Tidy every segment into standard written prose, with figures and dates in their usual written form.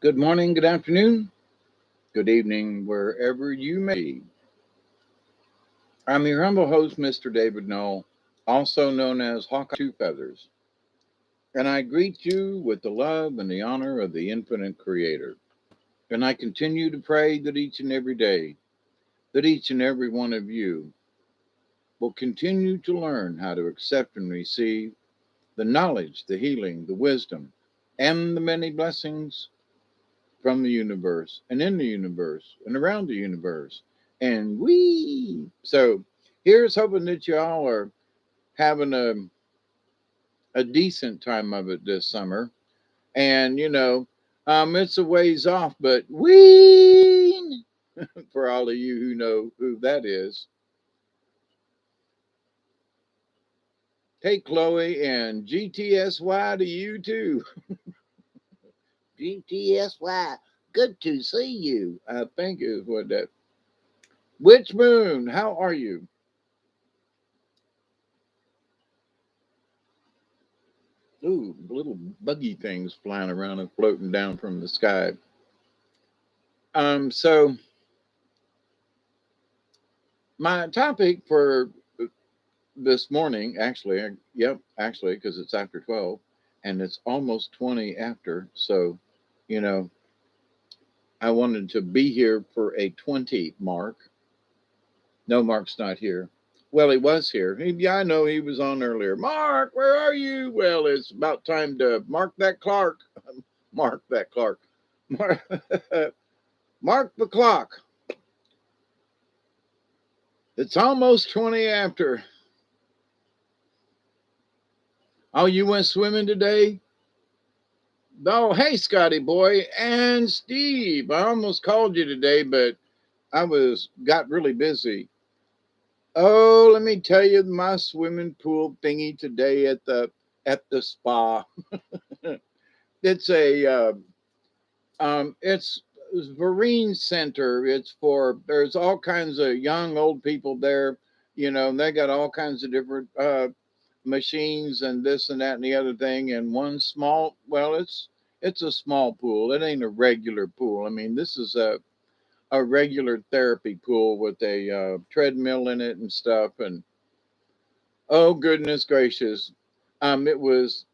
Good morning, good afternoon, good evening, wherever you may be. I'm your humble host, Mr. David Knoll, also known as Hawkeye Two Feathers, and I greet you with the love and the honor of the infinite Creator. And I continue to pray that each and every day, that each and every one of you will continue to learn how to accept and receive the knowledge, the healing, the wisdom, and the many blessings from the universe and in the universe and around the universe. And we so here's hoping that y'all are having a decent time of it this summer. And it's a ways off, but we for all of you who know who that is. Hey Chloe and GTSY to you too. GTSY, good to see you. I think is what that Witch Moon, how are you? Ooh, little buggy things flying around and floating down from the sky. So my topic for this morning, actually, because it's after 12 and it's almost 20 after. So, you know, I wanted to be here for a 20 mark. No, Mark's not here. Well, he was here. Yeah, I know he was on earlier. Mark, where are you? Well, it's about time to mark that Clark. Mark that Clark. Mark, mark the clock. It's almost 20 after. Oh, you went swimming today? Oh, hey, Scotty boy and Steve. I almost called you today, but got really busy. Oh, let me tell you, my swimming pool thingy today at the spa. It's it's Vereen Center. There's all kinds of young old people there, and they got all kinds of different machines and this and that and the other thing. And one small, well, it's a small pool. It ain't a regular pool. I mean, this is a regular therapy pool with a treadmill in it and stuff. And oh goodness gracious, it was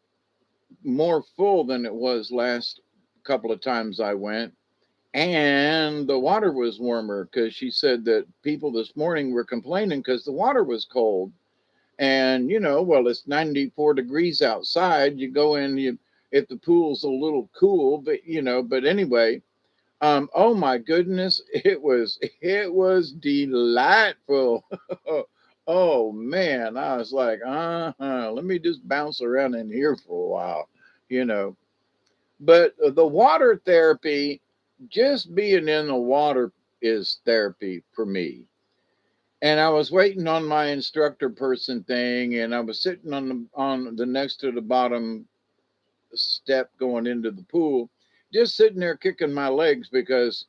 more full than it was last couple of times I went. And the water was warmer because she said that people this morning were complaining because the water was cold. And well, it's 94 degrees outside. You go in, if the pool's a little cool, but anyway, oh my goodness, it was delightful. Oh man, I was like, let me just bounce around in here for a while, you know. But the water therapy, just being in the water is therapy for me. And I was waiting on my instructor person thing, and I was sitting on the next to the bottom step going into the pool, just sitting there kicking my legs because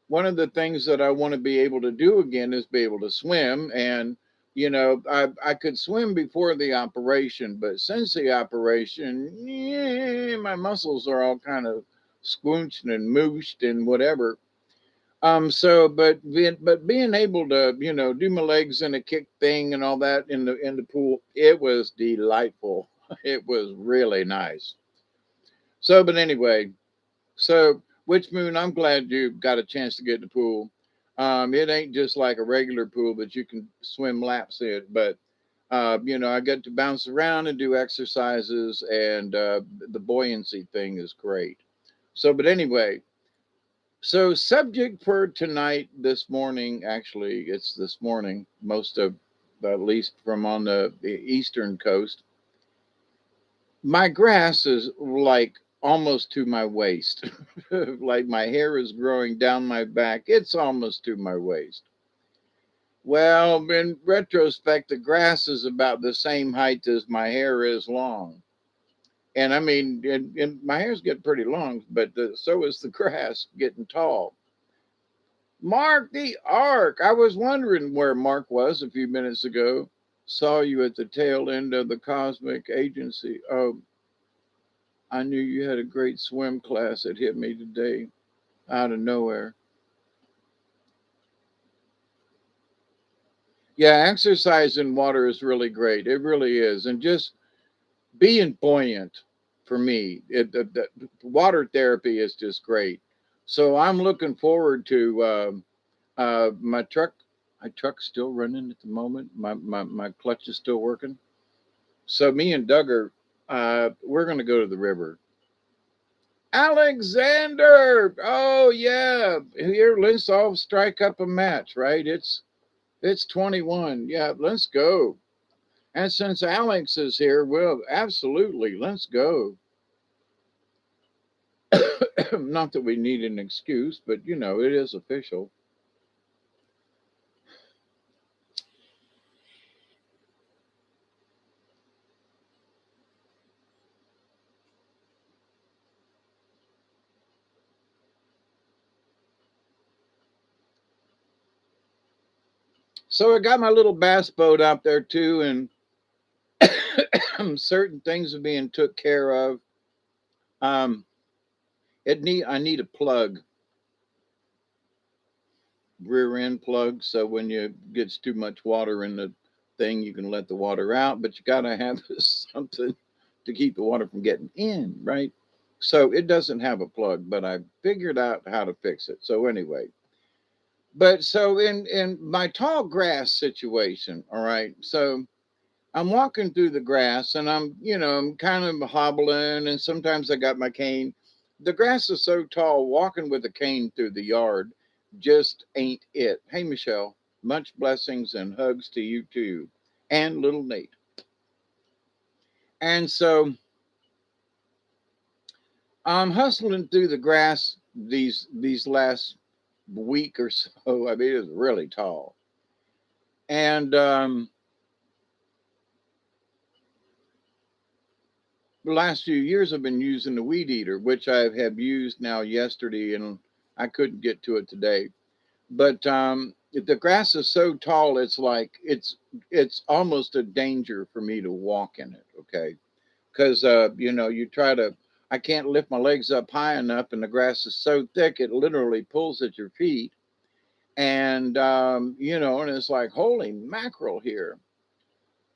one of the things that I want to be able to do again is be able to swim. And I could swim before the operation, but since the operation, yeah, my muscles are all kind of squooched and mooshed and whatever. But being able to do my legs in a kick thing and all that in the pool, it was delightful. It was really nice. But anyway, Witch Moon, I'm glad you got a chance to get in the pool. It ain't just like a regular pool that you can swim laps in, but I get to bounce around and do exercises, and the buoyancy thing is great. But anyway, subject for tonight, this morning, actually, it's this morning, most of, at least from on the eastern coast. My grass is like almost to my waist. Like my hair is growing down my back. It's almost to my waist. Well, in retrospect, the grass is about the same height as my hair is long. And I mean, and my hair's getting pretty long, but so is the grass getting tall. Mark the Ark. I was wondering where Mark was a few minutes ago. Saw you at the tail end of the cosmic agency. Oh, I knew you had a great swim class that hit me today out of nowhere. Yeah, exercise in water is really great. It really is. And just being buoyant for me, the water therapy is just great. So I'm looking forward to my truck. My truck's still running at the moment. My clutch is still working. So me and Doug are we're gonna go to the river. Alexander! Oh yeah. Here, let's all strike up a match, right? It's 21. Yeah, let's go. And since Alex is here, well, absolutely, let's go. Not that we need an excuse, but it is official. So I got my little bass boat out there too, and certain things are being took care of. Um, I need a plug, rear end plug, so when you gets too much water in the thing, you can let the water out, but you gotta have something to keep the water from getting in, right? So it doesn't have a plug, but I figured out how to fix it. So anyway, but so in my tall grass situation, all right. So I'm walking through the grass and I'm kind of hobbling and sometimes I got my cane. The grass is so tall, walking with a cane through the yard just ain't it. Hey, Michelle, much blessings and hugs to you too, and little Nate. And so I'm hustling through the grass these last week or so. I mean, it's really tall. And the last few years I've been using the weed eater, which I have used now yesterday, and I couldn't get to it today. But the grass is so tall, it's like it's almost a danger for me to walk in it. Okay, because you try to. I can't lift my legs up high enough, and the grass is so thick it literally pulls at your feet. And and it's like holy mackerel here.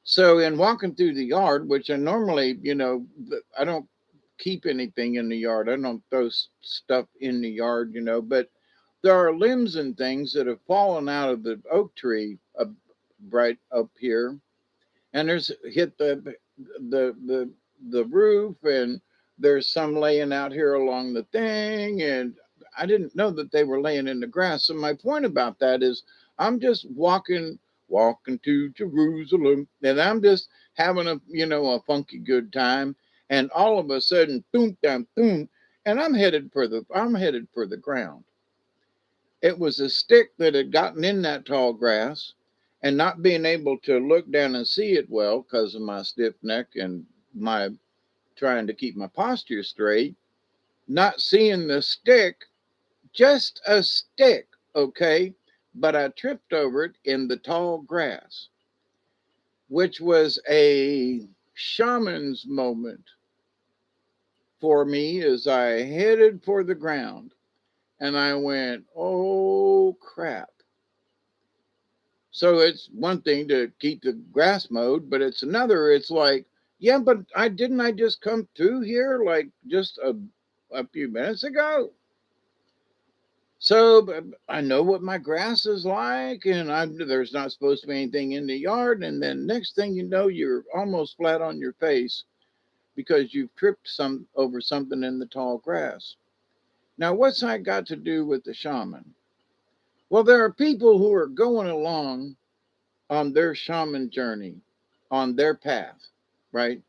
So in walking through the yard, which I normally, I don't keep anything in the yard. I don't throw stuff in the yard, but there are limbs and things that have fallen out of the oak tree right up here, and there's hit the the the roof, and there's some laying out here along the thing, and I didn't know that they were laying in the grass. So my point about that is I'm just walking to Jerusalem, and I'm just having a funky good time, and all of a sudden boom down boom, and I'm headed for the ground. It was a stick that had gotten in that tall grass, and not being able to look down and see it well because of my stiff neck and my trying to keep my posture straight, not seeing the stick, just a stick, okay? But I tripped over it in the tall grass, which was a shaman's moment for me as I headed for the ground. And I went, oh crap. So it's one thing to keep the grass mowed, but it's another. It's like, yeah, but I just come through here like just a few minutes ago. So I know what my grass is like, and there's not supposed to be anything in the yard. And then next thing you know, you're almost flat on your face because you've tripped some over something in the tall grass. Now, what's that got to do with the shaman? Well, there are people who are going along on their shaman journey, on their path, right?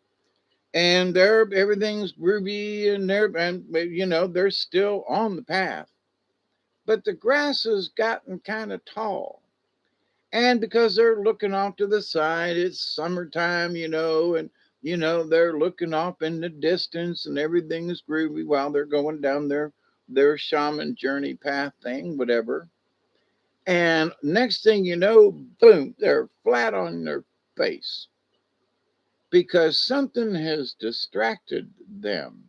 And everything's groovy and they're still on the path. But the grass has gotten kind of tall. And because they're looking off to the side, it's summertime, and they're looking off in the distance and everything is groovy while they're going down their shaman journey path thing, whatever. And next thing you know, boom, they're flat on their face because something has distracted them.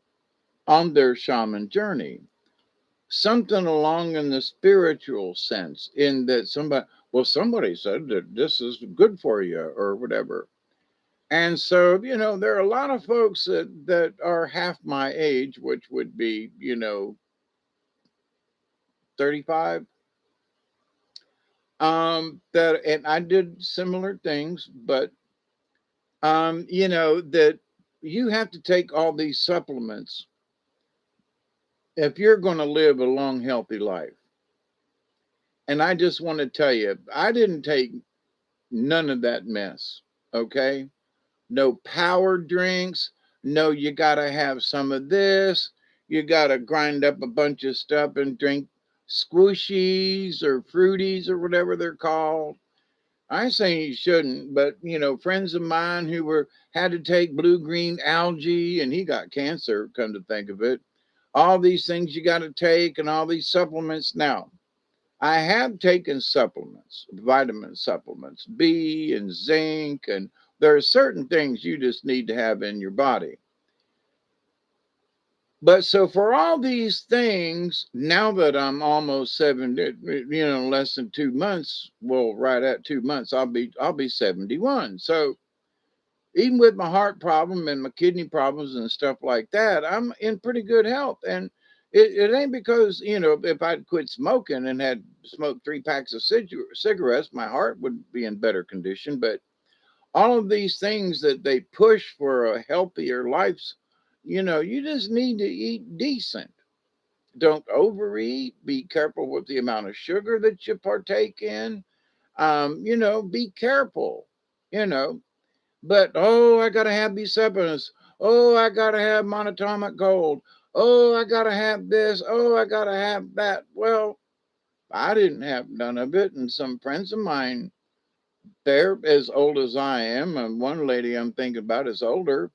on their shaman journey. Something along in the spiritual sense, in that somebody said that this is good for you or whatever. And so, there are a lot of folks that are half my age, which would be, 35. That and I did similar things, but that you have to take all these supplements if you're going to live a long, healthy life. And I just want to tell you, I didn't take none of that mess. Okay. No power drinks. No, you got to have some of this. You got to grind up a bunch of stuff and drink squishies or fruities or whatever they're called. I say you shouldn't, but friends of mine who were had to take blue green algae and he got cancer, come to think of it. All these things you got to take and all these supplements. Now, I have taken supplements, vitamin supplements, B and zinc, and there are certain things you just need to have in your body. But so for all these things, now that I'm almost 70, less than 2 months, well, right at 2 months, I'll be 71. So even with my heart problem and my kidney problems and stuff like that, I'm in pretty good health. And it ain't because, if I'd quit smoking and had smoked 3 packs of cigarettes, my heart would be in better condition. But all of these things that they push for a healthier life, you just need to eat decent. Don't overeat. Be careful with the amount of sugar that you partake in. Be careful, you know. But oh, I gotta have these supplements. Oh, I gotta have monatomic gold. Oh, I gotta have this. Oh, I gotta have that. Well, I didn't have none of it, and some friends of mine, they're as old as I am, and one lady I'm thinking about is older.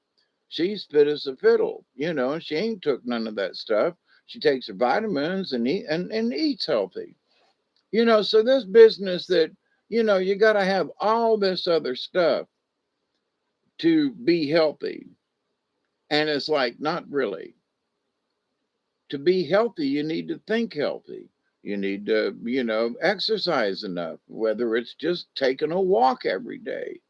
She's fit as a fiddle, and she ain't took none of that stuff. She takes her vitamins and eats healthy. So this business that, you gotta have all this other stuff to be healthy. And it's like, not really. To be healthy, you need to think healthy. You need to, exercise enough, whether it's just taking a walk every day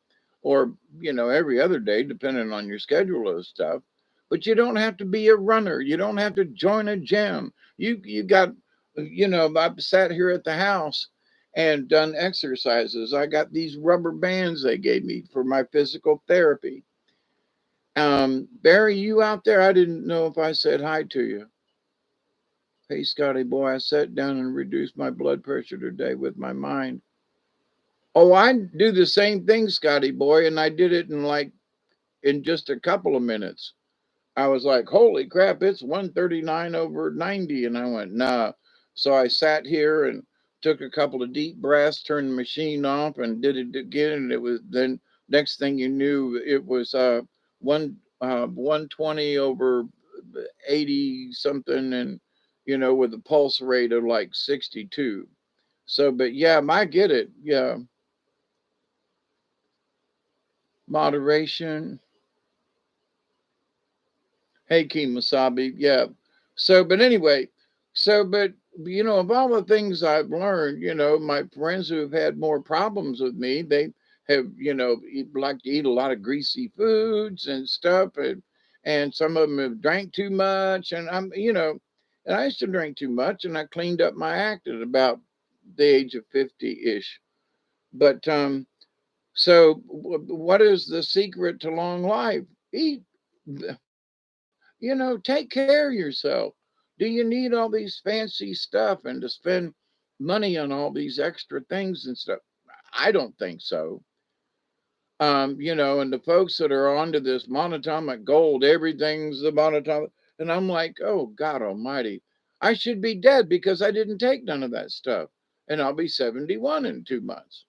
or, every other day, depending on your schedule of stuff. But you don't have to be a runner. You don't have to join a gym. You got, I've sat here at the house and done exercises. I got these rubber bands they gave me for my physical therapy. Barry, you out there? I didn't know if I said hi to you. Hey, Scotty boy, I sat down and reduced my blood pressure today with my mind. Oh, I do the same thing, Scotty boy, and I did it in just a couple of minutes. I was like, holy crap, it's 139 over 90. And I went, nah. So I sat here and took a couple of deep breaths, turned the machine off, and did it again. And it was then next thing you knew, it was 120 over 80 something, and with a pulse rate of like 62. So, but yeah, I get it. Yeah, moderation. Hey, Kimasabi. Yeah. So, but anyway, but of all the things I've learned, my friends who have had more problems with me, they have, like to eat a lot of greasy foods and stuff. And some of them have drank too much. And and I used to drink too much and I cleaned up my act at about the age of 50 ish. But, so what is the secret to long life? Eat, take care of yourself. Do you need all these fancy stuff and to spend money on all these extra things and stuff? I don't think so. And the folks that are onto this monatomic gold, everything's the monatomic. And I'm like, oh, God Almighty, I should be dead because I didn't take none of that stuff. And I'll be 71 in 2 months.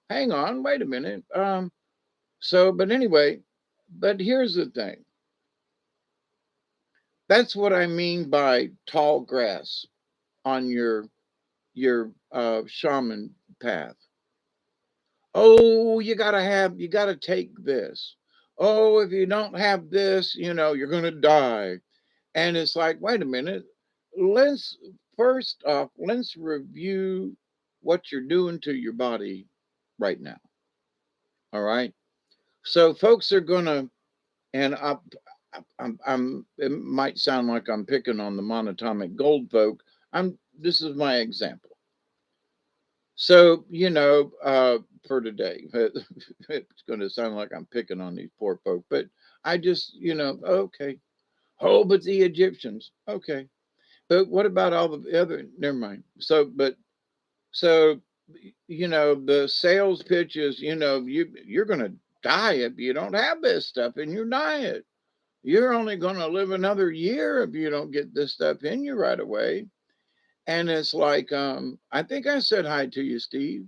Hang on, wait a minute. But anyway, but here's the thing. That's what I mean by tall grass on your shaman path. Oh, you gotta take this. Oh, if you don't have this, you're gonna die. And it's like, wait a minute. Let's first off, let's review what you're doing to your body right now. All right. So folks are gonna, and I'm. It might sound like I'm picking on the monatomic gold folk. I'm. This is my example. So for today, it's going to sound like I'm picking on these poor folk, but I just, okay. Oh, but the Egyptians, okay. But what about all the other? Never mind. So the sales pitches. You're going to die if you don't have this stuff in your diet. You're only going to live another year if you don't get this stuff in you right away. And it's like, I think I said hi to you, Steve.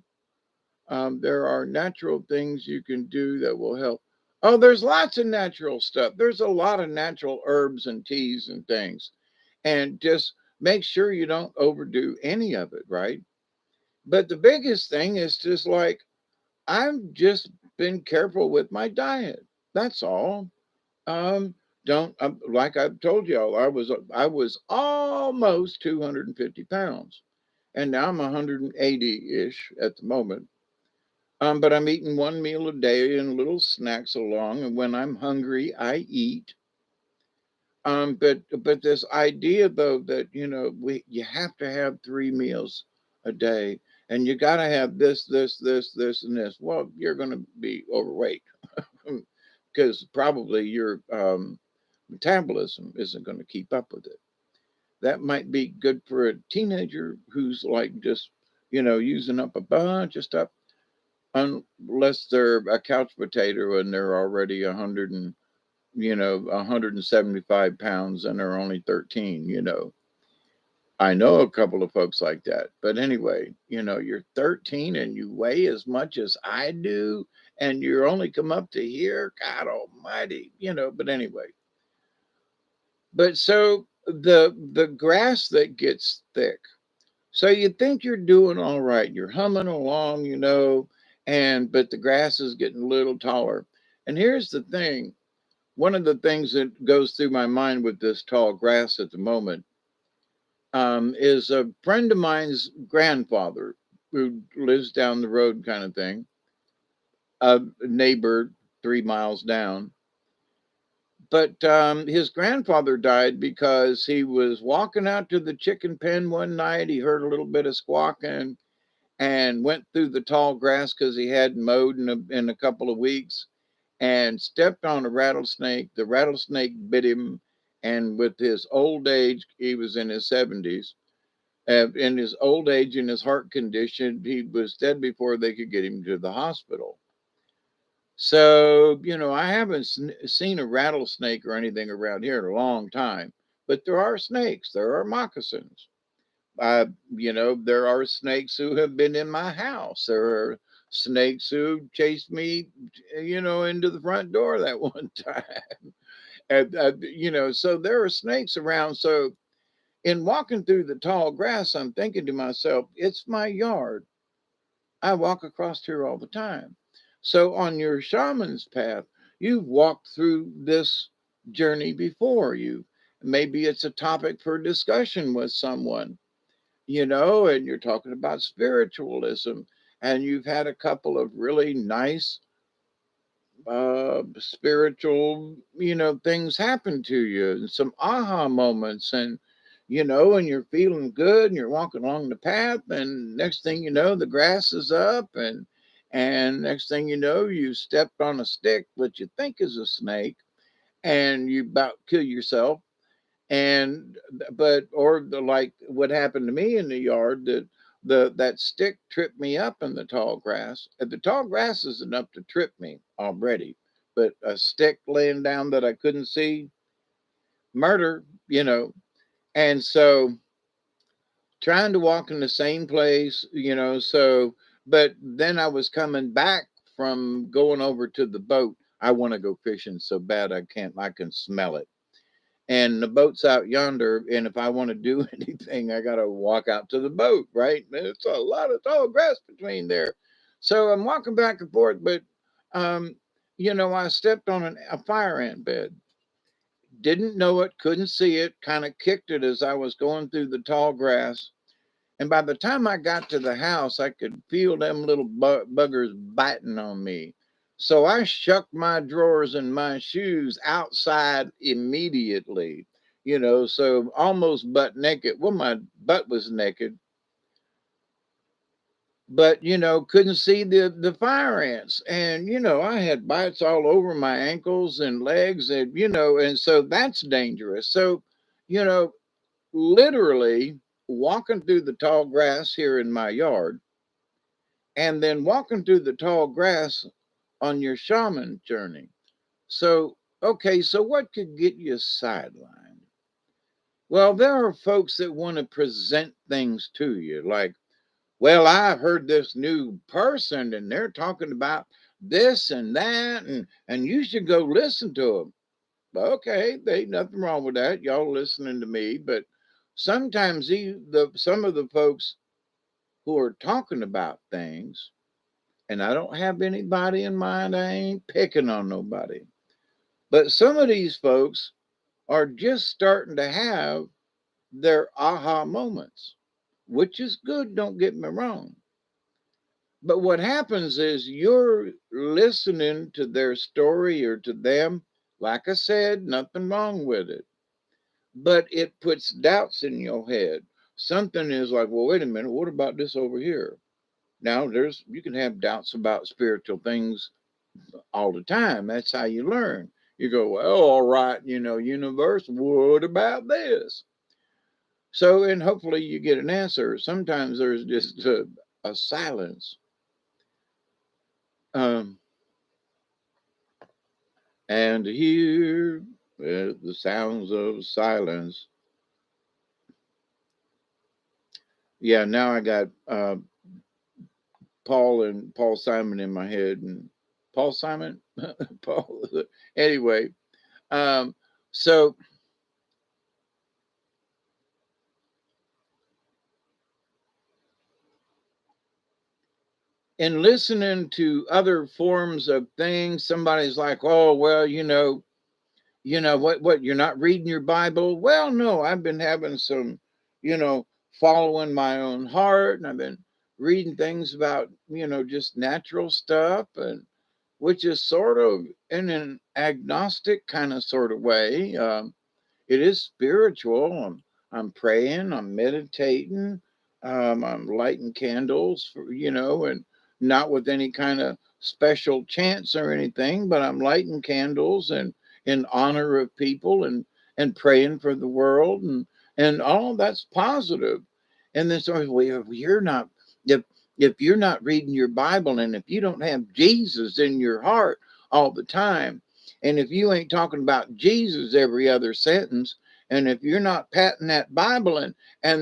There are natural things you can do that will help. Oh, there's lots of natural stuff. There's a lot of natural herbs and teas and things. And just make sure you don't overdo any of it, right? But the biggest thing is just like, I've just been careful with my diet. That's all. Um, don't like I've told y'all, I was almost 250 pounds, and now I'm 180 ish at the moment. But I'm eating one meal a day and little snacks along, and when I'm hungry, I eat. But this idea though that we you have to have 3 meals a day, and you got to have this, and this. Well, you're going to be overweight because probably your metabolism isn't going to keep up with it. That might be good for a teenager who's like just using up a bunch of stuff, unless they're a couch potato and they're already 175 pounds and are only 13. I know a couple of folks like that. But anyway, you're 13 and you weigh as much as I do, and you're only come up to here. God almighty. But anyway. But so the grass that gets thick. So you think you're doing all right. You're humming along, and but the grass is getting a little taller. And here's the thing. One of the things that goes through my mind with this tall grass at the moment, is a friend of mine's grandfather who lives down the road, kind of thing, a neighbor 3 miles down. But his grandfather died because he was walking out to the chicken pen one night. He heard a little bit of squawking and went through the tall grass because he hadn't mowed in a couple of weeks, and stepped on a rattlesnake. The rattlesnake bit him, and with his old age, he was in his 70s. In his old age and his heart condition, he was dead before they could get him to the hospital. So, I haven't seen a rattlesnake or anything around here in a long time, but there are snakes, there are moccasins. There are snakes who have been in my house. There are snakes who chased me, into the front door that one time. So there are snakes around. So in walking through the tall grass, I'm thinking to myself, it's my yard. I walk across here all the time. So on your shaman's path, you've walked through this journey before you. Maybe it's a topic for discussion with someone, and you're talking about spiritualism, and you've had a couple of really nice spiritual, things happen to you, and some aha moments, and you're feeling good, and you're walking along the path, and next thing you know, the grass is up, and next thing you know, you stepped on a stick that you think is a snake, and you about kill yourself. And but or the like what happened to me in the yard, that stick tripped me up in the tall grass. The tall grass is enough to trip me already, but a stick laying down that I couldn't see, murder. And so trying to walk in the same place. But then I was coming back from going over to the boat. I want to go fishing so bad I can smell it, and the boat's out yonder. And if I want to do anything, I got to walk out to the boat, right? And it's a lot of tall grass between there. So I'm walking back and forth, but I stepped on a fire ant bed. Didn't know it, couldn't see it, kind of kicked it as I was going through the tall grass. And by the time I got to the house, I could feel them little buggers biting on me. So I shucked my drawers and my shoes outside immediately, so almost butt naked. Well, my butt was naked, but couldn't see the fire ants. And I had bites all over my ankles and legs, and and so that's dangerous. So, you know, literally walking through the tall grass here in my yard and then walking through the tall grass on your shaman journey. So, okay, so what could get you sidelined? Well, there are folks that want to present things to you like, well, I heard this new person and they're talking about this and that, and you should go listen to them. Okay, they ain't nothing wrong with that. Y'all listening to me, but sometimes some of the folks who are talking about things, and I don't have anybody in mind, I ain't picking on nobody. But some of these folks are just starting to have their aha moments, which is good, don't get me wrong. But what happens is you're listening to their story or to them. Like I said, nothing wrong with it. But it puts doubts in your head. Something is like, well, wait a minute, what about this over here? Now you can have doubts about spiritual things all the time. That's how you learn. You go, well, all right, universe, what about this? So, and hopefully you get an answer. Sometimes there's just a silence. Um, and here, the sounds of silence. Yeah, now I got Paul Simon in my head, and Paul Simon, Paul. Anyway, um, so in listening to other forms of things, somebody's like, "Oh, well, what? You're not reading your Bible?" Well, no, I've been having some, you know, following my own heart, and I've been reading things about, just natural stuff, and which is sort of in an agnostic kind of sort of way. It is spiritual. I'm praying, I'm meditating, I'm lighting candles, and not with any kind of special chants or anything, but I'm lighting candles and in honor of people and praying for the world and all that's positive. And then so well, if if you're not reading your Bible and if you don't have Jesus in your heart all the time, and if you ain't talking about Jesus every other sentence, and if you're not patting that Bible and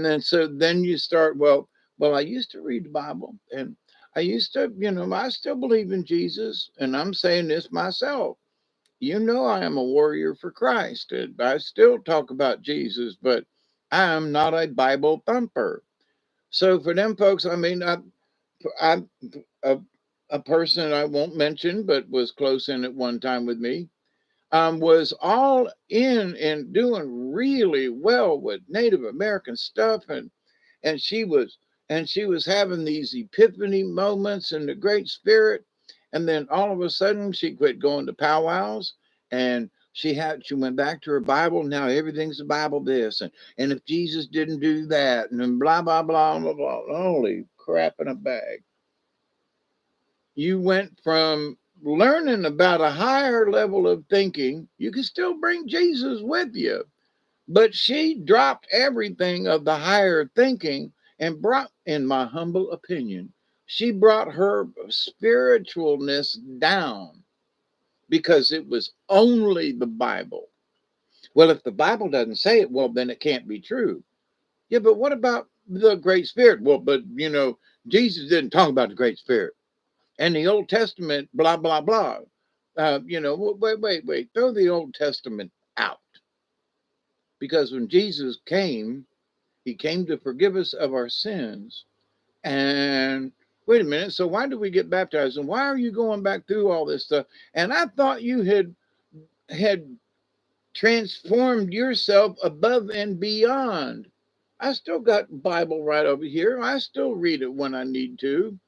then so then you start, well, I used to read the Bible and I used to, I still believe in Jesus, and I'm saying this myself. I am a warrior for Christ, and I still talk about Jesus, but I am not a Bible thumper. So for them folks, I mean, I a, a person I won't mention, but was close in at one time with me, was all in and doing really well with Native American stuff, and she was having these epiphany moments in the Great Spirit, and then all of a sudden she quit going to powwows, and she went back to her Bible. Now everything's the Bible this, and if Jesus didn't do that, and then blah blah blah blah blah. Holy crap in a bag! You went from learning about a higher level of thinking. You can still bring Jesus with you, but she dropped everything of the higher thinking and brought, in my humble opinion, she brought her spiritualness down because it was only the Bible. Well, if the Bible doesn't say it, well, then it can't be true. Yeah, but what about the Great Spirit? Well, but Jesus didn't talk about the Great Spirit. And the Old Testament, blah, blah, blah. Wait. Throw the Old Testament out. Because when Jesus came, he came to forgive us of our sins. And wait a minute. So why do we get baptized? And why are you going back through all this stuff? And I thought you had transformed yourself above and beyond. I still got Bible right over here. I still read it when I need to.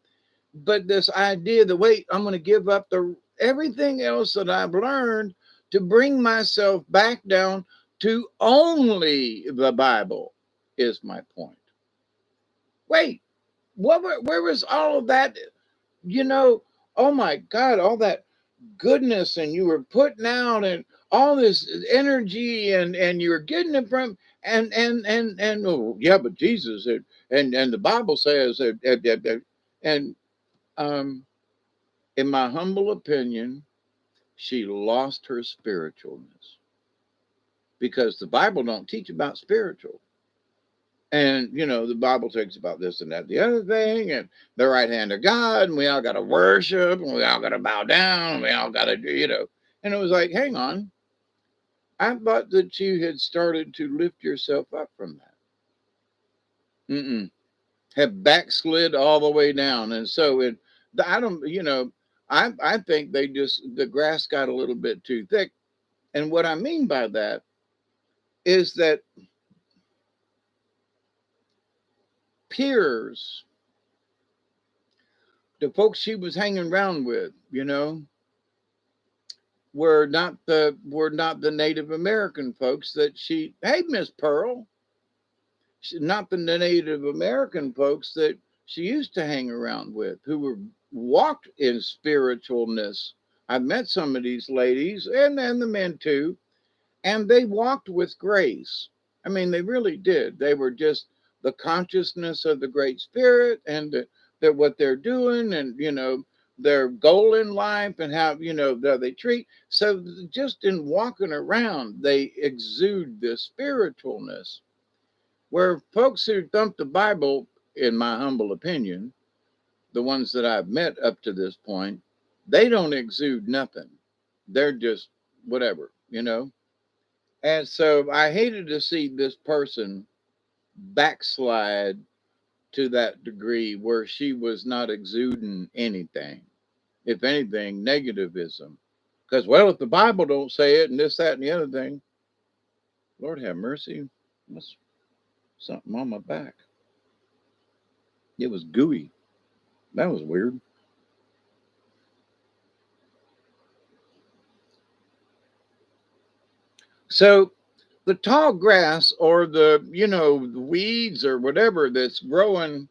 But this idea that wait, I'm going to give up the everything else that I've learned to bring myself back down to only the Bible is my point. Wait, where was all of that? You know, oh my God, all that goodness, and you were putting out and all this energy, and you were getting it from and oh yeah, but Jesus and the Bible says and um in my humble opinion, she lost her spiritualness because the Bible don't teach about spiritual. And the Bible talks about this and that, the other thing, and the right hand of God, and we all got to worship, and we all got to bow down, and we all got to do. And it was like, hang on, I thought that you had started to lift yourself up from that. Mm-mm. Have backslid all the way down, and so I don't, I think the grass got a little bit too thick. And what I mean by that is that peers, the folks she was hanging around with, were not the Native American folks that hey, Miss Pearl, not the Native American folks that she used to hang around with, who were walked in spiritualness. I've met some of these ladies and the men too, and they walked with grace. I mean, they really did. They were just the consciousness of the Great Spirit, and that what they're doing, and their goal in life, and how that they treat. So just in walking around, they exude this spiritualness. Where folks who thump the Bible, in my humble opinion, the ones that I've met up to this point, they don't exude nothing. They're just whatever. And so I hated to see this person backslide to that degree where she was not exuding anything. If anything, negativism. Because, well, if the Bible don't say it and this, that, and the other thing, Lord have mercy, what's something on my back? It was gooey. That was weird. So the tall grass or the weeds or whatever that's growing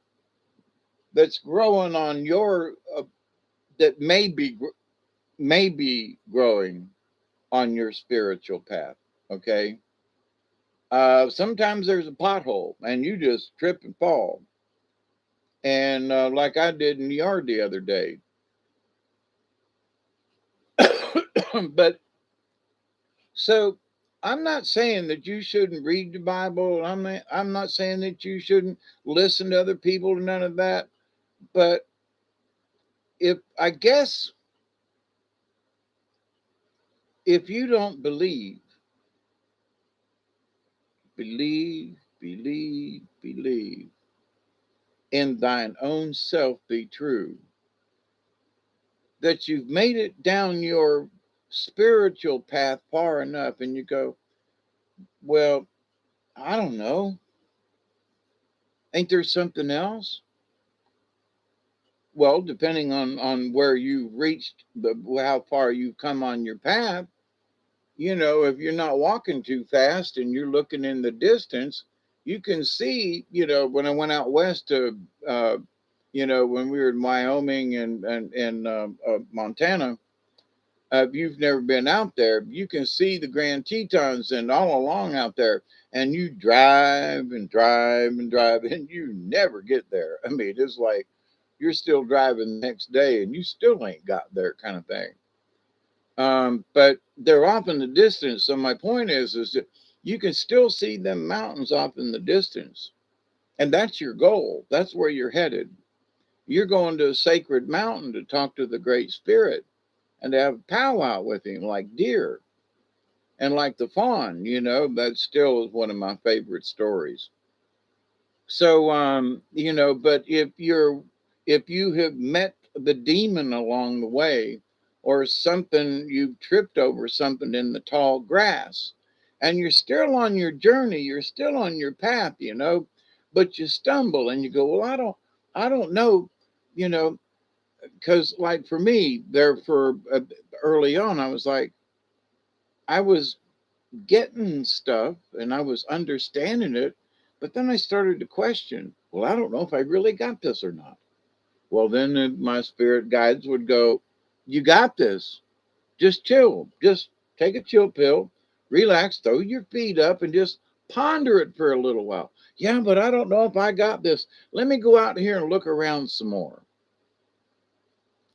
on your that may be growing on your spiritual path. Okay. Sometimes there's a pothole and you just trip and fall. And like I did in the yard the other day. But so I'm not saying that you shouldn't read the Bible. I'm not saying that you shouldn't listen to other people, none of that. But if I guess if you don't believe in thine own self be true, that you've made it down your spiritual path far enough and you go, well, I don't know. Ain't there something else? Well, depending on where you've reached, how far you've come on your path, if you're not walking too fast and you're looking in the distance, you can see, when I went out west to, when we were in Wyoming and Montana, if you've never been out there, you can see the Grand Tetons and all along out there, and you drive and drive and drive, and you never get there. I mean, it's like you're still driving the next day, and you still ain't got there, kind of thing. But they're off in the distance. So my point is that you can still see them mountains off in the distance, and that's your goal. That's where you're headed. You're going to a sacred mountain to talk to the Great Spirit and to have a powwow with him, like deer and like the fawn. That still is one of my favorite stories. So, but if you have met the demon along the way, or something, you've tripped over something in the tall grass, and you're still on your journey, you're still on your path, but you stumble and you go, well, I don't know, you know, because like for me, there for early on, I was like, I was getting stuff and I was understanding it, but then I started to question, well, I don't know if I really got this or not. Well, then my spirit guides would go, you got this. Just chill. Just take a chill pill, relax, throw your feet up, and just ponder it for a little while. Yeah, but I don't know if I got this. Let me go out here and look around some more.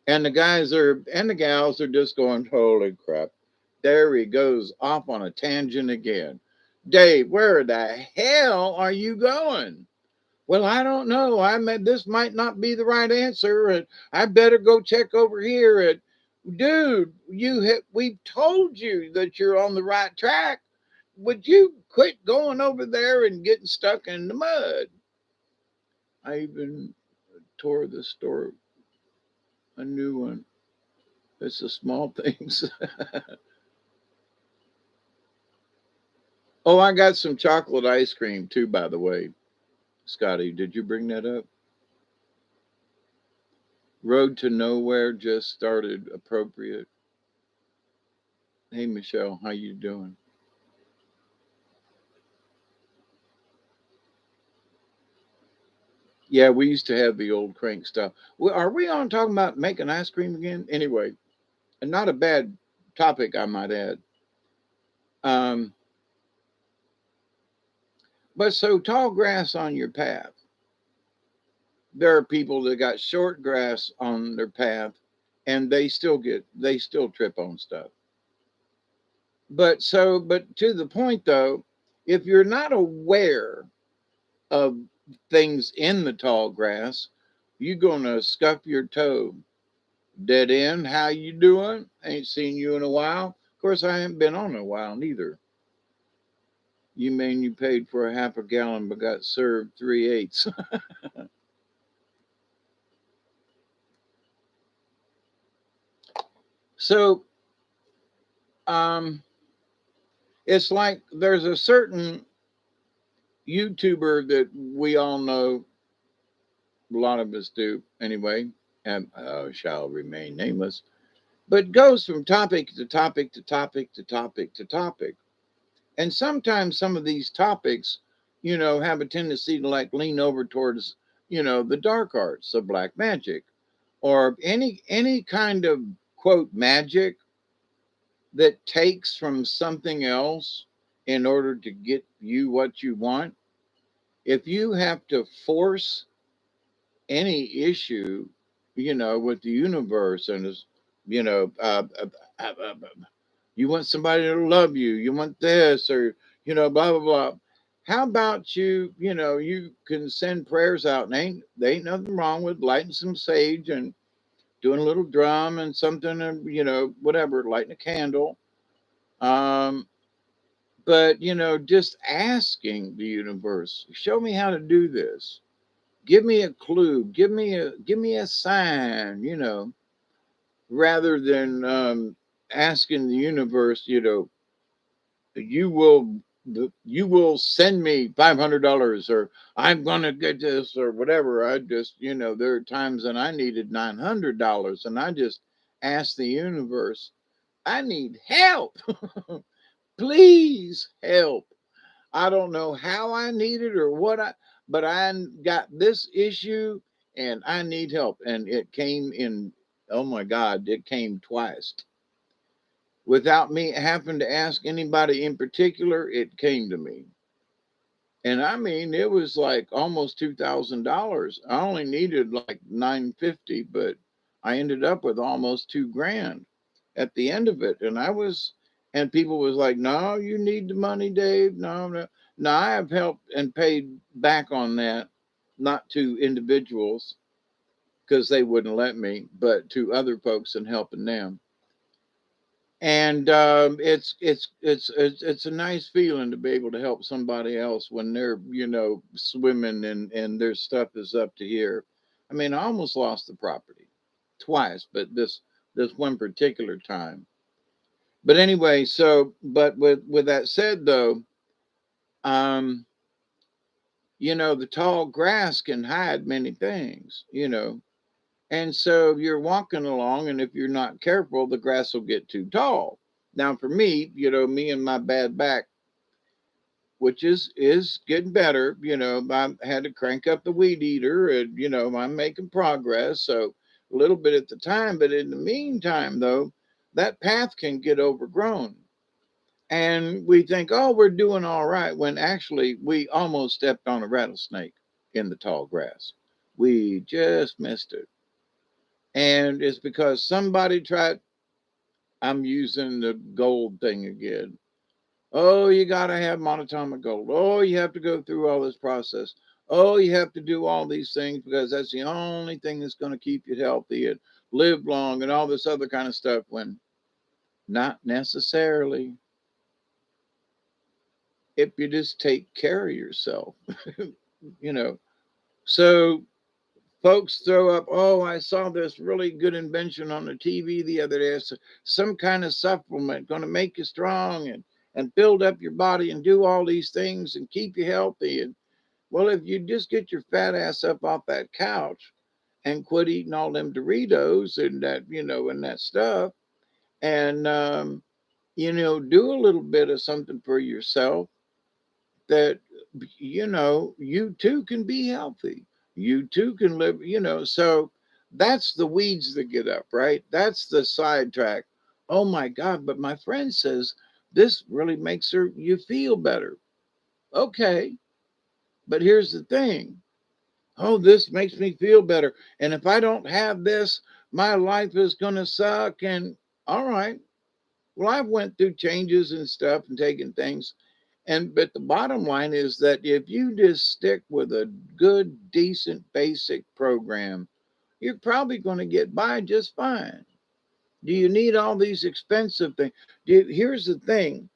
And the gals are just going, holy crap. There he goes off on a tangent again. Dave, where the hell are you going? Well, I don't know. This might not be the right answer, and I better go check over here. And dude, we've told you that you're on the right track. Would you quit going over there and getting stuck in the mud? I even tore the store a new one. It's the small things. Oh, I got some chocolate ice cream too, by the way. Scotty, did you bring that up? Road to Nowhere just started appropriate. Hey Michelle, how you doing? Yeah, we used to have the old crank stuff. Well, are we on talking about making ice cream again? Anyway, and not a bad topic, I might add. Um, but so tall grass on your path. There are people that got short grass on their path, and they still trip on stuff. But to the point though, if you're not aware of things in the tall grass, you're gonna scuff your toe. Dead end, how you doing? Ain't seen you in a while. Of course, I haven't been on in a while neither. You mean you paid for a half a gallon but got served 3/8? So, um, it's like there's a certain YouTuber that we all know, a lot of us do anyway, and shall remain nameless, but goes from topic to topic to topic to topic to topic. And sometimes some of these topics, have a tendency to like lean over towards, the dark arts of black magic or any kind of quote magic that takes from something else in order to get you what you want. If you have to force any issue, with the universe and is, you know, uh, uh, you want somebody to love you, you want this, or, blah, blah, blah. How about you can send prayers out and there ain't nothing wrong with lighting some sage and doing a little drum and something, and, whatever, lighting a candle. Um, but, just asking the universe, show me how to do this. Give me a clue. Give me a sign, rather than asking the universe, you will you will send me $500 or I'm gonna get this or whatever. I just, there are times when I needed $900 and I just asked the universe, I need help. Please help. I don't know how I need it or but I got this issue and I need help. And it came in, oh my God, it came twice. Without me having to ask anybody in particular, it came to me. And I mean, it was like almost $2,000. I only needed like 950, but I ended up with almost 2 grand at the end of it. And people was like, "No, you need the money, Dave. No, no." Now I have helped and paid back on that, not to individuals because they wouldn't let me, but to other folks and helping them. And it's a nice feeling to be able to help somebody else when they're swimming and their stuff is up to here. I mean, I almost lost the property twice, but this one particular time, But anyway, so but with that said though, um, the tall grass can hide many things, And so you're walking along, and if you're not careful, the grass will get too tall. Now, for me, me and my bad back, which is getting better. I had to crank up the weed eater, and I'm making progress. So a little bit at the time, but in the meantime, though, that path can get overgrown, and we think, oh, we're doing all right, when actually we almost stepped on a rattlesnake in the tall grass. We just missed it, and it's because somebody tried. I'm using the gold thing again. Oh, you got to have monatomic gold. Oh, you have to go through all this process. Oh, you have to do all these things because that's the only thing that's going to keep you healthy and live long and all this other kind of stuff, when not necessarily. If you just take care of yourself, you know. So folks throw up, oh, I saw this really good invention on the TV the other day. It's some kind of supplement going to make you strong and build up your body and do all these things and keep you healthy. And well, if you just get your fat ass up off that couch and quit eating all them Doritos and that, and that stuff, and, do a little bit of something for yourself, that you too can be healthy, you too can live, so that's the weeds that get up, right? That's the sidetrack. Oh my god, but my friend says this really makes her you feel better. Okay, but here's the thing. Oh, this makes me feel better, and if I don't have this, my life is going to suck. And all right, well, I've went through changes and stuff and taken things. And but the bottom line is that if you just stick with a good, decent, basic program, you're probably going to get by just fine. Do you need all these expensive things? Here's the thing.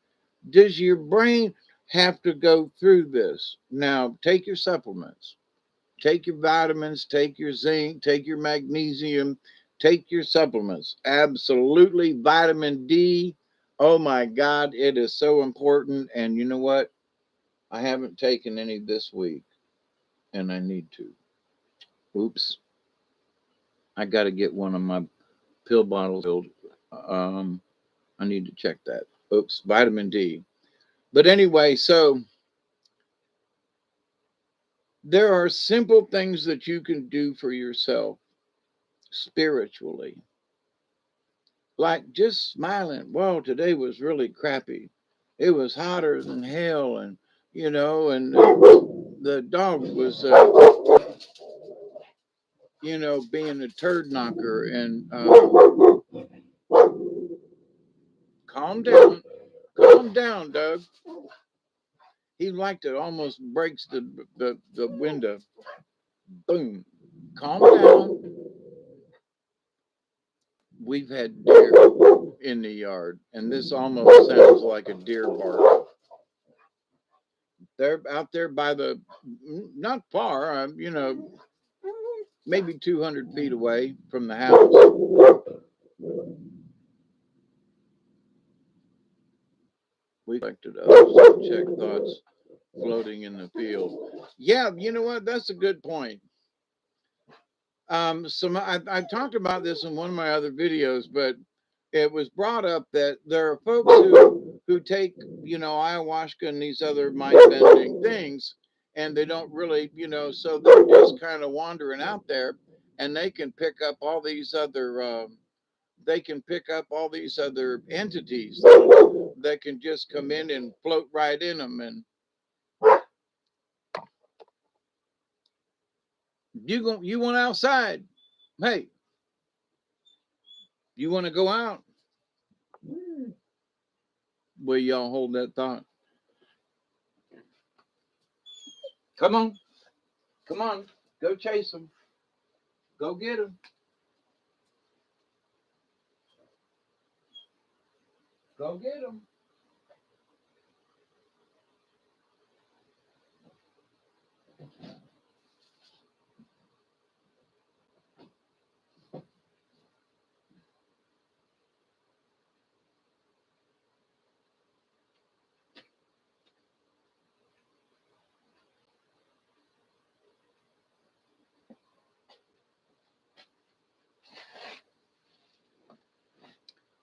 Does your brain have to go through this? Now, take your supplements, take your vitamins, take your zinc, take your magnesium, take your supplements. Absolutely. Vitamin D. Oh my God, it is so important. And you know what? I haven't taken any this week, and I need to. Oops. I got to get one of my pill bottles filled. Um, I need to check that. Oops. Vitamin D. But anyway, so there are simple things that you can do for yourself spiritually, like just smiling. Well, today was really crappy. It was hotter than hell, and and the dog was, being a turd knocker. And calm down, calm down, Doug. He liked it. Almost breaks the window. Boom. Calm down. We've had deer in the yard, and this almost sounds like a deer bark. They're out there by the, not far, maybe 200 feet away from the house. We collected others and check thoughts floating in the field. Yeah, you know what? That's a good point. So I talked about this in one of my other videos, but it was brought up that there are folks who take, ayahuasca and these other mind bending things, and they don't really, so they're just kind of wandering out there, and they can pick up all these other, entities that can just come in and float right in them. And you want outside? Hey, you want to go out? Will y'all hold that thought? Come on. Come on, go chase them. Go get them. Go get them.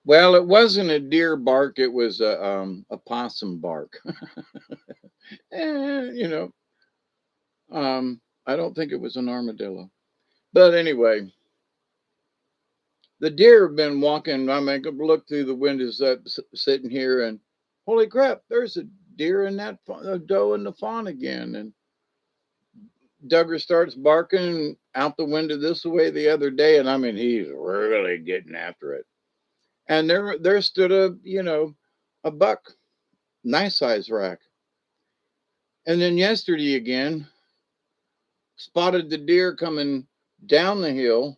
Well, it wasn't a deer bark, it was a possum bark. You know, I don't think it was an armadillo. But anyway, the deer have been walking. I mean, I could look through the windows up, sitting here, and holy crap, there's a deer and that a doe and the fawn again. And Duggar starts barking out the window this way the other day, and I mean, he's really getting after it. And there stood a buck, nice size rack. And then yesterday again, spotted the deer coming down the hill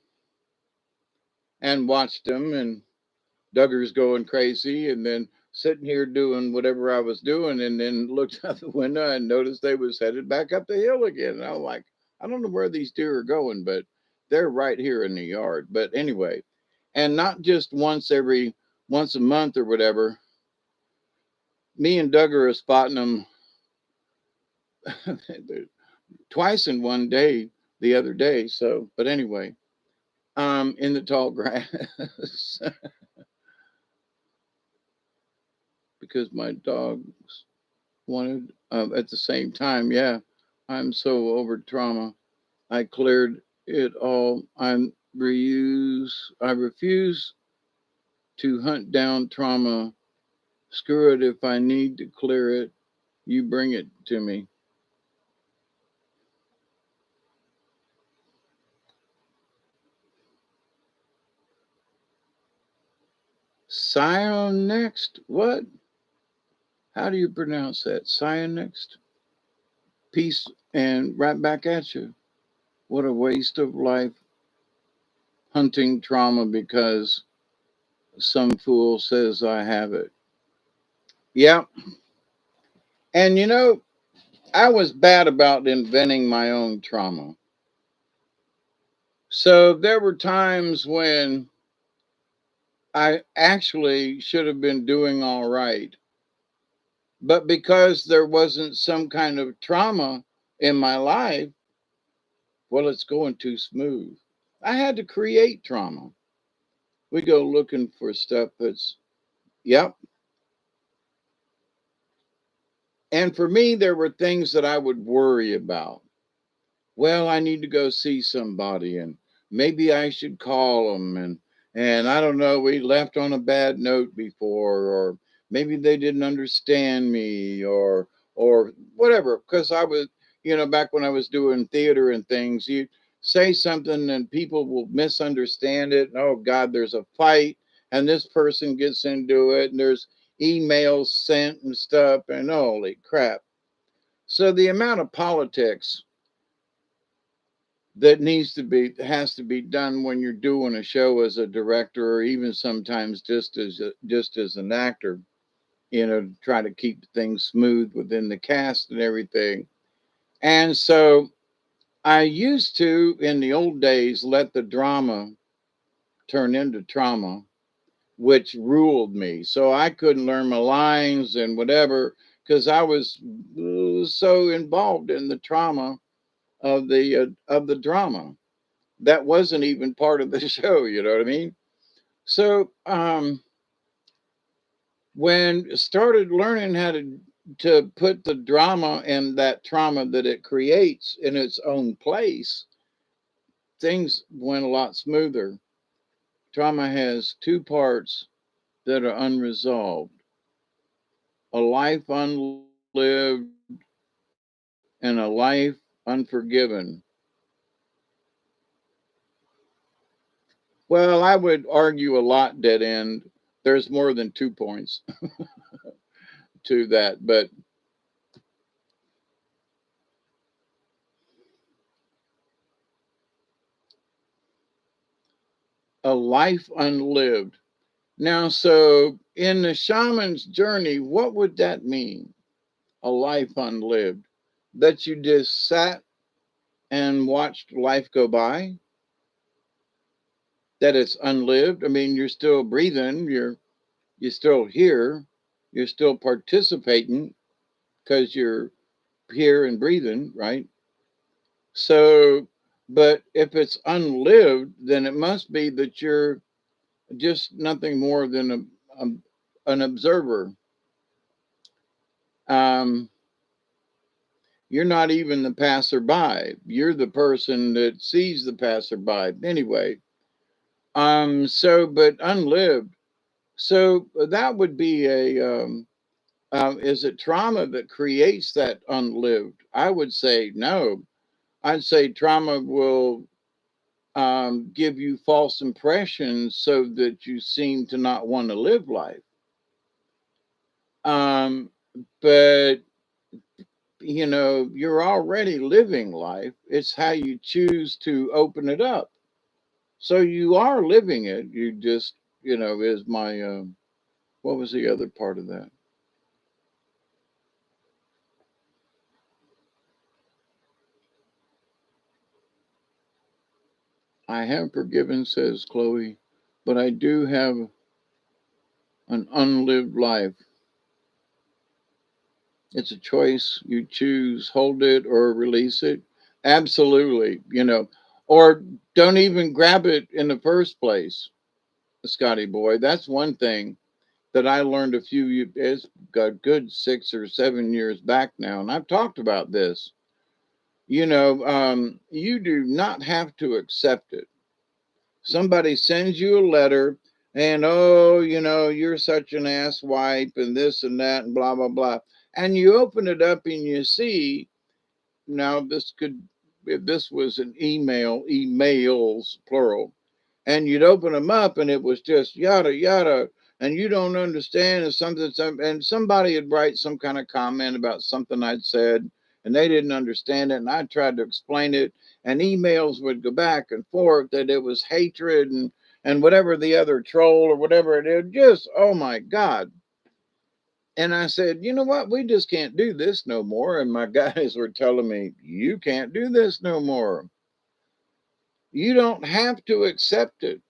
and watched him, and Duggar's going crazy, and then sitting here doing whatever I was doing, and then looked out the window and noticed they was headed back up the hill again. And I'm like, I don't know where these deer are going, but they're right here in the yard. But anyway, and not just once a month or whatever. Me and Duggar are spotting them twice in one day the other day. So, but anyway, in the tall grass because my dogs wanted at the same time. Yeah, I'm so over trauma. I cleared it all. I refuse to hunt down trauma. Screw it if I need to clear it. You bring it to me. Sion next. What? How do you pronounce that? Sion next. Peace and right back at you. What a waste of life hunting trauma because some fool says I have it. Yeah. And I was bad about inventing my own trauma. So there were times when I actually should have been doing all right. But because there wasn't some kind of trauma in my life, well, it's going too smooth. I had to create trauma. We go looking for stuff that's, yep. And for me, there were things that I would worry about. Well, I need to go see somebody and maybe I should call them and I don't know, we left on a bad note before or maybe they didn't understand me or whatever because I was, back when I was doing theater and things, you say something and people will misunderstand it. And, oh God, there's a fight and this person gets into it and there's emails sent and stuff and holy crap. So the amount of politics that has to be done when you're doing a show as a director or even sometimes just as an actor, to try to keep things smooth within the cast and everything. And so I used to in the old days let the drama turn into trauma, which ruled me, so I couldn't learn my lines and whatever because I was so involved in the trauma of the drama that wasn't even part of the show. You know what I mean? So when started learning how to put the drama and that trauma that it creates in its own place, things went a lot smoother. Trauma has two parts that are unresolved: a life unlived and a life unforgiven. Well, I would argue a lot dead end. There's more than 2 points to that, but a life unlived. Now, so in the shaman's journey, what would that mean? A life unlived? That you just sat and watched life go by? That it's unlived? I mean, you're still breathing, you're still here, you're still participating because you're here and breathing, right? So, but if it's unlived, then it must be that you're just nothing more than a an observer. Um, you're not even the passerby. You're the person that sees the passerby. Anyway, but unlived. So that would be is it trauma that creates that unlived? I would say no. I'd say trauma will give you false impressions so that you seem to not want to live life. Um, but you're already living life. It's how you choose to open it up. So you are living it. You just, is my, what was the other part of that? I have forgiven, says Chloe, but I do have an unlived life. It's a choice. You choose, hold it or release it. Absolutely, or don't even grab it in the first place, Scotty boy. That's one thing that I learned it's a good 6 or 7 years back now. And I've talked about this. You do not have to accept it. Somebody sends you a letter and, oh, you're such an ass wipe and this and that and blah, blah, blah. And you open it up and you see, now if this was an emails, plural, and you'd open them up and it was just yada, yada, and you don't understand, and and somebody would write some kind of comment about something I'd said, and they didn't understand it, and I tried to explain it, and emails would go back and forth that it was hatred and whatever the other troll or whatever it is, just, oh my God. And I said, you know what? We just can't do this no more. And my guys were telling me, you can't do this no more. You don't have to accept it.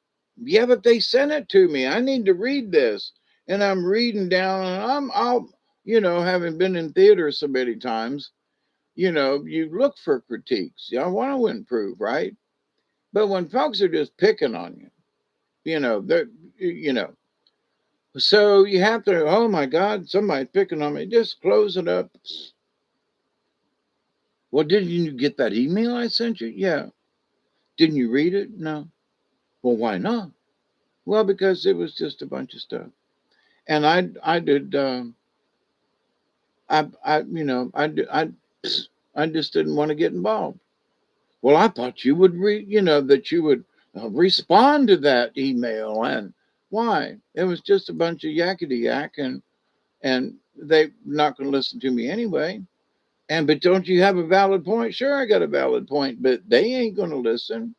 Yeah, but they sent it to me. I need to read this. And I'm reading down and having been in theater so many times, you look for critiques. You want to improve, right? But when folks are just picking on you, they're, you know, so you have to, oh my God, somebody's picking on me. Just close it up. Well, didn't you get that email I sent you? Yeah. Didn't you read it? No. Well, why not? Well, because it was just a bunch of stuff. And I did, I just didn't want to get involved. Well, I thought you would that you would respond to that email. And why? It was just a bunch of yakety yak, and they not going to listen to me anyway. But don't you have a valid point? Sure, I got a valid point, but they ain't going to listen.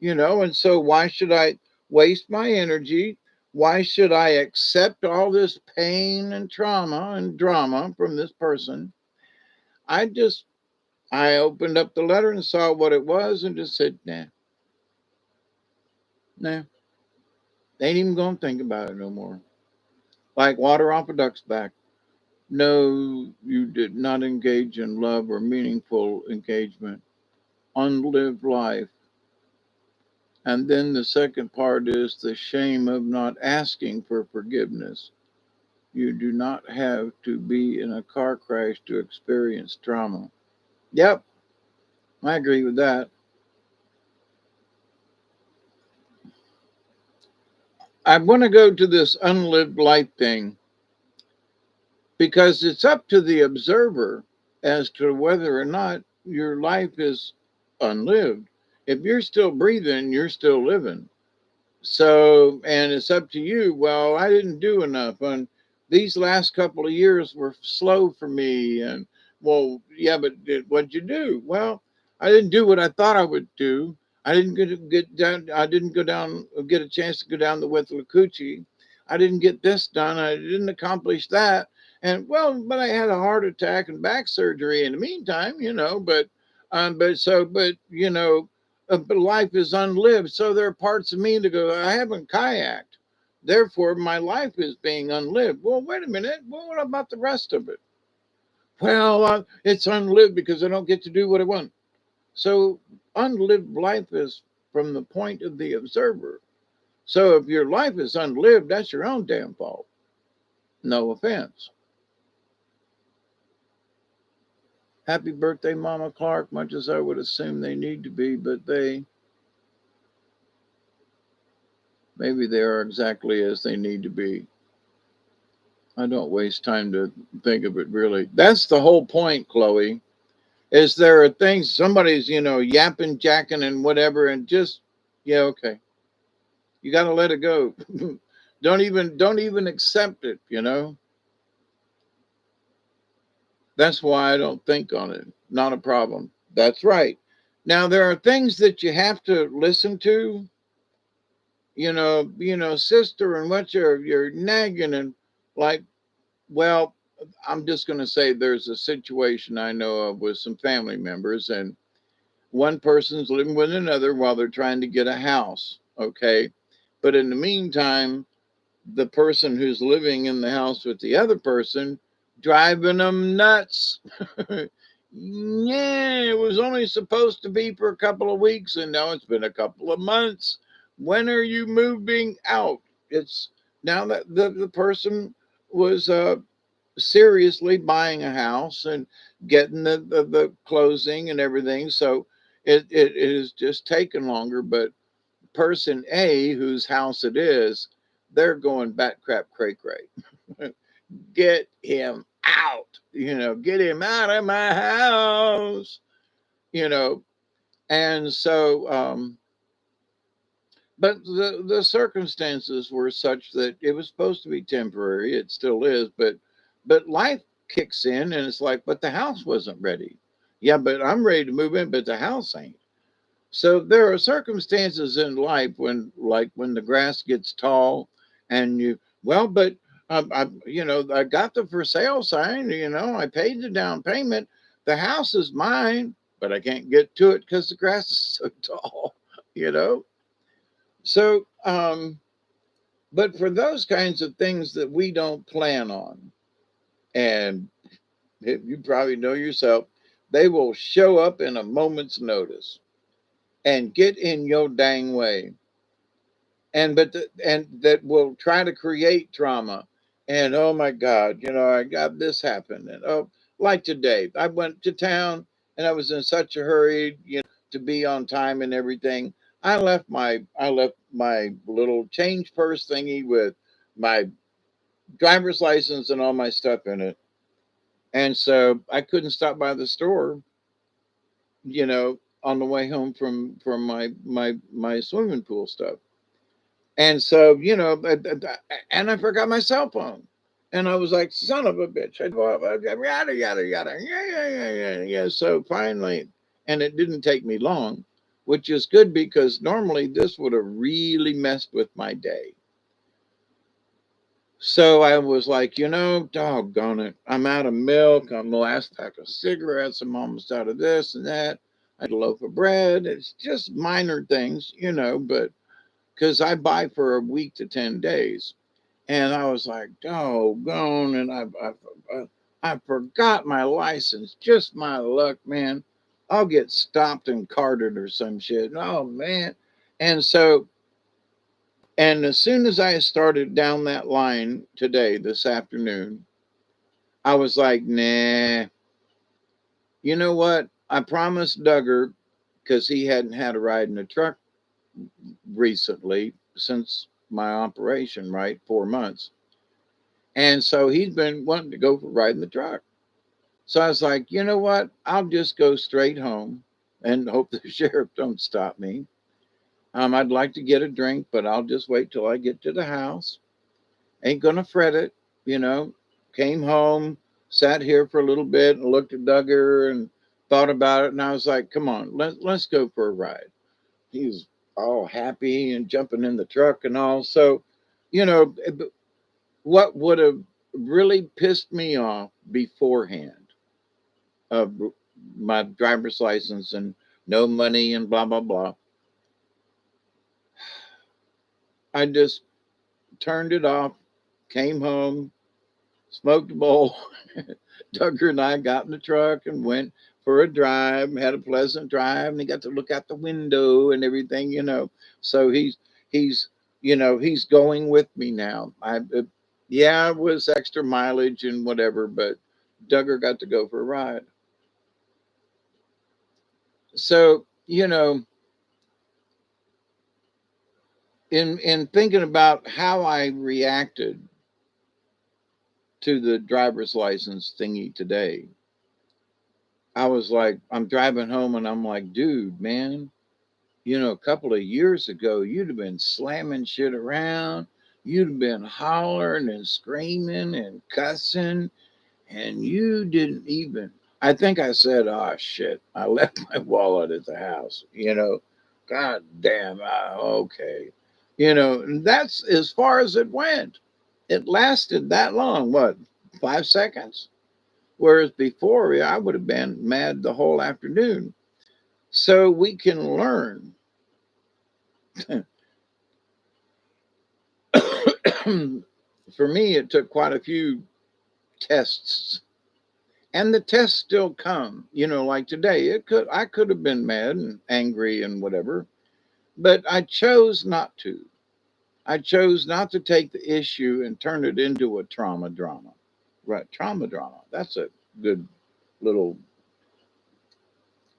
And so why should I waste my energy? Why should I accept all this pain and trauma and drama from this person? I opened up the letter and saw what it was and just said, nah, nah, they ain't even gonna think about it no more. Like water off a duck's back. No, you did not engage in love or meaningful engagement. Unlived life. And then the second part is the shame of not asking for forgiveness. You do not have to be in a car crash to experience trauma. Yep, I agree with that. I want to go to this unlived life thing because it's up to the observer as to whether or not your life is unlived. If you're still breathing, you're still living. So, and it's up to you. Well, I didn't do enough. And these last couple of years were slow for me. And well, yeah, but what'd you do? Well, I didn't do what I thought I would do. I didn't get down. I didn't go down, get a chance to go down the Withlacoochee. I didn't get this done. I didn't accomplish that. And well, but I had a heart attack and back surgery in the meantime, but life is unlived. So there are parts of me that go, I haven't kayaked. Therefore, my life is being unlived. Well, wait a minute. Well, what about the rest of it? Well, it's unlived because I don't get to do what I want. So, unlived life is from the point of the observer. So if your life is unlived, that's your own damn fault. No offense. Happy birthday, Mama Clark, much as I would assume they need to be, but maybe they are exactly as they need to be. I don't waste time to think of it really. That's the whole point, Chloe. Is there are things somebody's, yapping, jacking and whatever, and just yeah, okay. You gotta let it go. Don't even accept it. That's why I don't think on it. Not a problem. That's right. Now there are things that you have to listen to, sister, and what you're nagging and like, well, I'm just gonna say there's a situation I know of with some family members, and one person's living with another while they're trying to get a house. Okay. But in the meantime, the person who's living in the house with the other person driving them nuts. Yeah, it was only supposed to be for a couple of weeks, and now it's been a couple of months. When are you moving out? It's now that the person was seriously buying a house and getting the closing and everything. So it has just taken longer. But person A, whose house it is, they're going bat crap cray cray. Get him out, get him out of my house, you know. And so, but the circumstances were such that it was supposed to be temporary. It still is, but life kicks in, and it's like, but the house wasn't ready. Yeah, but I'm ready to move in, but the house ain't. So there are circumstances in life when, like, when the grass gets tall, and well, but I got the for sale sign. I paid the down payment. The house is mine, but I can't get to it because the grass is so tall. You know. So, but for those kinds of things that we don't plan on, and you probably know yourself, they will show up in a moment's notice and get in your dang way, and that will try to create trauma. And oh my God, I got this happen, and oh, like today, I went to town and I was in such a hurry, to be on time and everything. I left my little change purse thingy with my driver's license and all my stuff in it. And so I couldn't stop by the store, on the way home from my swimming pool stuff. And so, and I forgot my cell phone. And I was like, son of a bitch. Yada, yada, yada. Yeah, yeah, yeah, yeah, yeah. So finally, and it didn't take me long, which is good because normally this would have really messed with my day. So I was like, doggone it. I'm out of milk. I'm the last pack of cigarettes. I'm almost out of this and that. I had a loaf of bread. It's just minor things, but because I buy for a week to 10 days. And I was like, doggone. And I forgot my license. Just my luck, man. I'll get stopped and carted or some shit. Oh, man. And so, and as soon as I started down that line today, this afternoon, I was like, nah, you know what? I promised Duggar, because he hadn't had a ride in a truck recently since my operation, right? 4 months. And so he's been wanting to go for riding the truck. So I was like, you know what? I'll just go straight home and hope the sheriff don't stop me. I'd like to get a drink, but I'll just wait till I get to the house. Ain't gonna fret it, you know. Came home, sat here for a little bit and looked at Duggar and thought about it. And I was like, come on, let's go for a ride. He was all happy and jumping in the truck and all. So, you know, what would have really pissed me off beforehand of my driver's license and no money and blah blah blah, I just turned it off, came home, smoked a bowl. Tucker and I got in the truck and went for a drive, had a pleasant drive, and he got to look out the window and everything. So he's He's going with me now. Yeah, it was extra mileage and whatever, but Duggar got to go for a ride. So, in thinking about how I reacted to the driver's license thingy today, I was like, I'm driving home and I'm like, dude, man, a couple of years ago, you'd have been slamming shit around. You'd have been hollering and screaming and cussing, and you didn't even. I think I said, oh, shit, I left my wallet at the house, God damn, okay. And that's as far as it went. It lasted that long, what, 5 seconds? Whereas before, yeah, I would have been mad the whole afternoon. So we can learn. For me, it took quite a few tests, and the tests still come. Like today, I could have been mad and angry and whatever, but I chose not to. I chose not to take the issue and turn it into a trauma drama. Right, trauma drama. That's a good little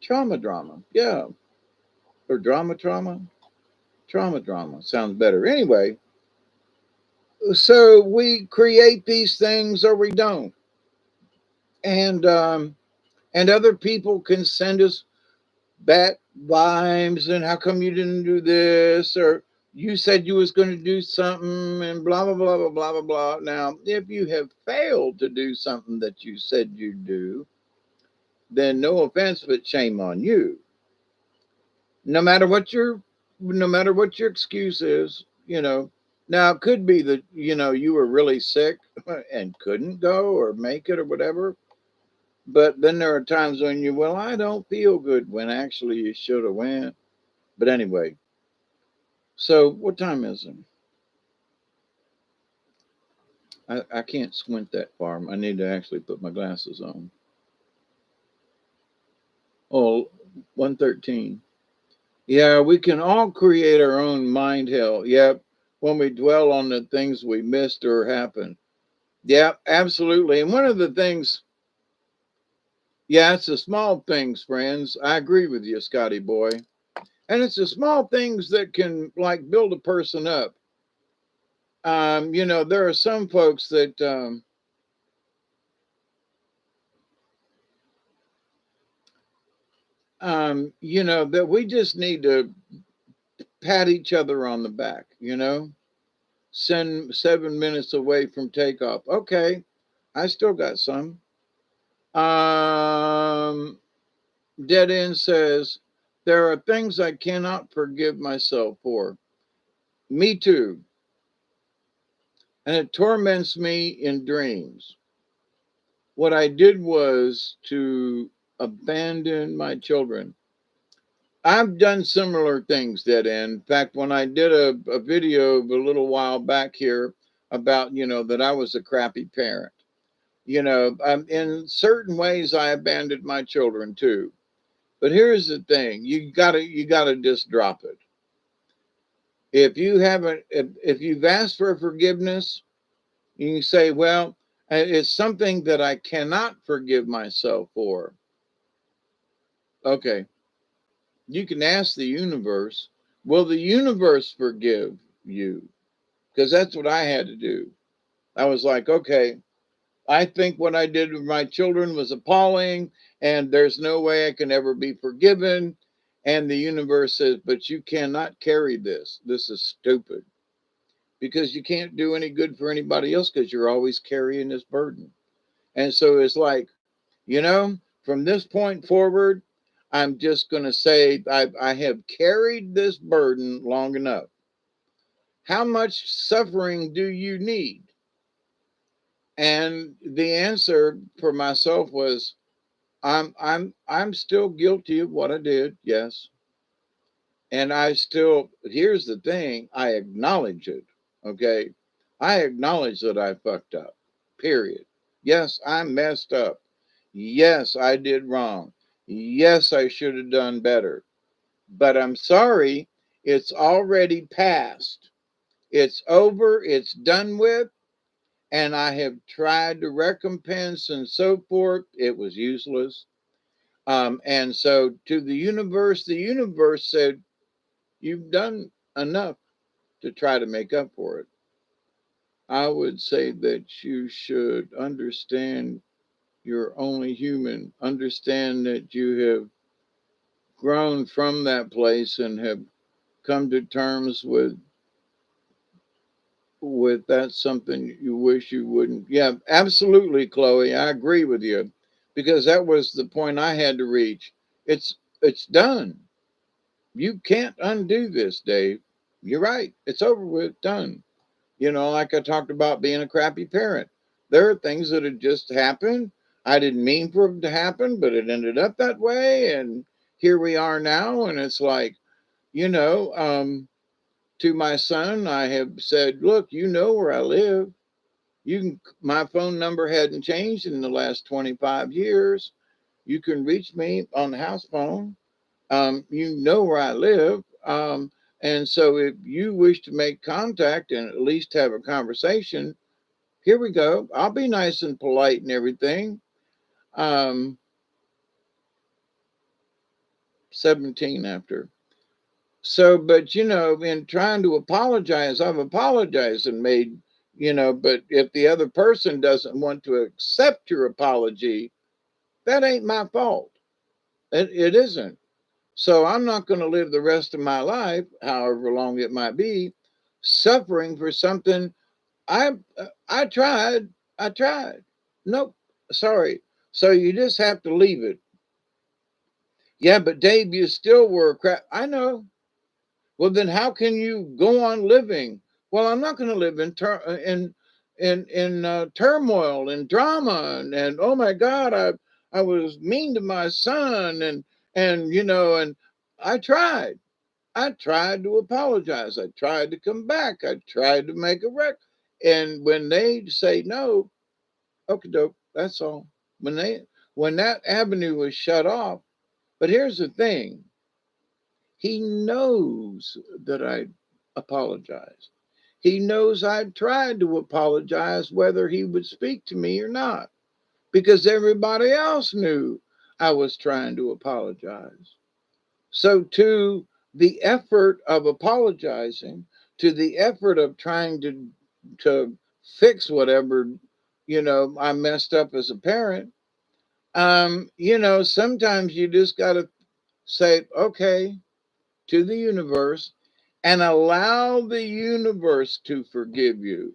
trauma drama. Yeah, or trauma drama sounds better. Anyway, so we create these things or we don't, and other people can send us bad vibes and how come you didn't do this, or you said you was going to do something and blah blah blah blah blah blah blah. Now if you have failed to do something that you said you'd do, then no offense but shame on you. No matter what your no matter what your excuse is, now it could be that you were really sick and couldn't go or make it or whatever. But then there are times when well, I don't feel good, when actually you should have went. But anyway, so what time is it? I can't squint that far. I need to actually put my glasses on. Oh, 1:13. Yeah, we can all create our own mind hell. Yep. When we dwell on the things we missed or happened. Yeah, absolutely. And one of the things, yeah, it's the small things, friends. I agree with you, Scotty boy. And it's the small things that can like build a person up. There are some folks that that we just need to pat each other on the back, send 7 minutes away from takeoff. Okay, I still got some. Um, Dead End says, there are things I cannot forgive myself for. Me too. And it torments me in dreams. What I did was to abandon my children. I've done similar things, Dead End. In fact, when I did a video a little while back here about, that I was a crappy parent, in certain ways I abandoned my children too. But here's the thing: you gotta just drop it. If you haven't, if you've asked for forgiveness, you can say, "Well, it's something that I cannot forgive myself for." Okay, you can ask the universe. Will the universe forgive you? Because that's what I had to do. I was like, okay, I think what I did with my children was appalling, and there's no way I can ever be forgiven. And the universe says, but you cannot carry this. This is stupid, because you can't do any good for anybody else because you're always carrying this burden. And so it's like, from this point forward, I'm just going to say I have carried this burden long enough. How much suffering do you need? And the answer for myself was, I'm still guilty of what I did, yes. And here's the thing, I acknowledge it. Okay. I acknowledge that I fucked up. Period. Yes, I messed up. Yes, I did wrong. Yes, I should have done better. But I'm sorry, it's already passed. It's over, it's done with, and I have tried to recompense and so forth. It was useless. And so to the universe said, you've done enough to try to make up for it. I would say that you should understand you're only human. Understand that you have grown from that place and have come to terms with that's something you wish you wouldn't. Yeah, absolutely, Chloe. I agree with you because that was the point I had to reach. It's done. You can't undo this, Dave. You're right. It's over with, done. Like I talked about being a crappy parent. There are things that had just happened. I didn't mean for them to happen, but it ended up that way. And here we are now. And it's like, you know, um, to my son, I have said, look, you know where I live. My phone number hadn't changed in the last 25 years. You can reach me on the house phone. You know where I live. And so if you wish to make contact and at least have a conversation, here we go. I'll be nice and polite and everything. Um, 17 after. So, but in trying to apologize, I've apologized and made, but if the other person doesn't want to accept your apology, that ain't my fault. It isn't. So I'm not going to live the rest of my life, however long it might be, suffering for something I tried. I tried. Nope. Sorry. So you just have to leave it. Yeah, but Dave, you still were a crap. I know. Well, then how can you go on living? Well, I'm not going to live in turmoil and drama and oh my God, I was mean to my son and I tried. I tried to apologize. I tried to come back. I tried to make a rec. And when they say no, okay, dope. That's all. When that avenue was shut off. But here's the thing: he knows that I apologized. He knows I tried to apologize, whether he would speak to me or not, because everybody else knew I was trying to apologize. So, to the effort of apologizing, to the effort of trying to fix whatever I messed up as a parent, sometimes you just got to say, okay, to the universe and allow the universe to forgive you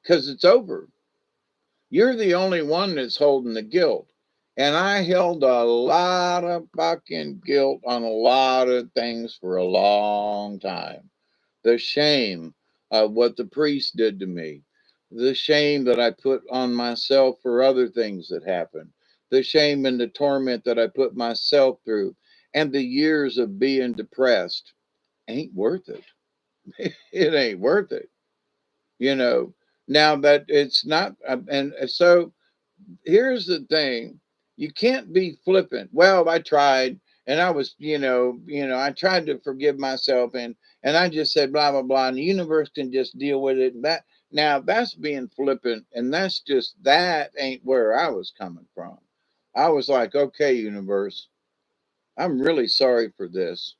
because it's over. You're the only one that's holding the guilt. And I held a lot of fucking guilt on a lot of things for a long time. The shame of what the priest did to me, the shame that I put on myself for other things that happened, the shame and the torment that I put myself through, and the years of being depressed ain't worth it. It ain't worth it. You know, now that it's not, and so here's the thing: you can't be flippant. Well, I tried, and I was, I tried to forgive myself, and I just said blah blah blah, and the universe can just deal with it. That now that's being flippant, and that ain't where I was coming from. I was like, okay, universe, I'm really sorry for this.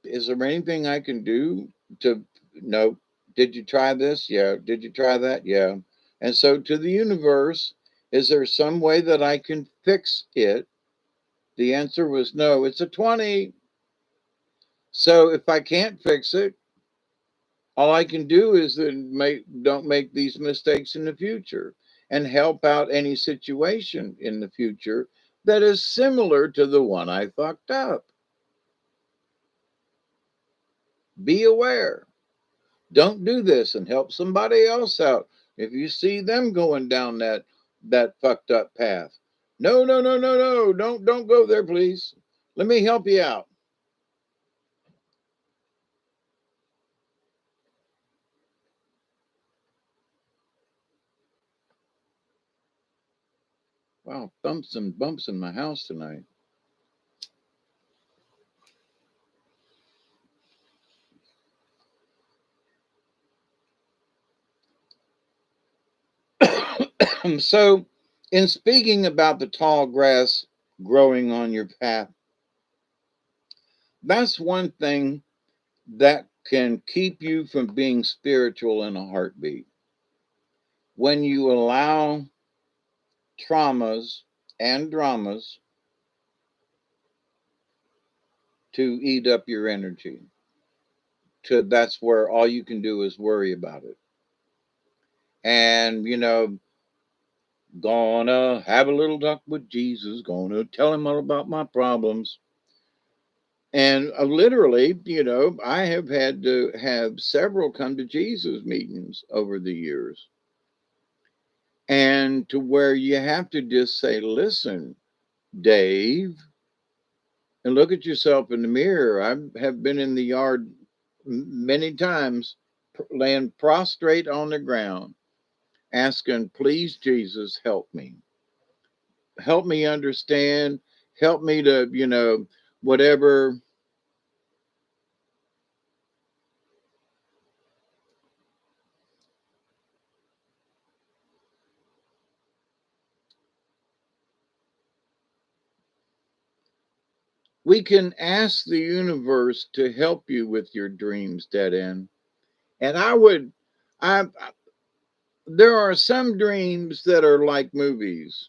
Is there anything I can do to no? Did you try this? Yeah. Did you try that? Yeah. And so to the universe, is there some way that I can fix it? The answer was no. It's a 20. So if I can't fix it, all I can do is then don't make these mistakes in the future and help out any situation in the future that is similar to the one I fucked up. Be aware. Don't do this and help somebody else out if you see them going down that fucked up path. No, no, no, no, no. Don't go there, please. Let me help you out. Wow, thumps and bumps in my house tonight. So, in speaking about the tall grass growing on your path, that's one thing that can keep you from being spiritual in a heartbeat. When you allow traumas and dramas to eat up your energy, to that's where all you can do is worry about it. And gonna have a little talk with Jesus, gonna tell him all about my problems. And literally, I have had to have several come to Jesus meetings over the years. And to where you have to just say, listen, Dave, and look at yourself in the mirror. I have been in the yard many times, laying prostrate on the ground, asking, please, Jesus, help me. Help me understand. Help me to, whatever. We can ask the universe to help you with your dreams, dead end. And I there are some dreams that are like movies.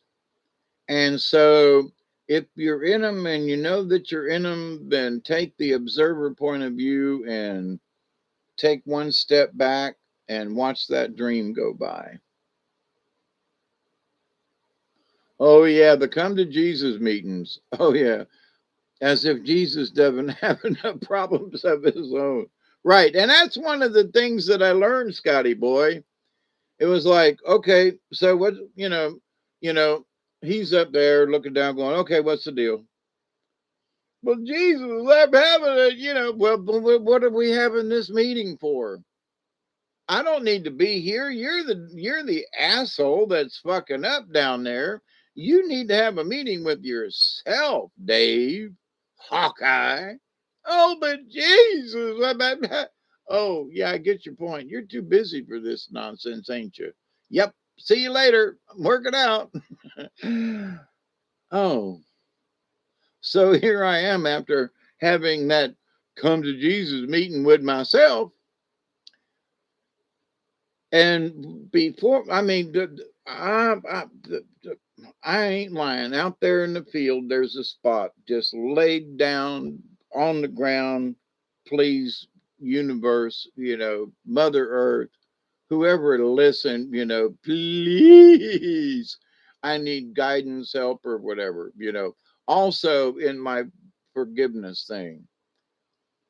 And so if you're in them and you know that you're in them, then take the observer point of view and take one step back and watch that dream go by. Oh, yeah, the come to Jesus meetings. Oh, yeah, as if Jesus doesn't have enough problems of his own. Right. And that's one of the things that I learned, Scotty boy. It was like, okay, so what, you know, he's up there looking down, going, okay, what's the deal? Well, Jesus, I'm having a, well, what are we having this meeting for? I don't need to be here. You're the asshole that's fucking up down there. You need to have a meeting with yourself, Dave. Hawkeye. Oh, but Jesus. Oh, yeah, I get your point. You're too busy for this nonsense, ain't you? Yep. See you later. I'm working out. Oh, so here I am after having that come to Jesus meeting with myself. And before, I mean, I ain't lying. Out there in the field, there's a spot just laid down on the ground. Please, universe, Mother Earth, whoever to listen, please. I need guidance, help, or whatever. Also, in my forgiveness thing,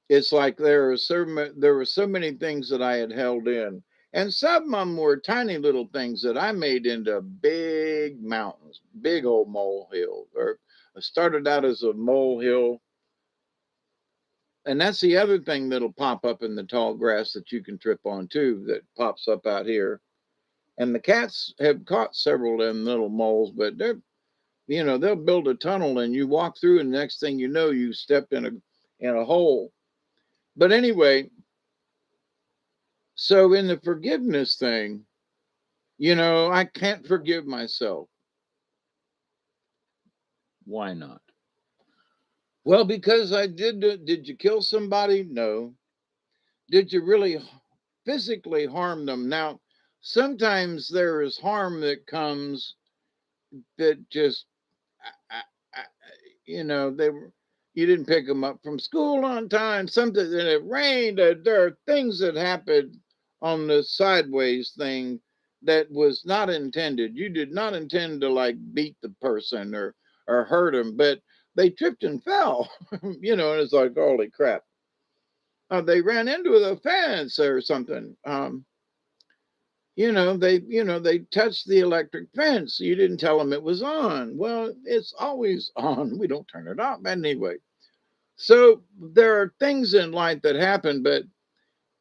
it's like there were so many things that I had held in, and some of them were tiny little things that I made into big mountains, big old molehill. Or I started out as a molehill, and that's the other thing that'll pop up in the tall grass that you can trip on too. That pops up out here, and the cats have caught several of them little moles, but they'll build a tunnel and you walk through, and the next thing you know, you stepped in a hole. But anyway, so in the forgiveness thing, I can't forgive myself. Why not? Well, because I did you kill somebody? No. Did you really physically harm them? Now, sometimes there is harm that comes that just, I, I, they were, you didn't pick them up from school on time, something, and it rained. There are things that happened on the sideways thing that was not intended. You did not intend to like beat the person or hurt them, but they tripped and fell, and it's like, holy crap. They ran into the fence or something. They touched the electric fence. You didn't tell them it was on. Well, it's always on. We don't turn it off. But anyway, so there are things in life that happen, but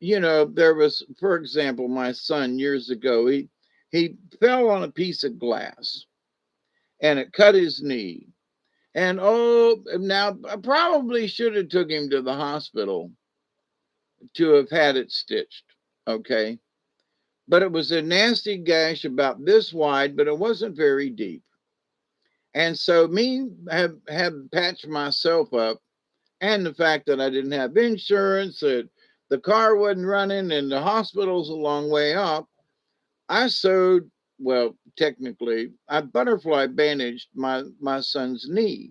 there was, for example, my son years ago, he fell on a piece of glass and it cut his knee. And oh, now I probably should have took him to the hospital to have had it stitched. Okay. but it was a nasty gash about this wide, but it wasn't very deep. And so me have patched myself up, and the fact that I didn't have insurance, that the car wasn't running, and the hospital's a long way off, I sewed, well, technically, I butterfly bandaged my son's knee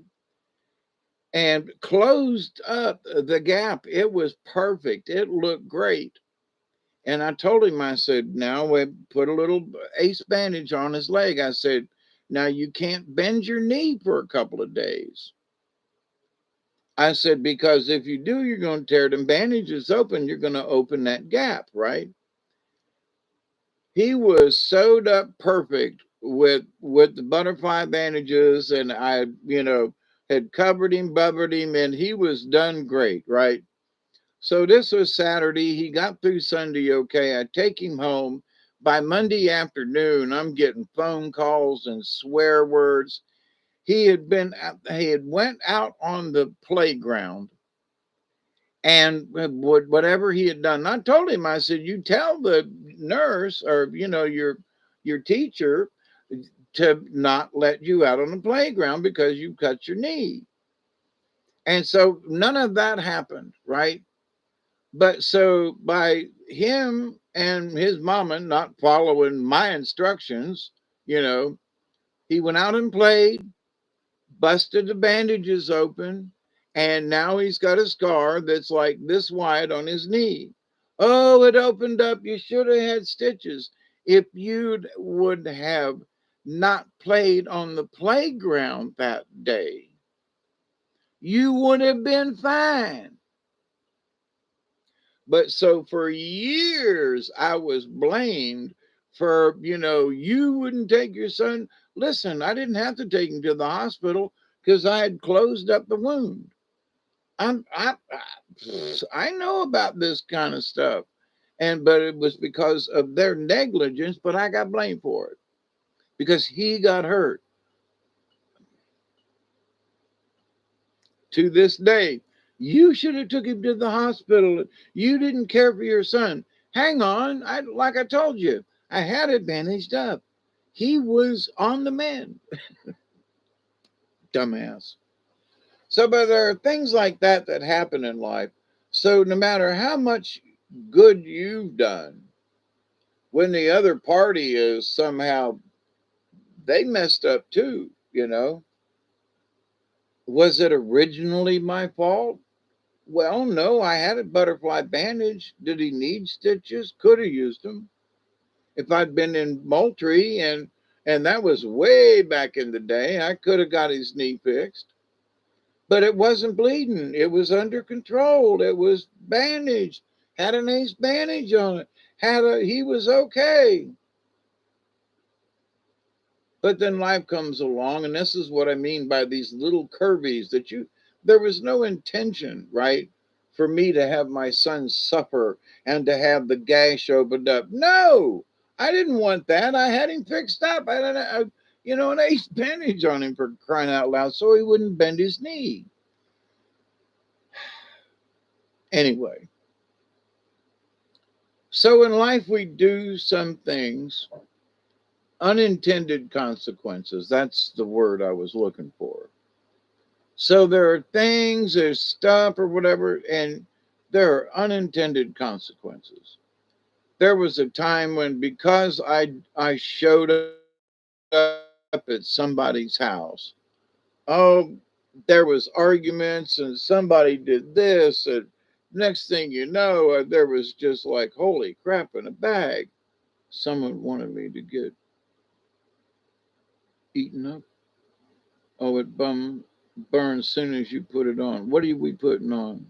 and closed up the gap. It was perfect. It looked great. And I told him, I said, now we put a little ace bandage on his leg. I said, now you can't bend your knee for a couple of days. I said, because if you do, you're going to tear them bandages open. You're going to open that gap, right? He was sewed up perfect with the butterfly bandages, and I, had covered him, bubbered him, and he was done great, right? So this was Saturday. He got through Sunday okay. I take him home. By Monday afternoon, I'm getting phone calls and swear words. He had went out on the playground and whatever he had done. I told him, I said, you tell the nurse or your teacher to not let you out on the playground because you cut your knee. And so none of that happened, right? But so by him and his mama not following my instructions, you know, he went out and played, busted the bandages open, and now he's got a scar that's like this wide on his knee. Oh, it opened up. You should have had stitches. If you would have not played on the playground that day, you would have been fine. But so for years, I was blamed for, you wouldn't take your son. Listen, I didn't have to take him to the hospital because I had closed up the wound. I know about this kind of stuff. But it was because of their negligence, but I got blamed for it because he got hurt. To this day, you should have took him to the hospital. You didn't care for your son. Hang on, like I told you, I had it bandaged up. He was on the mend. Dumbass. So, but there are things like that that happen in life. So, no matter how much good you've done, when the other party is somehow they messed up too. Was it originally my fault? Well, no, I had a butterfly bandage. Did he need stitches? Could have used them. If I'd been in Moultrie and that was way back in the day, I could have got his knee fixed. But it wasn't bleeding. It was under control. It was bandaged. Had an ace bandage on it. He was okay. But then life comes along, and this is what I mean by these little curvies there was no intention, right, for me to have my son suffer and to have the gash opened up. No, I didn't want that. I had him fixed up. I had an ace bandage on him for crying out loud so he wouldn't bend his knee. Anyway, so in life we do some things, unintended consequences. That's the word I was looking for. So there are things, there's stuff or whatever, and there are unintended consequences. There was a time when because I showed up at somebody's house, oh, there was arguments and somebody did this, and next thing you know, there was just like, holy crap in a bag. Someone wanted me to get eaten up. Oh, it burns soon as you put it on. What are we putting on?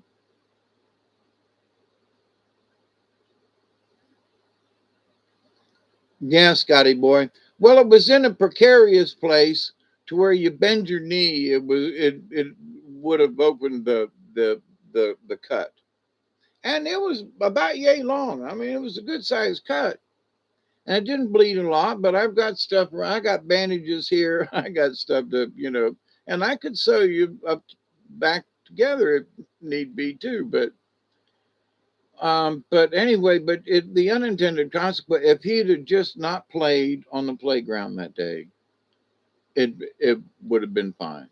Yeah, Scotty boy. Well, it was in a precarious place to where you bend your knee, it would have opened the cut, and it was about yay long. I mean, it was a good sized cut, and it didn't bleed a lot. But I've got stuff. I got bandages here. I got stuff and I could sew you up back together if need be too. But But anyway, the unintended consequence, if he'd have just not played on the playground that day, it would have been fine.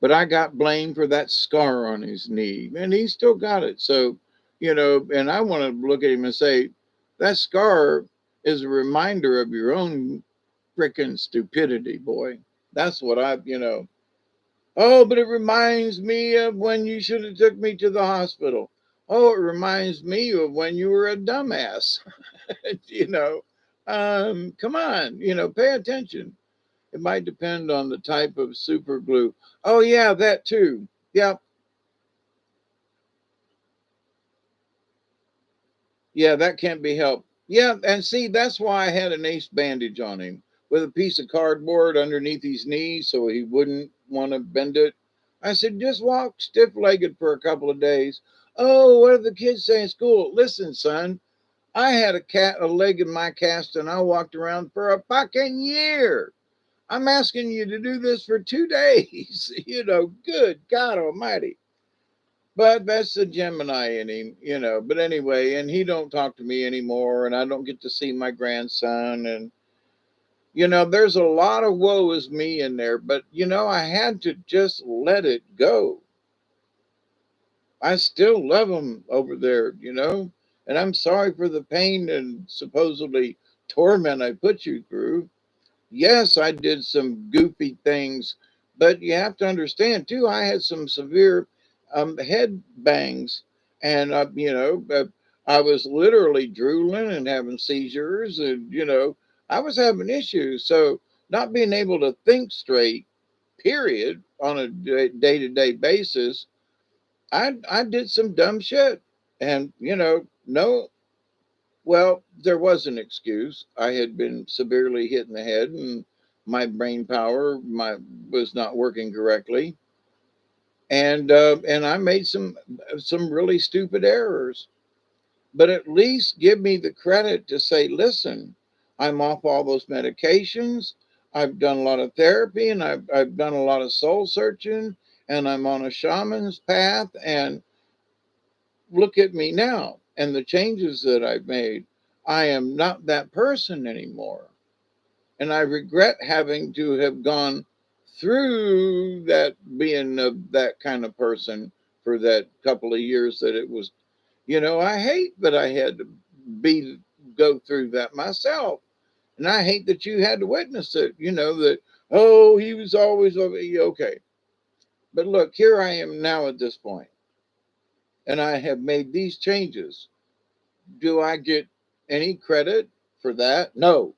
But I got blamed for that scar on his knee, and he still got it. So, and I want to look at him and say, that scar is a reminder of your own freaking stupidity, boy. That's what I. Oh, but it reminds me of when you should have took me to the hospital. Oh, it reminds me of when you were a dumbass. you know, come on, pay attention. It might depend on the type of super glue. Oh yeah, that too. Yep. Yeah, that can't be helped. Yeah, and see, that's why I had an ace bandage on him with a piece of cardboard underneath his knee so he wouldn't want to bend it. I said, just walk stiff legged for a couple of days. Oh, what do the kids say in school? Listen, son, I had a leg in my cast and I walked around for a fucking year. I'm asking you to do this for 2 days. Good God Almighty. But that's the Gemini in him. But anyway, and he don't talk to me anymore, and I don't get to see my grandson, and there's a lot of woe is me in there. But I had to just let it go. I still love him over there, and I'm sorry for the pain and supposedly torment I put you through. Yes, I did some goofy things, but you have to understand too, I had some severe head bangs, and I was literally drooling and having seizures, and I was having issues. So not being able to think straight, period, on a day to day basis, I did some dumb shit, and no. Well, there was an excuse. I had been severely hit in the head, and my brain power my was not working correctly, and I made some really stupid errors. But at least give me the credit to say, listen, I'm off all those medications. I've done a lot of therapy, and I've done a lot of soul searching, and I'm on a shaman's path, and look at me now and the changes that I've made. I am not that person anymore. And I regret having to have gone through that, being that kind of person for that couple of years that it was. I hate that I had to be go through that myself. And I hate that you had to witness it, that, oh, he was always okay. But look, here I am now at this point, and I have made these changes. Do I get any credit for that? No,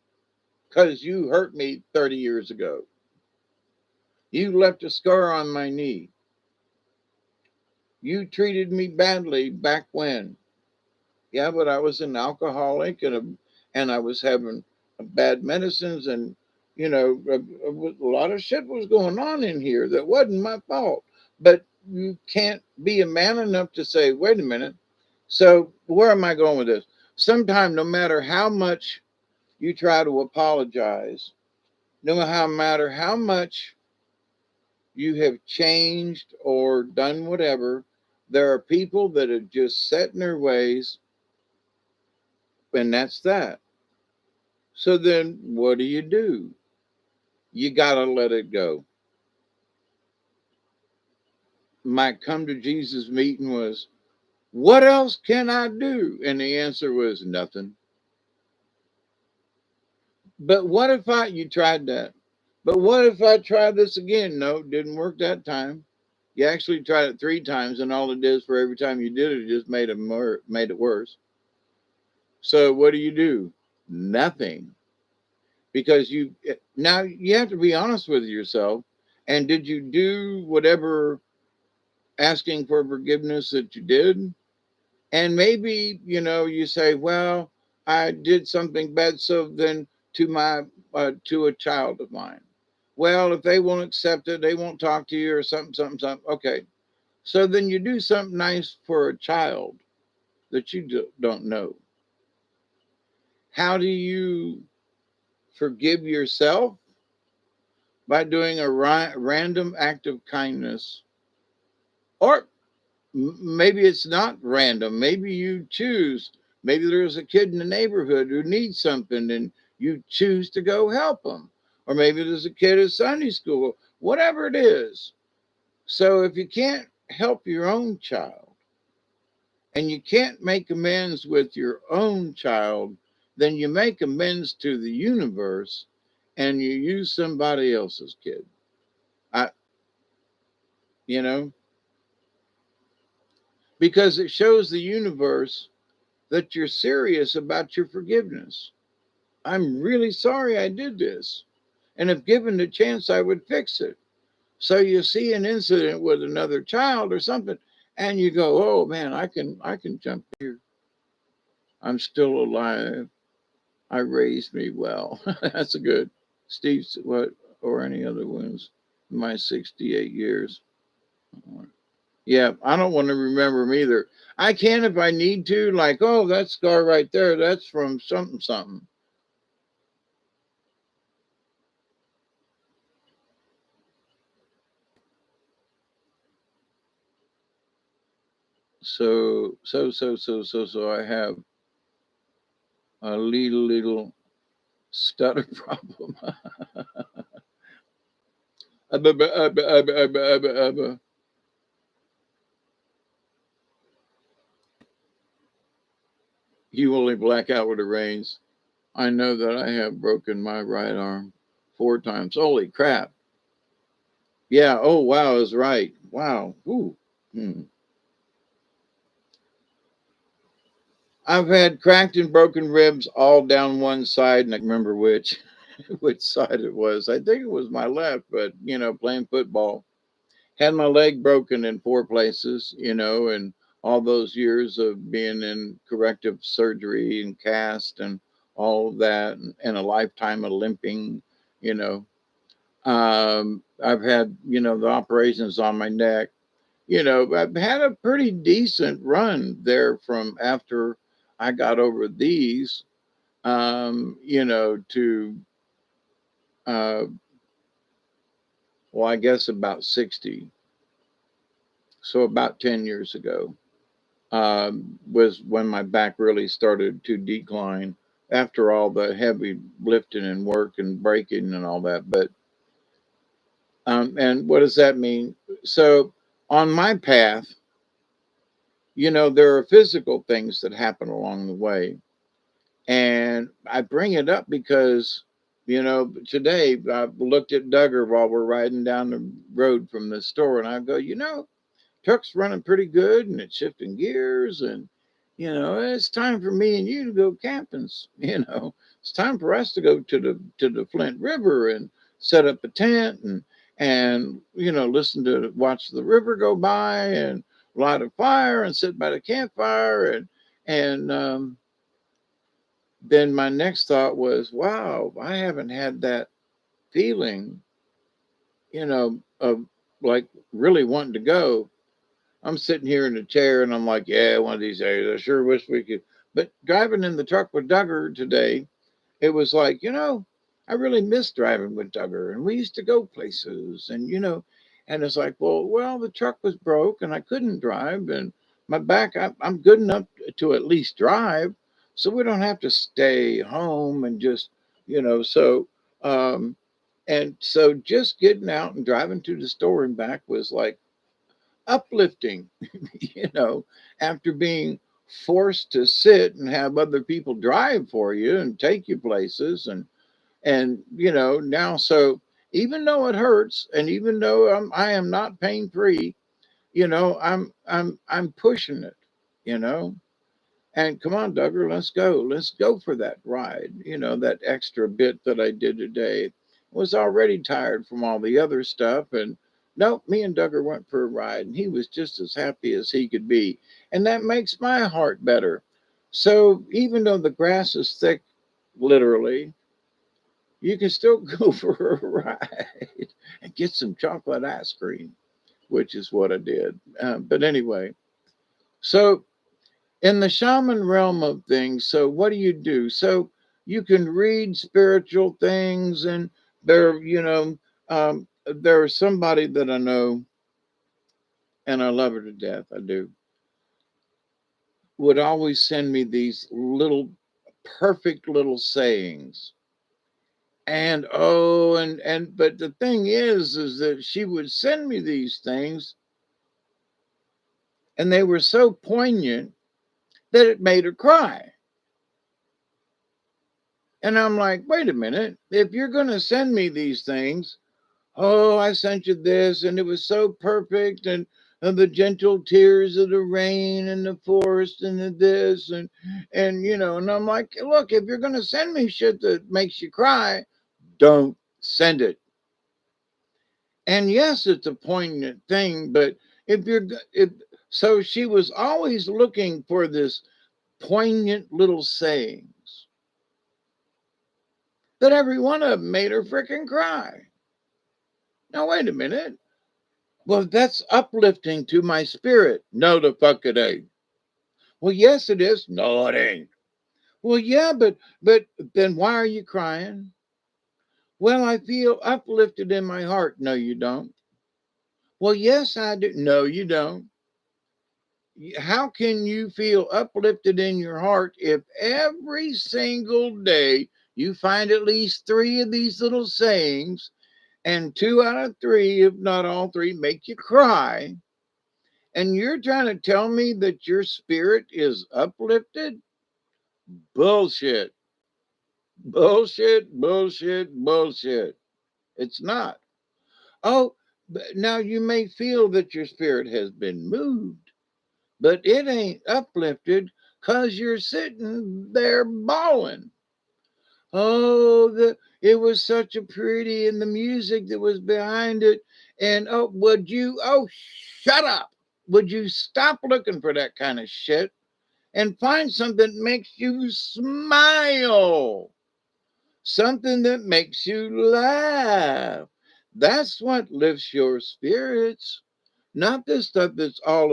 because you hurt me 30 years ago. You left a scar on my knee. You treated me badly back when. Yeah, but I was an alcoholic, and I was having bad medicines, and a lot of shit was going on in here that wasn't my fault. But you can't be a man enough to say, wait a minute. So where am I going with this? Sometimes, no matter how much you try to apologize, no matter how much you have changed or done whatever, there are people that have just set in their ways, and that's that. So then what do? You got to let it go. My come to Jesus meeting was, what else can I do? And the answer was nothing. But what if you tried that? But what if I tried this again? No, it didn't work that time. You actually tried it 3 times, and all it did for every time you did it, it just made it worse. So what do? Nothing, because now you have to be honest with yourself. And did you do whatever asking for forgiveness that you did? And maybe you say, well, I did something bad, so then to a child of mine. Well, if they won't accept it, they won't talk to you or something, something, something. Okay, so then you do something nice for a child that you don't know. How do you forgive yourself? By doing a random act of kindness, or Maybe it's not random. Maybe you choose. Maybe there's a kid in the neighborhood who needs something and you choose to go help them. Or maybe there's a kid at Sunday school, whatever it is. So if you can't help your own child and you can't make amends with your own child, then you make amends to the universe and you use somebody else's kid. I, you know, because it shows the universe that you're serious about your forgiveness. I'm really sorry I did this. And if given the chance, I would fix it. So you see an incident with another child or something, and you go, "Oh man, I can jump here. I'm still alive. I raised me well." That's a good Steve's what or any other ones. My 68 years. Yeah, I don't want to remember them either. I can if I need to, like, oh, that scar right there, that's from something something. So I have a little stutter problem. You only black out with the rains. I know that I have broken my right arm 4 times. Holy crap. Yeah. Oh, wow. Is right. Wow. Ooh. Hmm. I've had cracked and broken ribs all down one side, and I can't remember which which side it was. I think it was my left, but playing football. Had my leg broken in 4 places, and all those years of being in corrective surgery and cast and all of that, and a lifetime of limping, you know. I've had, the operations on my neck. I've had a pretty decent run there from after I got over these, to, uh, well, I guess about 60. So about 10 years ago. Was when my back really started to decline after all the heavy lifting and work and braking and all that. But and what does that mean? So on my path, there are physical things that happen along the way, and I bring it up because today I looked at Duggar while we're riding down the road from the store, and I go, truck's running pretty good and it's shifting gears, and it's time for me and you to go camping. It's time for us to go to the Flint River and set up a tent and listen to watch the river go by and light a fire and sit by the campfire, and then my next thought was, wow, I haven't had that feeling, of like really wanting to go. I'm sitting here in the chair and I'm like, yeah, one of these days, I sure wish we could. But driving in the truck with Duggar today, it was like, I really miss driving with Duggar. And we used to go places and it's like, well, the truck was broke and I couldn't drive. And my back, I'm good enough to at least drive. So we don't have to stay home and just, um, and so just getting out and driving to the store and back was like, uplifting, you know, after being forced to sit and have other people drive for you and take you places and now so even though it hurts and even though I am not pain free, I'm pushing it, you know. And come on, Duggar, let's go. Let's go for that ride. That extra bit that I did today was already tired from all the other stuff. And nope, me and Duggar went for a ride, and he was just as happy as he could be. And that makes my heart better. So even though the grass is thick, literally, you can still go for a ride and get some chocolate ice cream, which is what I did. But anyway, so in the shaman realm of things, so what do? So you can read spiritual things, and there's somebody that I know, and I love her to death, I do, would always send me these little perfect little sayings. And oh, and but the thing is that she would send me these things, and they were so poignant that it made her cry. And I'm like, wait a minute, if you're going to send me these things, oh, I sent you this, and it was so perfect, and the gentle tears of the rain and the forest and the this, and and I'm like, look, if you're going to send me shit that makes you cry, don't send it. And yes, it's a poignant thing, but if so, she was always looking for this poignant little sayings, but every one of them made her freaking cry. Now wait a minute. Well, that's uplifting to my spirit. No, the fuck it ain't. Well, yes, it is. No, it ain't. Well, yeah, but then why are you crying? Well, I feel uplifted in my heart. No, you don't. Well, yes, I do. No, you don't. How can you feel uplifted in your heart if every single day you find at least three of these little sayings, and two out of three, if not all three, make you cry? And you're trying to tell me that your spirit is uplifted? Bullshit. Bullshit, bullshit, bullshit. It's not. Oh, now you may feel that your spirit has been moved, but it ain't uplifted because you're sitting there bawling. Oh, it was such a pretty, and the music that was behind it. And oh, shut up. Would you stop looking for that kind of shit and find something that makes you smile? Something that makes you laugh. That's what lifts your spirits. Not this stuff that's all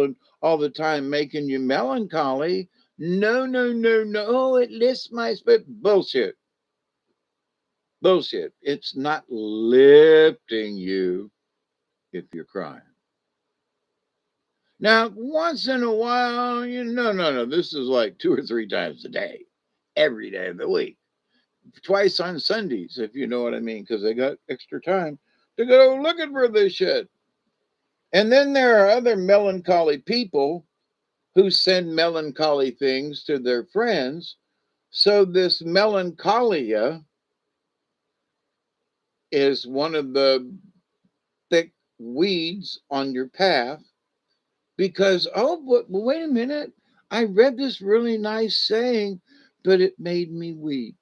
the time making you melancholy. No, no, no, no. Oh, it lifts my spirit. Bullshit. Bullshit. It's not lifting you if you're crying. Now, once in a while, no. This is like two or three times a day, every day of the week, twice on Sundays, if you know what I mean, because they got extra time to go looking for this shit. And then there are other melancholy people who send melancholy things to their friends. So this melancholia is one of the thick weeds on your path because, oh, but wait a minute. I read this really nice saying, but it made me weep.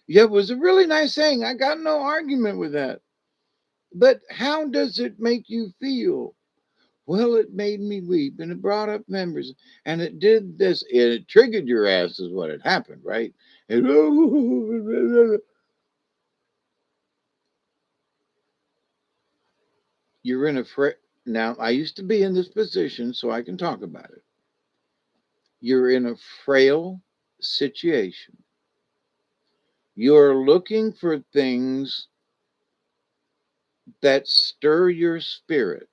Yeah, it was a really nice saying. I got no argument with that. But how does it make you feel? Well, it made me weep and it brought up memories and it did this. It triggered your ass, is what had happened, right? And, you're in a now, I used to be in this position, so I can talk about it. You're in a frail situation. You're looking for things that stir your spirit.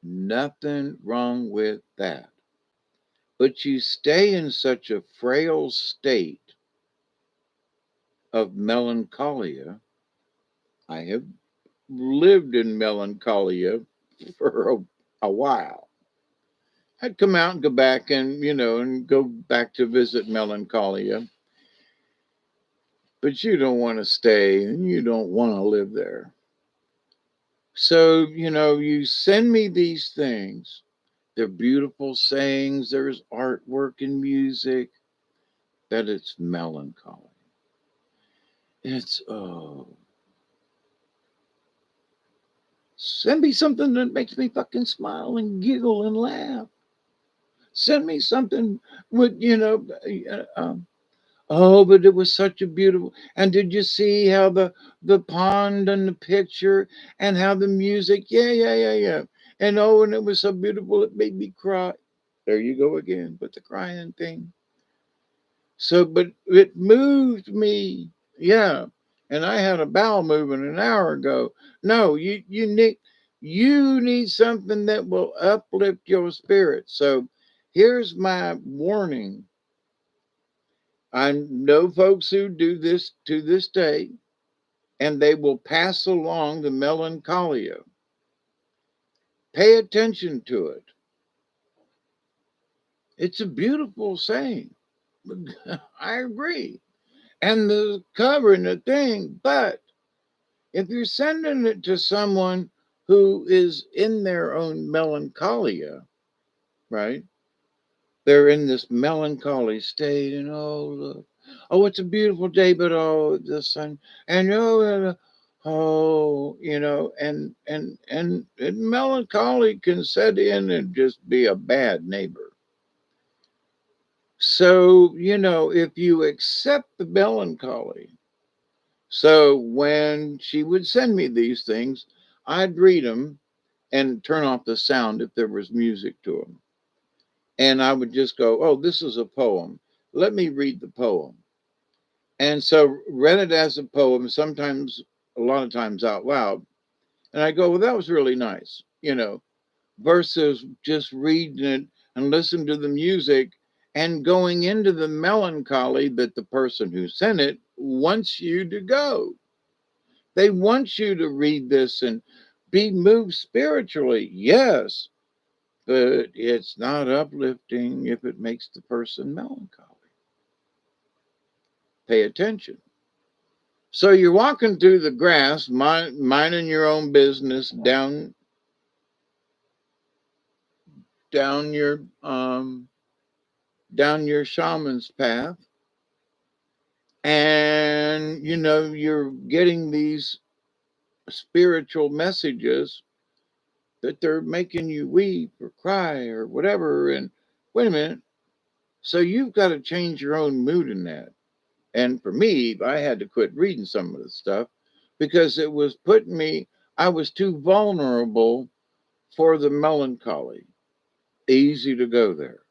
Nothing wrong with that. But you stay in such a frail state of melancholia. I have lived in melancholia for a while. I'd come out and go back and go back to visit melancholia. But you don't want to stay and you don't want to live there. So, you send me these things. They're beautiful sayings, there's artwork and music, that it's melancholy. It's, oh, send me something that makes me fucking smile and giggle and laugh. Send me something with, oh, but it was such a beautiful. And did you see how the pond and the picture and how the music? Yeah, yeah, yeah, yeah. And oh, and it was so beautiful it made me cry. There you go again with the crying thing. So, but it moved me. Yeah. And I had a bowel movement an hour ago. No, you need. You need something that will uplift your spirit. So here's my warning. I know folks who do this to this day, and they will pass along the melancholia. Pay attention to it. It's a beautiful saying. I agree. And the cover and the thing, but if you're sending it to someone who is in their own melancholia, right? They're in this melancholy state, and oh look, oh it's a beautiful day, but oh the sun, and oh and melancholy can set in and just be a bad neighbor. So if you accept the melancholy, so when she would send me these things, I'd read them and turn off the sound if there was music to them. And I would just go, oh, this is a poem. Let me read the poem. And so read it as a poem, sometimes, a lot of times out loud. And I go, well, that was really nice, versus just reading it and listen to the music and going into the melancholy that the person who sent it wants you to go. They want you to read this and be moved spiritually. Yes, but it's not uplifting if it makes the person melancholy. Pay attention. So you're walking through the grass, minding your own business down your down your shaman's path, and you're getting these spiritual messages that they're making you weep or cry or whatever. And wait a minute, so you've got to change your own mood in that. And for me, I had to quit reading some of the stuff because it was putting me, I was too vulnerable for the melancholy. Easy to go there.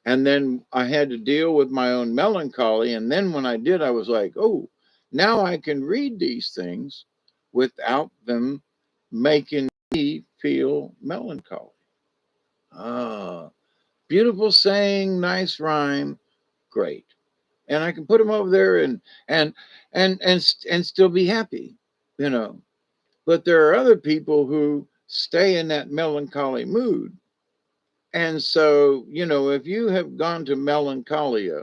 And then I had to deal with my own melancholy. And then when I did, I was like, oh, now I can read these things without them making me feel melancholy. Ah, beautiful saying, nice rhyme, great. And I can put them over there and and still be happy, you know. But there are other people who stay in that melancholy mood. And so, if you have gone to melancholia,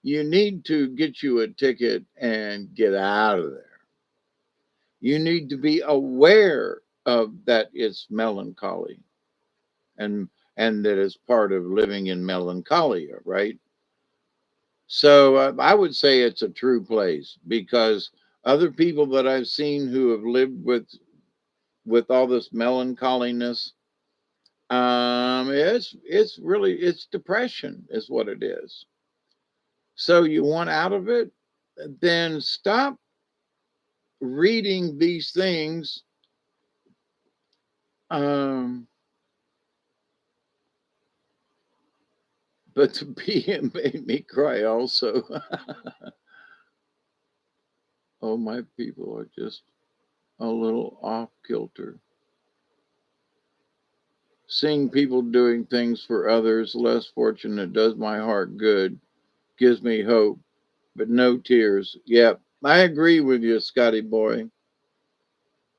you need to get you a ticket and get out of there. You need to be aware of that it's melancholy and and that it's part of living in melancholia, right? So I would say it's a true place because other people that I've seen who have lived with all this melancholiness, it's really it's depression is what it is. So you want out of it, then stop reading these things. Um, but to be it made me cry also. Oh, my people are just a little off kilter. Seeing people doing things for others less fortunate does my heart good, gives me hope, but no tears. Yep, I agree with you, Scotty boy.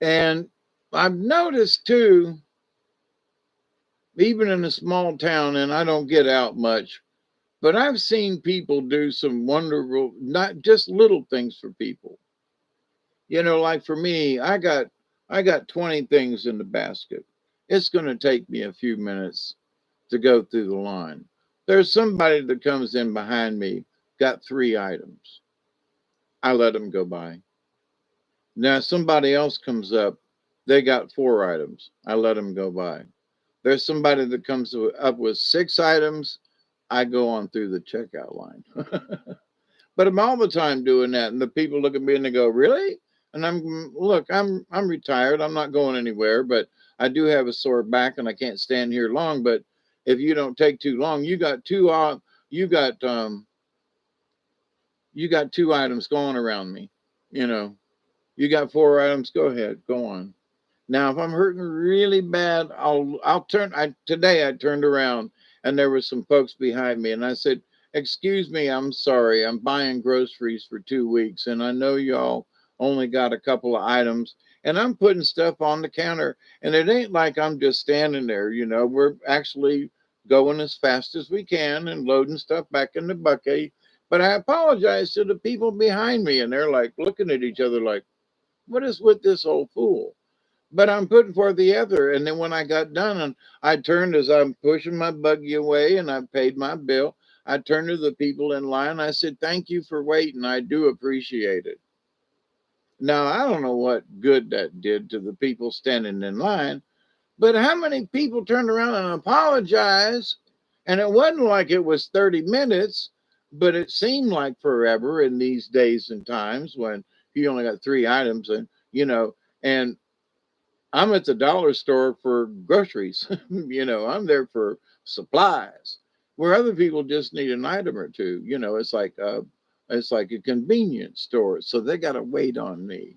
And I've noticed too, even in a small town, and I don't get out much, but I've seen people do some wonderful, not just little things for people. Like for me, I got 20 things in the basket. It's going to take me a few minutes to go through the line. There's somebody that comes in behind me, got 3 items. I let them go by. Now somebody else comes up, they got 4 items. I let them go by. There's somebody that comes up with 6 items. I go on through the checkout line. But I'm all the time doing that, and the people look at me and they go, "Really?" And look, I'm retired. I'm not going anywhere, but I do have a sore back, and I can't stand here long. But if you don't take too long, you got you got 2 items going around me. You know, you got 4 items. Go ahead, go on. Now, if I'm hurting really bad, I'll turn. I today I turned around and there were some folks behind me, and I said, "Excuse me, I'm sorry. I'm buying groceries for 2 weeks, and I know y'all only got a couple of items, and I'm putting stuff on the counter, and it ain't like I'm just standing there. We're actually going as fast as we can and loading stuff back in the bucket. But I apologize to the people behind me, and they're like looking at each other like, what is with this old fool?" But I'm putting forth the effort. And then when I got done, and I turned as I'm pushing my buggy away and I paid my bill, I turned to the people in line. I said, "Thank you for waiting. I do appreciate it." Now, I don't know what good that did to the people standing in line, but how many people turned around and apologized? And it wasn't like it was 30 minutes, but it seemed like forever in these days and times when you only got three items and I'm at the dollar store for groceries. I'm there for supplies. Where other people just need an item or two. It's like a convenience store. So they gotta wait on me.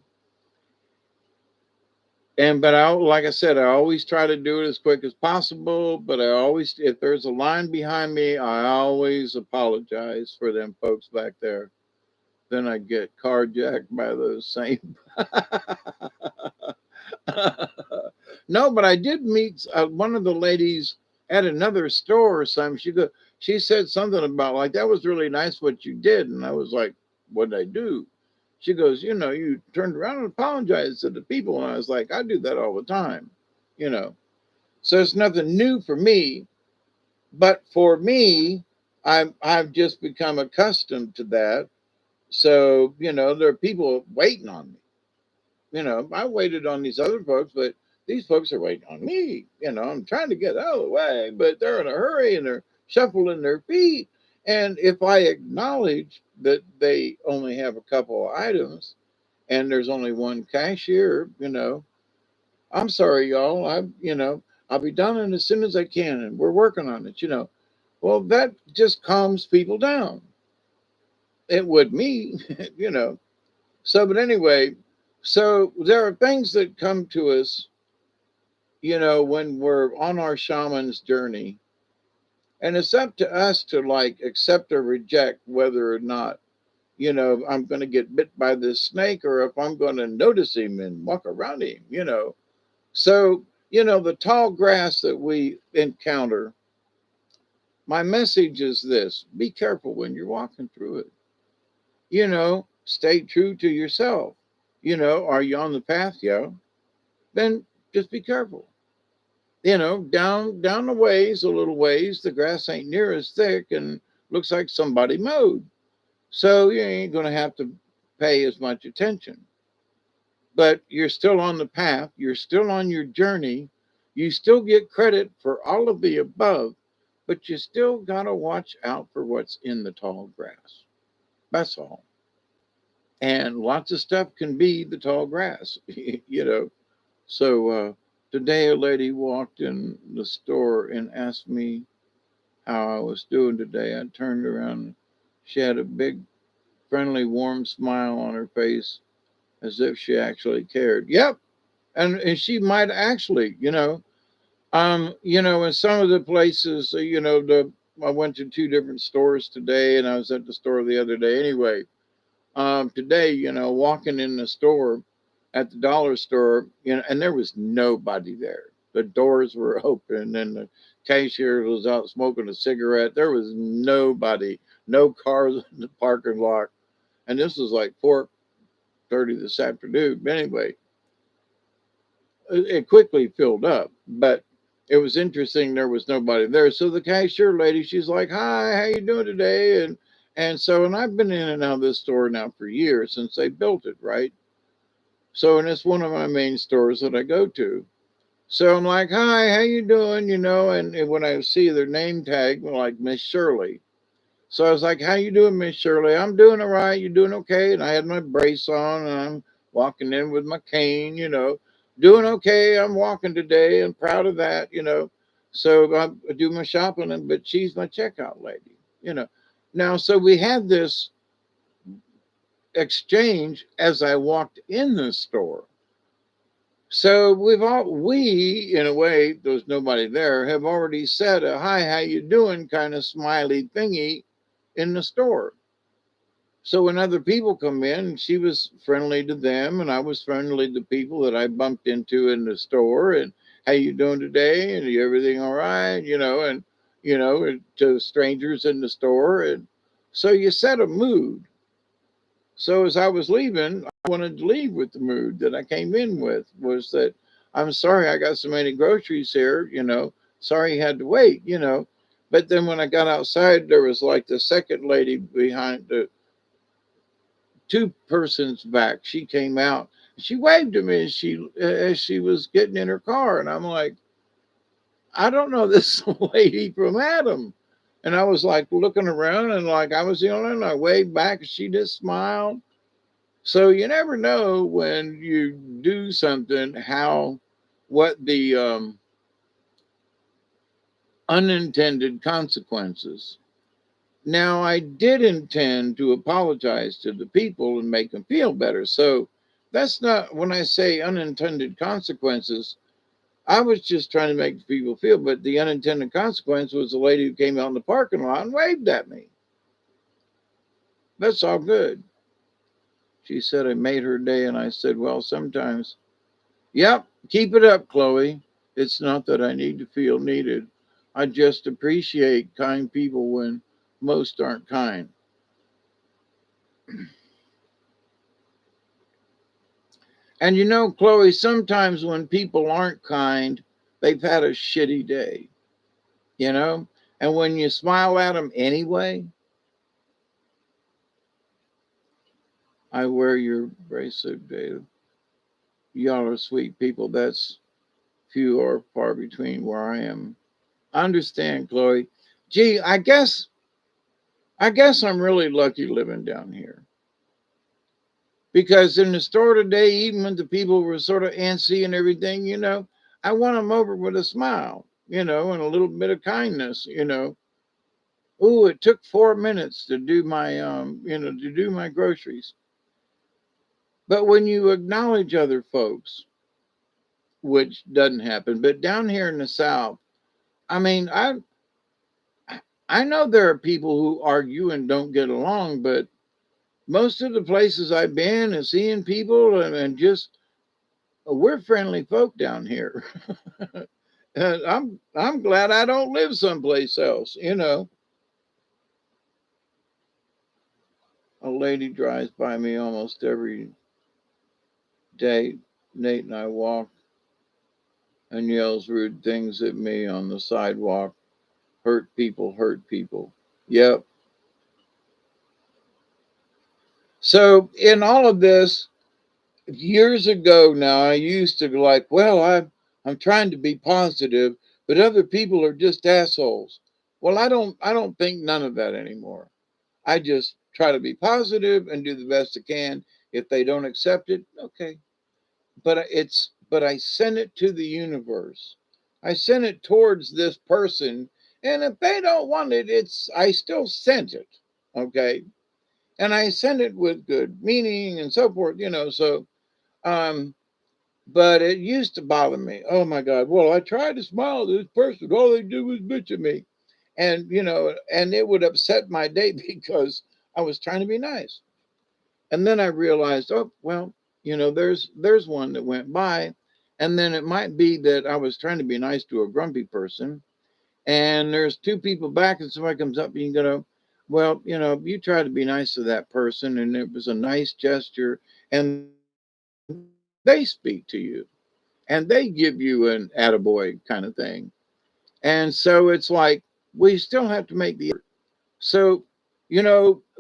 But like I said, I always try to do it as quick as possible. But I always, if there's a line behind me, I always apologize for them folks back there. Then I get carjacked by those same. No, but I did meet one of the ladies at another store or something. She said something about like that was really nice what you did, and I was like, "What did I do?" She goes, "You turned around and apologized to the people," and I was like, "I do that all the time, you know." So it's nothing new for me, but for me, I've just become accustomed to that. So there are people waiting on me. I waited on these other folks, but these folks are waiting on me. I'm trying to get out of the way, but they're in a hurry and they're shuffling their feet. And if I acknowledge that they only have a couple of items and there's only one cashier, I'm sorry, y'all. I'll be done as soon as I can, and we're working on it. Well, that just calms people down. It would me, you know. But anyway, so there are things that come to us, when we're on our shaman's journey, and it's up to us to like accept or reject whether or not, I'm going to get bit by this snake or if I'm going to notice him and walk around him. So, the tall grass that we encounter, my message is this: be careful when you're walking through it. Stay true to yourself. Are you on the path? Yeah. Then just be careful. Down the ways, a little ways, the grass ain't near as thick and looks like somebody mowed. So you ain't gonna have to pay as much attention. But you're still on the path, you're still on your journey, you still get credit for all of the above, but you still gotta watch out for what's in the tall grass. That's all. And lots of stuff can be the tall grass, So today a lady walked in the store and asked me how I was doing today. I turned around. She had a big, friendly, warm smile on her face as if she actually cared. Yep. And she might actually, in some of the places, I went to two different stores today and I was at the store the other day anyway. Today, walking in the store at the dollar store, and there was nobody there. The doors were open and the cashier was out smoking a cigarette. There was nobody, no cars in the parking lot. And this was like 4:30 this afternoon. Anyway, it quickly filled up, but it was interesting there was nobody there. So the cashier lady, she's like, "Hi, how you doing today?" And I've been in and out of this store now for years since they built it, right? So, and it's one of my main stores that I go to. So I'm like, "Hi, how you doing?" And when I see their name tag, like Miss Shirley. So I was like, "How you doing, Miss Shirley?" "I'm doing all right. You doing okay?" And I had my brace on and I'm walking in with my cane. Doing okay. I'm walking today. I'm proud of that. So I do my shopping, but she's my checkout lady. Now, so we had this exchange as I walked in the store. So we in a way, there's nobody there, have already said a hi, how you doing kind of smiley thingy in the store. So when other people come in, she was friendly to them, and I was friendly to people that I bumped into in the store. And how you doing today? And everything all right? And to strangers in the store, and so you set a mood. So as I was leaving, I wanted to leave with the mood that I came in with, was that I'm sorry I got so many groceries here. Sorry you had to wait. But then when I got outside, there was like the second lady behind the two persons back. She came out. She waved to me as she was getting in her car, and I'm like, I don't know this lady from Adam. And I was like looking around, and like I was the only one. I waved back, and she just smiled. So you never know when you do something how what the unintended consequences. Now, I did intend to apologize to the people and make them feel better. So that's not when I say unintended consequences. I was just trying to make the people feel, but the unintended consequence was the lady who came out in the parking lot and waved at me. That's all good. She said I made her day, and I said, well, sometimes. Yep, keep it up, Chloe. It's not that I need to feel needed. I just appreciate kind people when most aren't kind. And Chloe, sometimes when people aren't kind, they've had a shitty day, you know? And when you smile at them anyway, I wear your bracelet, Dave. Y'all are sweet people. That's few or far between where I am. I understand, Chloe. Gee, I guess I'm really lucky living down here. Because in the store today, even when the people were sort of antsy and everything, I won them over with a smile, and a little bit of kindness. Ooh, it took 4 minutes to do my groceries. But when you acknowledge other folks, which doesn't happen, but down here in the South, I mean, I know there are people who argue and don't get along, but most of the places I've been and seeing people and just we're friendly folk down here. And I'm glad I don't live someplace else. A lady drives by me almost every day. Nate and I walk and yells rude things at me on the sidewalk. Hurt people, hurt people. Yep. So in all of this, years ago now, I used to like, well, I'm trying to be positive, but other people are just assholes. Well, I don't think none of that anymore. I just try to be positive and do the best I can. If they don't accept it, okay. But I send it to the universe. I send it towards this person, and if they don't want it, it's I still sent it. Okay. And I send it with good meaning and so forth. So um but it used to bother me. Oh my God. Well, I tried to smile at this person. All they do was bitch at me. And it would upset my day because I was trying to be nice. And then I realized, oh, well, there's one that went by. And then it might be that I was trying to be nice to a grumpy person. And there's two people back, and somebody comes up and you go, well, you try to be nice to that person, and it was a nice gesture, and they speak to you and they give you an attaboy kind of thing. And so it's like we still have to make the effort. So,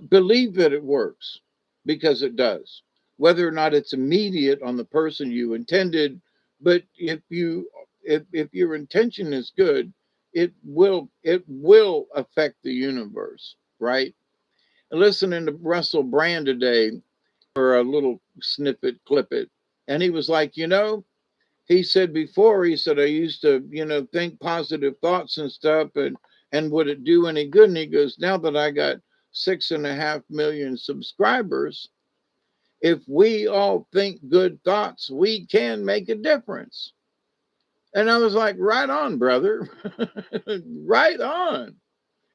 believe that it works because it does. Whether or not it's immediate on the person you intended, but if your intention is good, it will affect the universe, right? Listening to Russell Brand today for a little snippet clip it, and he was like, he said before, he said, I used to, think positive thoughts and stuff, and would it do any good? And he goes, now that I got 6.5 million subscribers, If we all think good thoughts, we can make a difference. And I was like, right on, brother. Right on.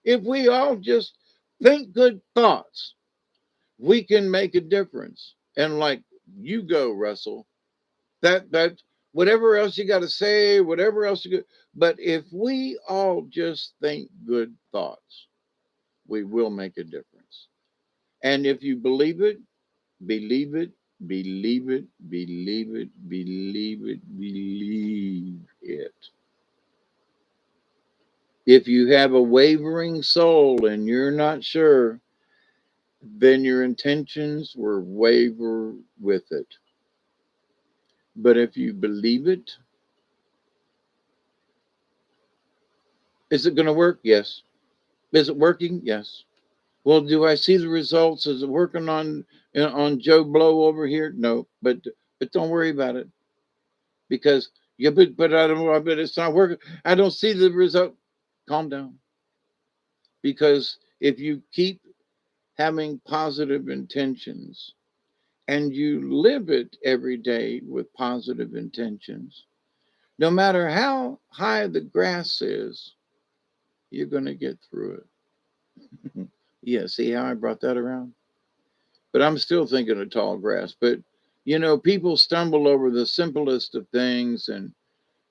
If we all just think good thoughts, we can make a difference. And like you go, Russell, that whatever else you got to say, whatever else you got, but if we all just think good thoughts, we will make a difference. And if you believe it, believe it, believe it, believe it, believe it, believe it. If you have a wavering soul and you're not sure, then your intentions will waver with it. But if you believe it, is it going to work? Yes. Is it working? Yes. Well, do I see the results? Is it working on Joe Blow over here? No. But don't worry about it because yeah, but I don't. But it's not working. I don't see the result. Calm down because if you keep having positive intentions and you live it every day with positive intentions, no matter how high the grass is, you're going to get through it. Yeah, see how I brought that around? But I'm still thinking of tall grass. But, people stumble over the simplest of things. And,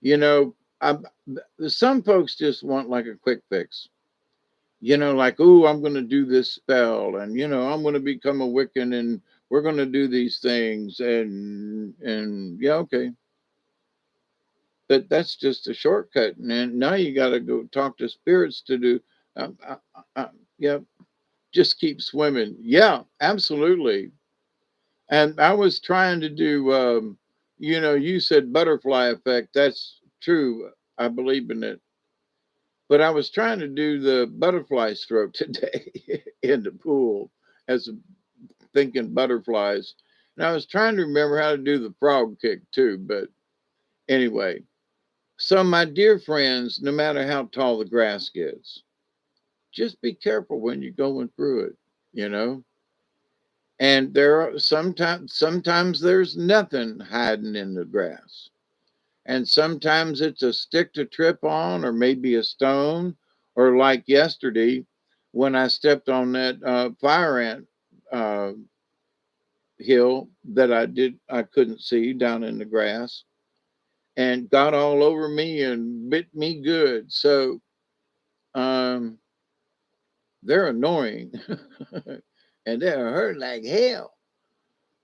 you know, I, some folks just want like a quick fix. Like, oh, I'm going to do this spell and, I'm going to become a Wiccan and we're going to do these things. And yeah, okay. But that's just a shortcut. And then now you got to go talk to spirits to do. Uh, uh, yeah, just keep swimming. Yeah, absolutely. And I was trying to do, you said butterfly effect. That's true. I believe in it. But I was trying to do the butterfly stroke today in the pool as thinking butterflies. And I was trying to remember how to do the frog kick too. But anyway, so my dear friends, no matter how tall the grass gets, just be careful when you're going through it, you know? And there are sometimes there's nothing hiding in the grass. And sometimes it's a stick to trip on or maybe a stone or like yesterday when I stepped on that fire ant uh, hill that I couldn't see down in the grass and got all over me and bit me good. So um, they're annoying and they're hurt like hell.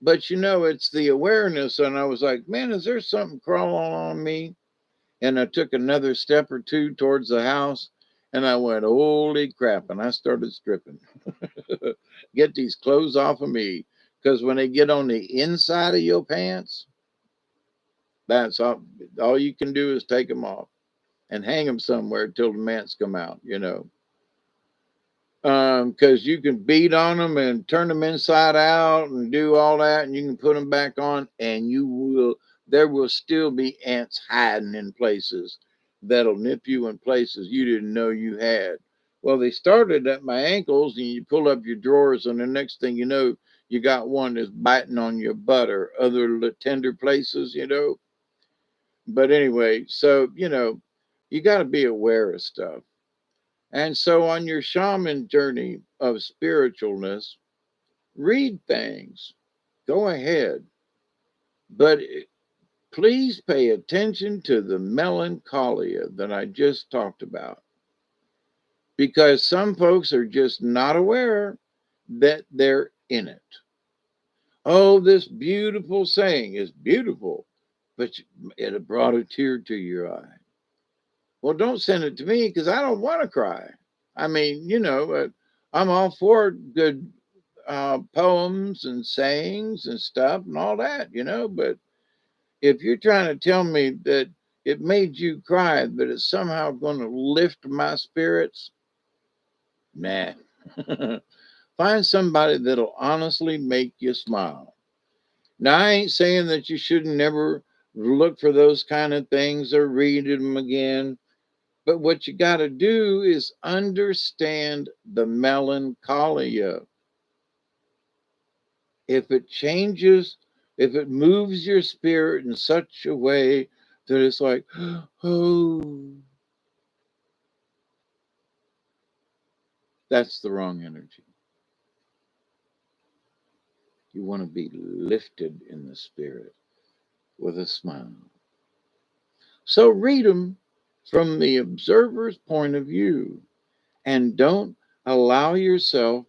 But it's the awareness. And I was like, man, is there something crawling on me? And I took another step or two towards the house and I went, holy crap. And I started stripping. Get these clothes off of me. Because when they get on the inside of your pants, that's all you can do is take them off and hang them somewhere till the mants come out. Because you can beat on them and turn them inside out and do all that, and you can put them back on, and there will still be ants hiding in places that'll nip you in places you didn't know you had. Well, they started at my ankles, and you pull up your drawers, and the next thing you know, you got one that's biting on your butt or other tender places. But anyway, so you got to be aware of stuff. And so on your shaman journey of spiritualness, read things. Go ahead. But please pay attention to the melancholia that I just talked about. Because some folks are just not aware that they're in it. Oh, this beautiful saying is beautiful, but it brought a tear to your eye. Well, don't send it to me because I don't want to cry. I mean, I'm all for good poems and sayings and stuff and all that. But if you're trying to tell me that it made you cry, but it's somehow going to lift my spirits, nah. Find somebody that'll honestly make you smile. Now, I ain't saying that you should never look for those kind of things or read them again. But what you got to do is understand the melancholia. If it changes, if it moves your spirit in such a way that it's like, oh, that's the wrong energy. You want to be lifted in the spirit with a smile. So read them from the observer's point of view and don't allow yourself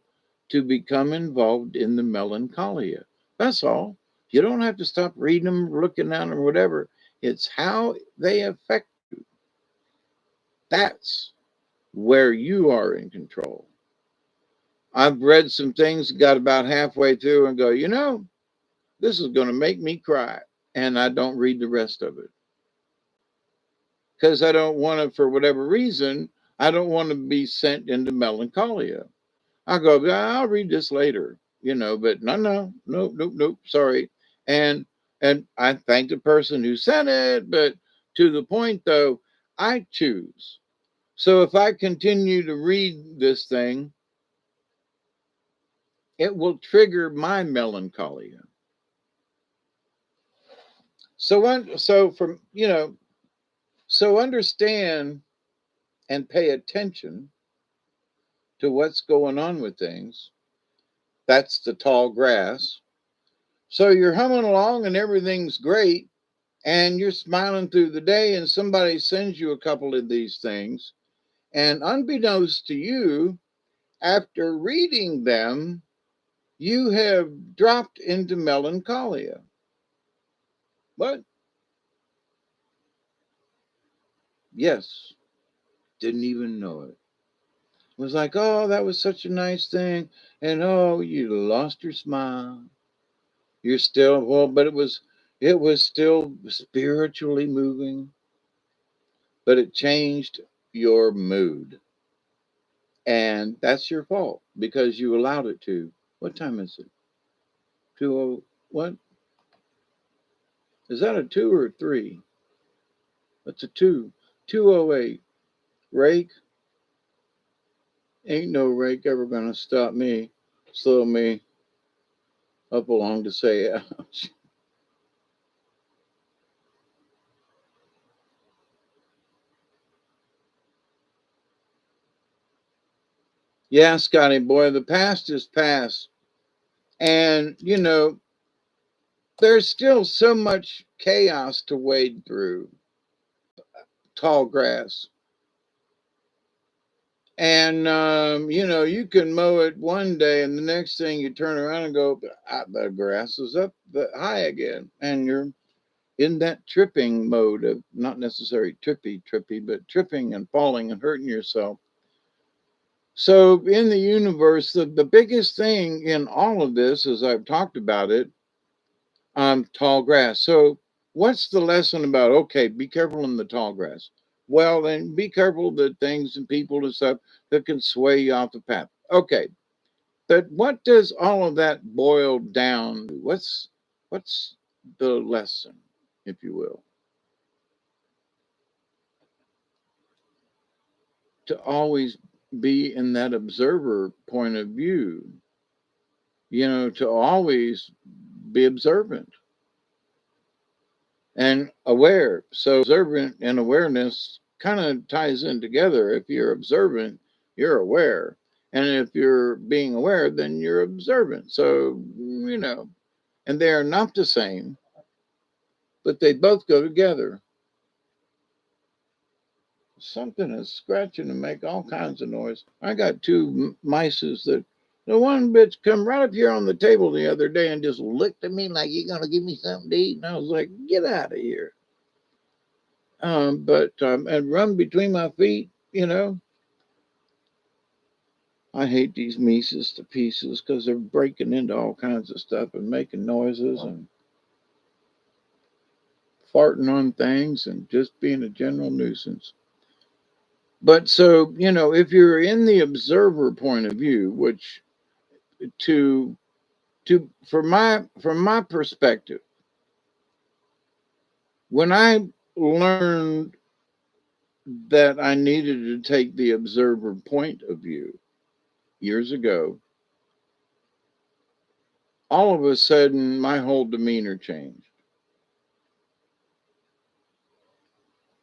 to become involved in the melancholia. That's all. You don't have to stop reading them, looking at them, or whatever. It's how they affect. That's where you are in control. I've read some things, got about halfway through, and go, this is going to make me cry. And I don't read the rest of it because I don't want to, for whatever reason, I don't want to be sent into melancholia. I go, I'll read this later, but nope, sorry. And I thank the person who sent it, but to the point though, I choose. So if I continue to read this thing, it will trigger my melancholia. So understand and pay attention to what's going on with things. That's the tall grass. So you're humming along and everything's great and you're smiling through the day and somebody sends you a couple of these things and unbeknownst to you, after reading them, you have dropped into melancholia. What? Yes. Didn't even know it. Was like, oh, that was such a nice thing. And oh, you lost your smile. You're still, well, but it was still spiritually moving, but it changed your mood. And that's your fault because you allowed it to. What time is it? 20, what? Is that a 2 or a 3? That's a 2. 208. Rake? Ain't no rake ever gonna stop me, slow me up along to say ouch. Yeah, Scotty boy, the past is past. And, there's still so much chaos to wade through. Tall grass. And, you can mow it one day and the next thing you turn around and go, the grass is up high again. And you're in that tripping mode of not necessarily trippy, but tripping and falling and hurting yourself. So in the universe, the biggest thing in all of this, as I've talked about it, tall grass. So what's the lesson about? Okay, be careful in the tall grass. Well, then be careful that things and people and stuff that can sway you off the path. Okay, but what does all of that boil down to? What's the lesson, if you will? To always be in that observer point of view, to always be observant and aware. So observant and awareness kind of ties in together. If you're observant, you're aware. And if you're being aware, then you're observant. So, and they are not the same, but they both go together. Something is scratching and make all kinds of noise. I got two mices that the one bitch come right up here on the table the other day and just looked at me like, you gonna give me something to eat? And I was like, get out of here. And run between my feet, I hate these Mises to pieces because they're breaking into all kinds of stuff and making noises and farting on things and just being a general nuisance. But so, if you're in the observer point of view, which to from my perspective, when I learned that I needed to take the observer point of view years ago, all of a sudden my whole demeanor changed.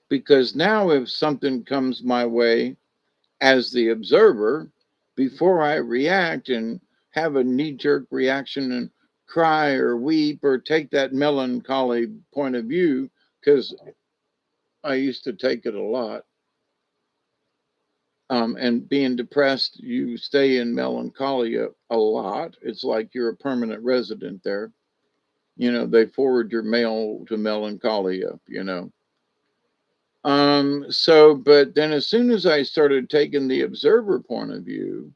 Because now, if something comes my way as the observer, before I react and have a knee jerk reaction and cry or weep or take that melancholy point of view, because I used to take it a lot. And being depressed, you stay in melancholy a lot. It's like you're a permanent resident there. They forward your mail to melancholia, but then as soon as I started taking the observer point of view,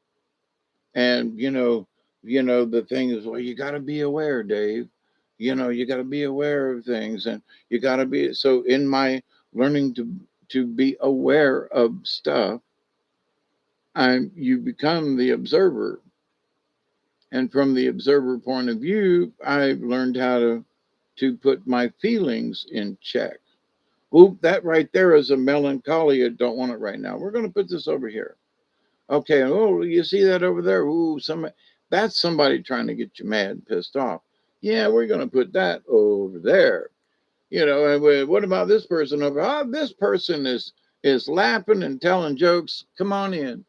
and the thing is, well, you got to be aware, Dave. You got to be aware of things, and you got to be so in my learning to be aware of stuff. You become the observer, and from the observer point of view, I've learned how to put my feelings in check. Oop, that right there is a melancholia. Don't want it right now. We're going to put this over here. Okay. Oh, you see that over there? Ooh, that's somebody trying to get you mad and pissed off. Yeah, we're going to put that over there. And what about this person over? Oh, this person is laughing and telling jokes. Come on in.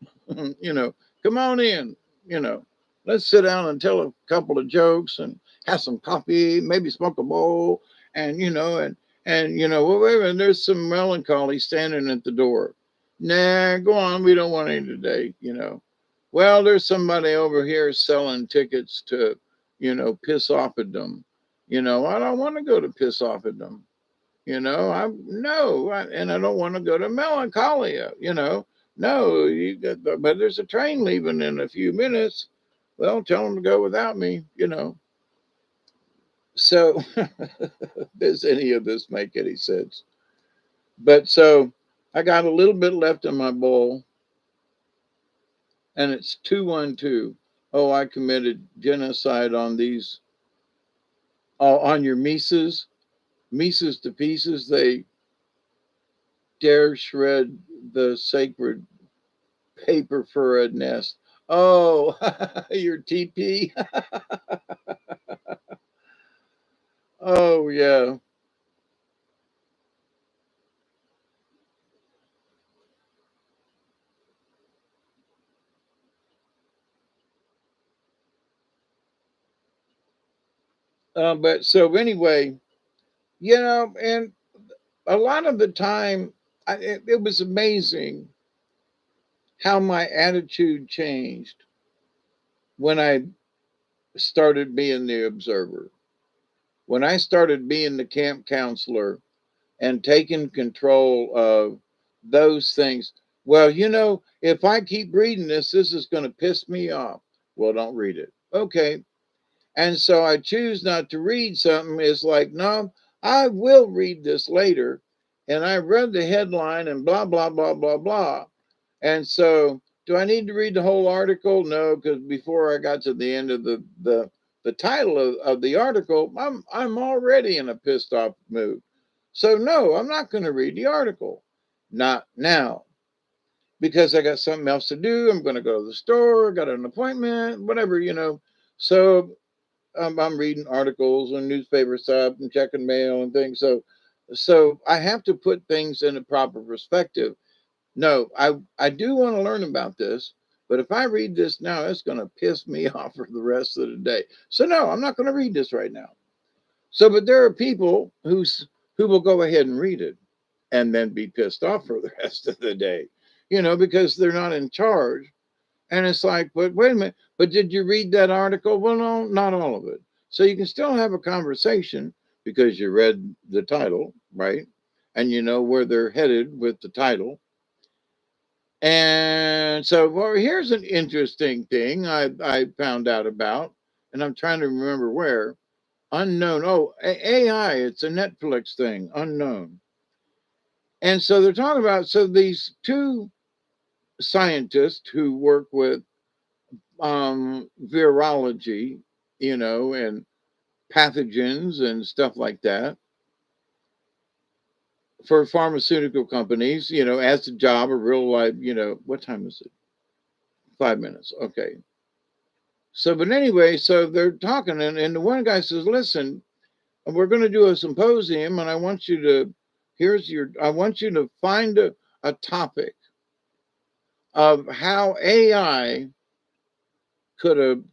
you know, come on in. You know, let's sit down and tell a couple of jokes and have some coffee, maybe smoke a bowl, and well, wait a minute, there's some melancholy standing at the door. Nah, go on. We don't want any today. Well, there's somebody over here selling tickets to, piss off at them. I don't want to go to piss off at them. I no, and I don't want to go to melancholia. No, but there's a train leaving in a few minutes. Well, tell them to go without me. So, does any of this make any sense? But so, I got a little bit left in my bowl, and it's 212. Oh, I committed genocide on these, on your Mises to pieces. They dare shred the sacred paper for a nest. Oh, your TP. Oh, yeah. But so anyway, and a lot of the time, it was amazing how my attitude changed when I started being the observer. When I started being the camp counselor and taking control of those things. Well, if I keep reading this is going to piss me off. Well, don't read it. Okay. And so I choose not to read something. It's like, no, I will read this later. And I read the headline and blah, blah, blah, blah, blah. And so, do I need to read the whole article? No, because before I got to the end of the title of the article, I'm already in a pissed off mood. So no, I'm not going to read the article. Not now, because I got something else to do. I'm going to go to the store, got an appointment, whatever. So I'm reading articles and newspaper stuff and checking mail and things. So I have to put things in a proper perspective. No, I do want to learn about this, but if I read this now, it's going to piss me off for the rest of the day. So no, I'm not going to read this right now. So, but there are people who will go ahead and read it and then be pissed off for the rest of the day, because they're not in charge. And it's like, but wait a minute, but did you read that article? Well, no, not all of it. So you can still have a conversation because you read the title, right? And you know where they're headed with the title. And so, well, here's an interesting thing I found out about, and I'm trying to remember where. Unknown. Oh, AI. It's a Netflix thing. Unknown. And so they're talking about these two scientists who work with virology, and pathogens and stuff like that for pharmaceutical companies, as a job, a real life, what time is it? 5 minutes. Okay. So, but anyway, so they're talking, and the one guy says, "Listen, we're going to do a symposium, and I want you to I want you to find a topic of how AI could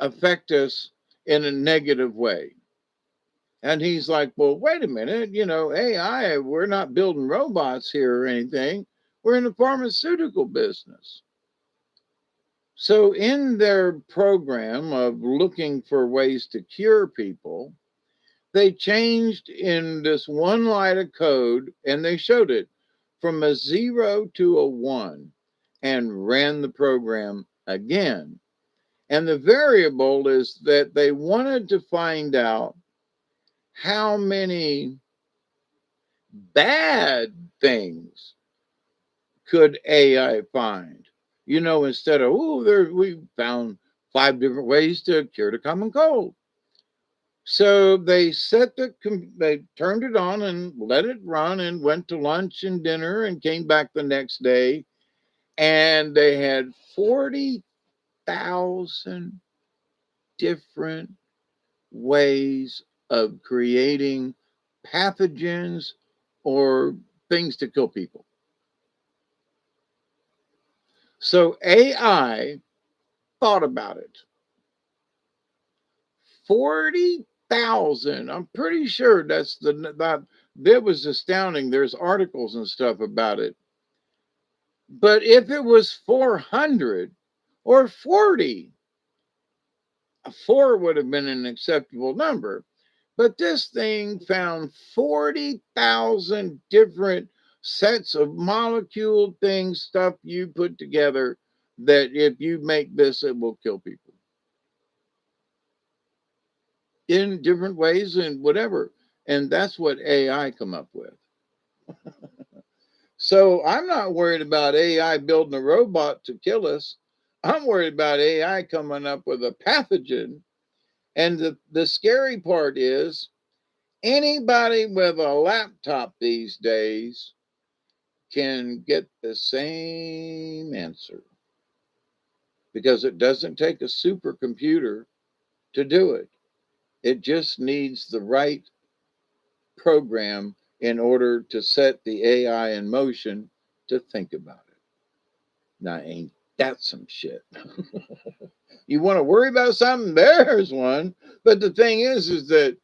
affect us in a negative way." And he's like, "Well, wait a minute, AI, we're not building robots here or anything. We're in the pharmaceutical business." So, in their program of looking for ways to cure people, they changed in this one line of code and they showed it from a 0 to a 1 and ran the program again. And the variable is that they wanted to find out how many bad things could AI find. Instead of, oh, there we found 5 different ways to cure the common cold. So they turned it on and let it run and went to lunch and dinner and came back the next day and they had 40,000 different ways of creating pathogens or things to kill people. So AI thought about it. 40,000. I'm pretty sure that was astounding. There's articles and stuff about it. But if it was 400 or 40, a 4 would have been an acceptable number. But this thing found 40,000 different sets of molecule things, stuff you put together that if you make this, it will kill people in different ways and whatever. And that's what AI come up with. So I'm not worried about AI building a robot to kill us. I'm worried about AI coming up with a pathogen. And the scary part is anybody with a laptop these days can get the same answer because it doesn't take a supercomputer to do it. It just needs the right program in order to set the AI in motion to think about it. Now, ain't that some shit? You want to worry about something? There's one. But the thing is that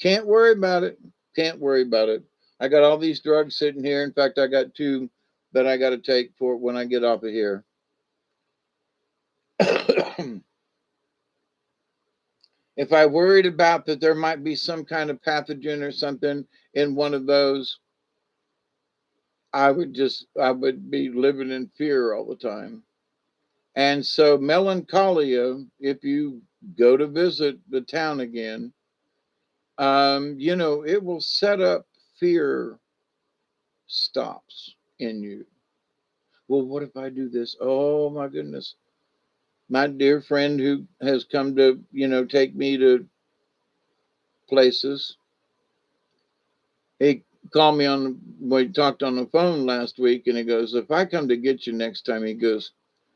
can't worry about it. Can't worry about it. I got all these drugs sitting here. In fact, I got 2 that I got to take for when I get off of here. If I worried about that there might be some kind of pathogen or something in one of those, I would be living in fear all the time. And so melancholia, if you go to visit the town again, it will set up fear stops in you. Well, what if I do this? Oh my goodness. My dear friend who has come to, take me to places, he called me we talked on the phone last week and he goes, if I come to get you next time, he goes,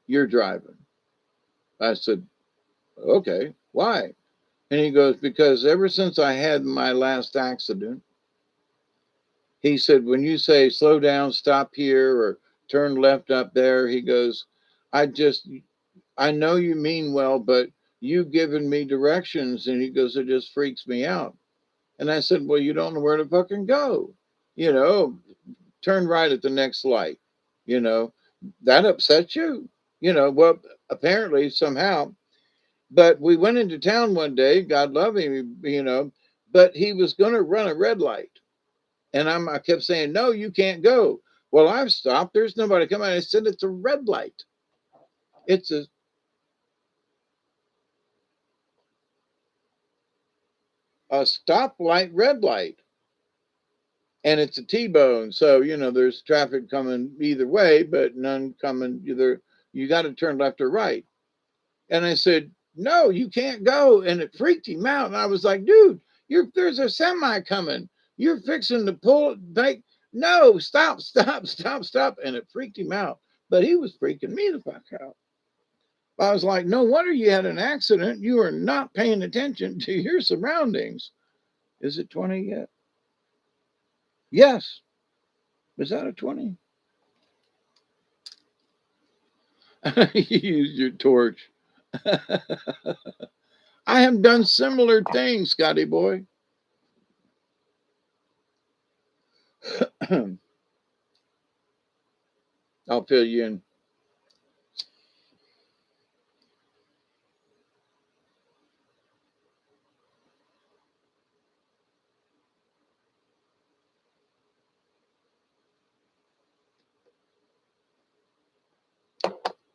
you're driving. I said, okay, why? And he goes, because ever since I had my last accident, he said, when you say slow down, stop here, or turn left up there, he goes, I just, I know you mean well, but you've given me directions. And he goes, it just freaks me out. And I said, well, you don't know where to fucking go. You know, turn right at the next light. You know, that upsets you. Well, apparently, somehow. But we went into town one day, God love him, but he was going to run a red light. And I kept saying, no, you can't go. Well, I've stopped. There's nobody coming. I said, it's a red light. It's a stoplight red light. And it's a T-bone. So, there's traffic coming either way, but none coming either. You got to turn left or right. And I said, no, you can't go. And it freaked him out. And I was like, dude, there's a semi coming. You're fixing to pull it back. No, stop. And it freaked him out. But he was freaking me the fuck out. I was like, no wonder you had an accident. You are not paying attention to your surroundings. Is it 20 yet? Yes. Is that a 20? You used your torch. I have done similar things, Scotty boy. I'll fill you in.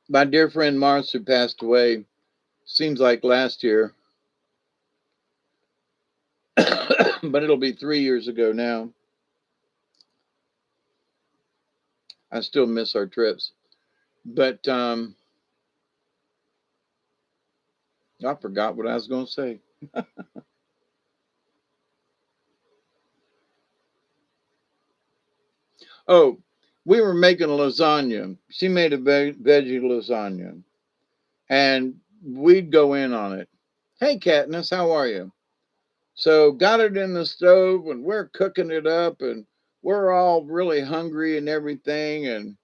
My dear friend Martha passed away, seems like last year, but it'll be 3 years ago now. I still miss our trips. But I forgot what I was going to say. Oh, we were making lasagna. She made a veggie lasagna, and we'd go in on it. Hey, Katniss, how are you? So got it in the stove, and we're cooking it up, and we're all really hungry and everything, and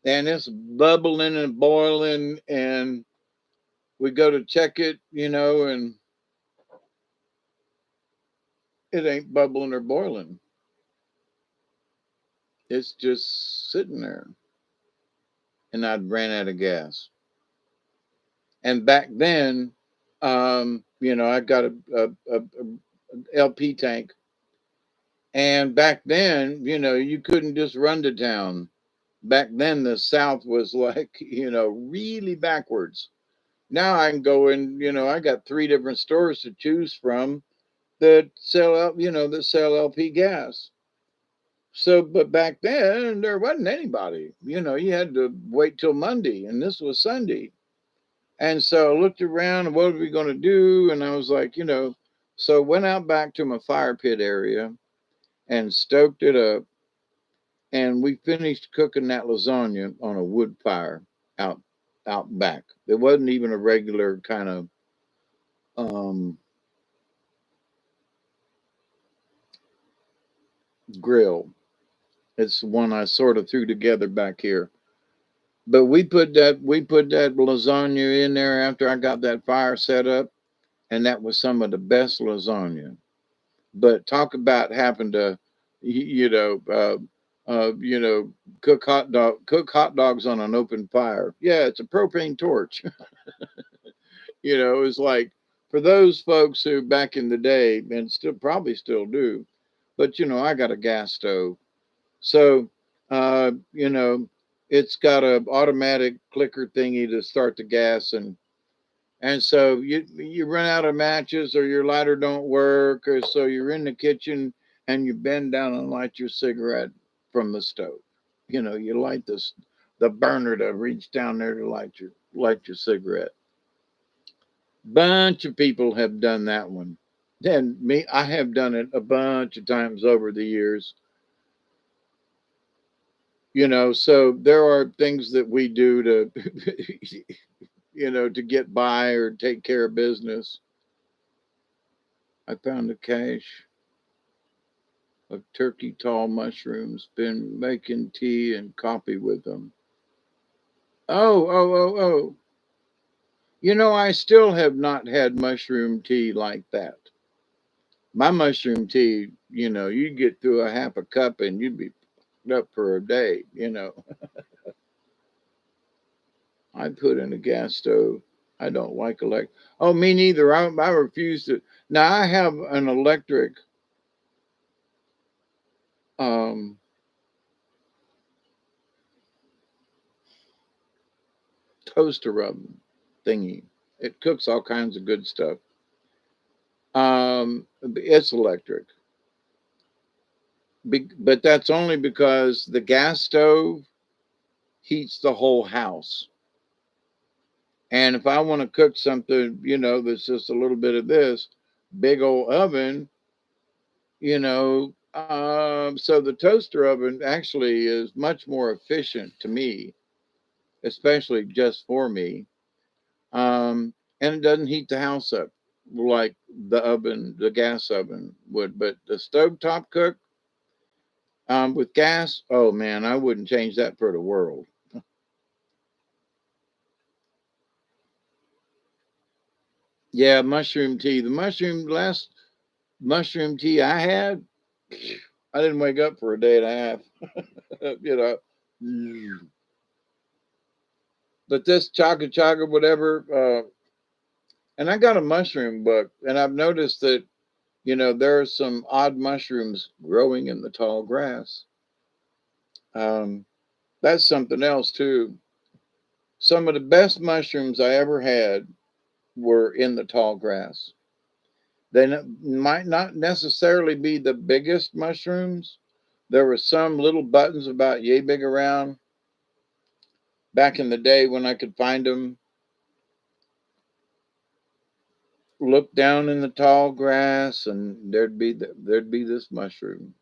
it's bubbling and boiling, and we go to check it, and it ain't bubbling or boiling. It's just sitting there, and I'd ran out of gas. And back then, I got a LP tank, and back then, you couldn't just run to town. Back then, the South was like, really backwards. Now I can go in, I got three different stores to choose from that sell LP gas. So, but back then there wasn't anybody. You had to wait till Monday, and this was Sunday. And so I looked around and what are we going to do? And I was like, so went out back to my fire pit area and stoked it up. And we finished cooking that lasagna on a wood fire out out back. It wasn't even a regular kind of um, grill. It's one I sort of threw together back here. But we put that lasagna in there after I got that fire set up, and that was some of the best lasagna. But talk about having to, you know, cook hot dogs on an open fire. Yeah, it's a propane torch. It's like for those folks who back in the day and still probably still do, but I got a gas stove, so uh, you know, it's got a automatic clicker thingy to start the gas and so you run out of matches or your lighter don't work or so you're in the kitchen and you bend down and light your cigarette from the stove. You light the burner to reach down there to light your cigarette. Bunch of people have done that one. And me, I have done it a bunch of times over the years. So there are things that we do to to get by or take care of business. I found a cache of turkey tall mushrooms, been making tea and coffee with them. Oh, oh, oh, oh. I still have not had mushroom tea like that. My mushroom tea, you'd get through a half a cup and you'd be up for a day. I put in a gas stove. I don't like electric. Oh, me neither. I refuse to. Now I have an electric um, toaster oven thingy. It cooks all kinds of good stuff. It's electric, but that's only because the gas stove heats the whole house. And if I want to cook something, that's just a little bit of this big old oven, so the toaster oven actually is much more efficient to me, especially just for me. And it doesn't heat the house up like the gas oven would. But the stovetop cook with gas, oh man, I wouldn't change that for the world. Yeah, mushroom tea. The last mushroom tea I had, I didn't wake up for a day and a half. you know, but this chaga chaga whatever, and I got a mushroom book, and I've noticed that there are some odd mushrooms growing in the tall grass. Um, that's something else too. Some of the best mushrooms I ever had were in the tall grass. Might not necessarily be the biggest mushrooms. There were some little buttons about yay big around back in the day when I could find them. Look down in the tall grass, and there'd be this mushroom.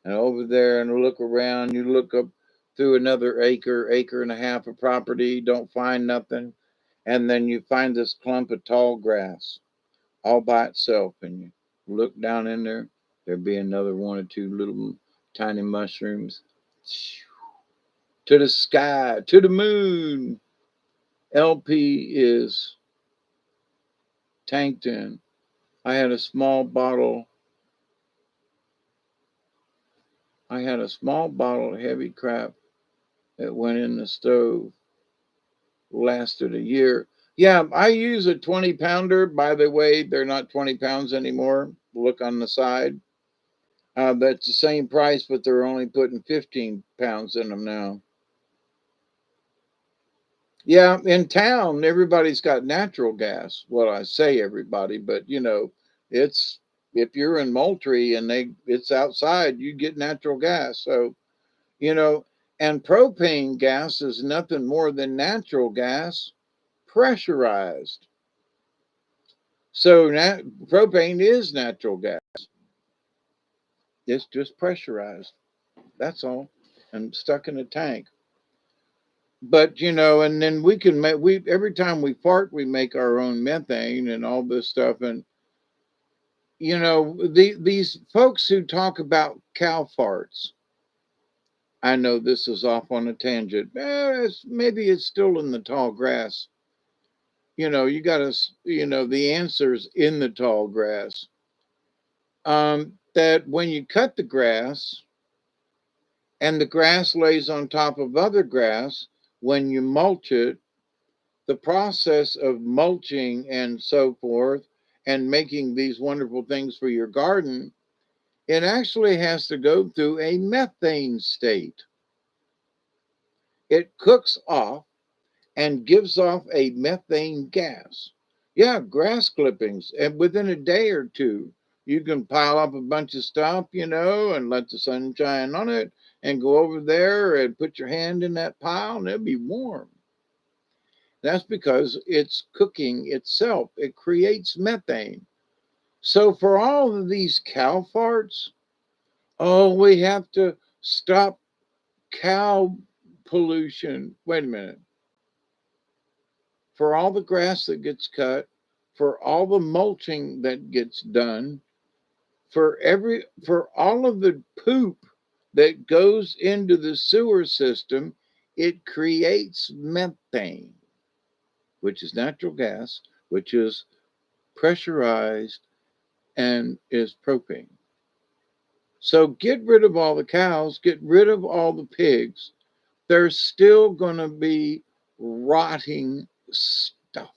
And over there, and look around. You look up through another acre and a half of property, don't find nothing, and then you find this clump of tall grass all by itself, and you look down in there. There'd be another one or two little tiny mushrooms to the sky, to the moon. LP is tanked in. I had a small bottle. I had a small bottle of heavy crap that went in the stove. Lasted a year. Yeah, I use a 20 pounder. By the way, they're not 20 pounds anymore. Look on the side. That's the same price, but they're only putting 15 pounds in them now. Yeah, in town, everybody's got natural gas. Well, I say everybody, but it's if you're in Moultrie and it's outside, you get natural gas. So, you know, and propane gas is nothing more than natural gas pressurized. So propane is natural gas. It's just pressurized. That's all, and stuck in a tank. But and then we can make we every time we fart, we make our own methane and all this stuff. And these folks who talk about cow farts. I know this is off on a tangent. Maybe it's still in the tall grass. You got to. The answer's in the tall grass. That when you cut the grass and the grass lays on top of other grass, when you mulch it, the process of mulching and so forth and making these wonderful things for your garden, it actually has to go through a methane state. It cooks off and gives off a methane gas. Yeah, grass clippings. And within a day or two, you can pile up a bunch of stuff, and let the sun shine on it and go over there and put your hand in that pile and it'll be warm. That's because it's cooking itself. It creates methane. So for all of these cow farts, oh, we have to stop cow pollution. Wait a minute. For all the grass that gets cut, for all the mulching that gets done, for all of the poop that goes into the sewer system, it creates methane, which is natural gas, which is pressurized and is propane. So get rid of all the cows, get rid of all the pigs. There's still going to be rotting stuff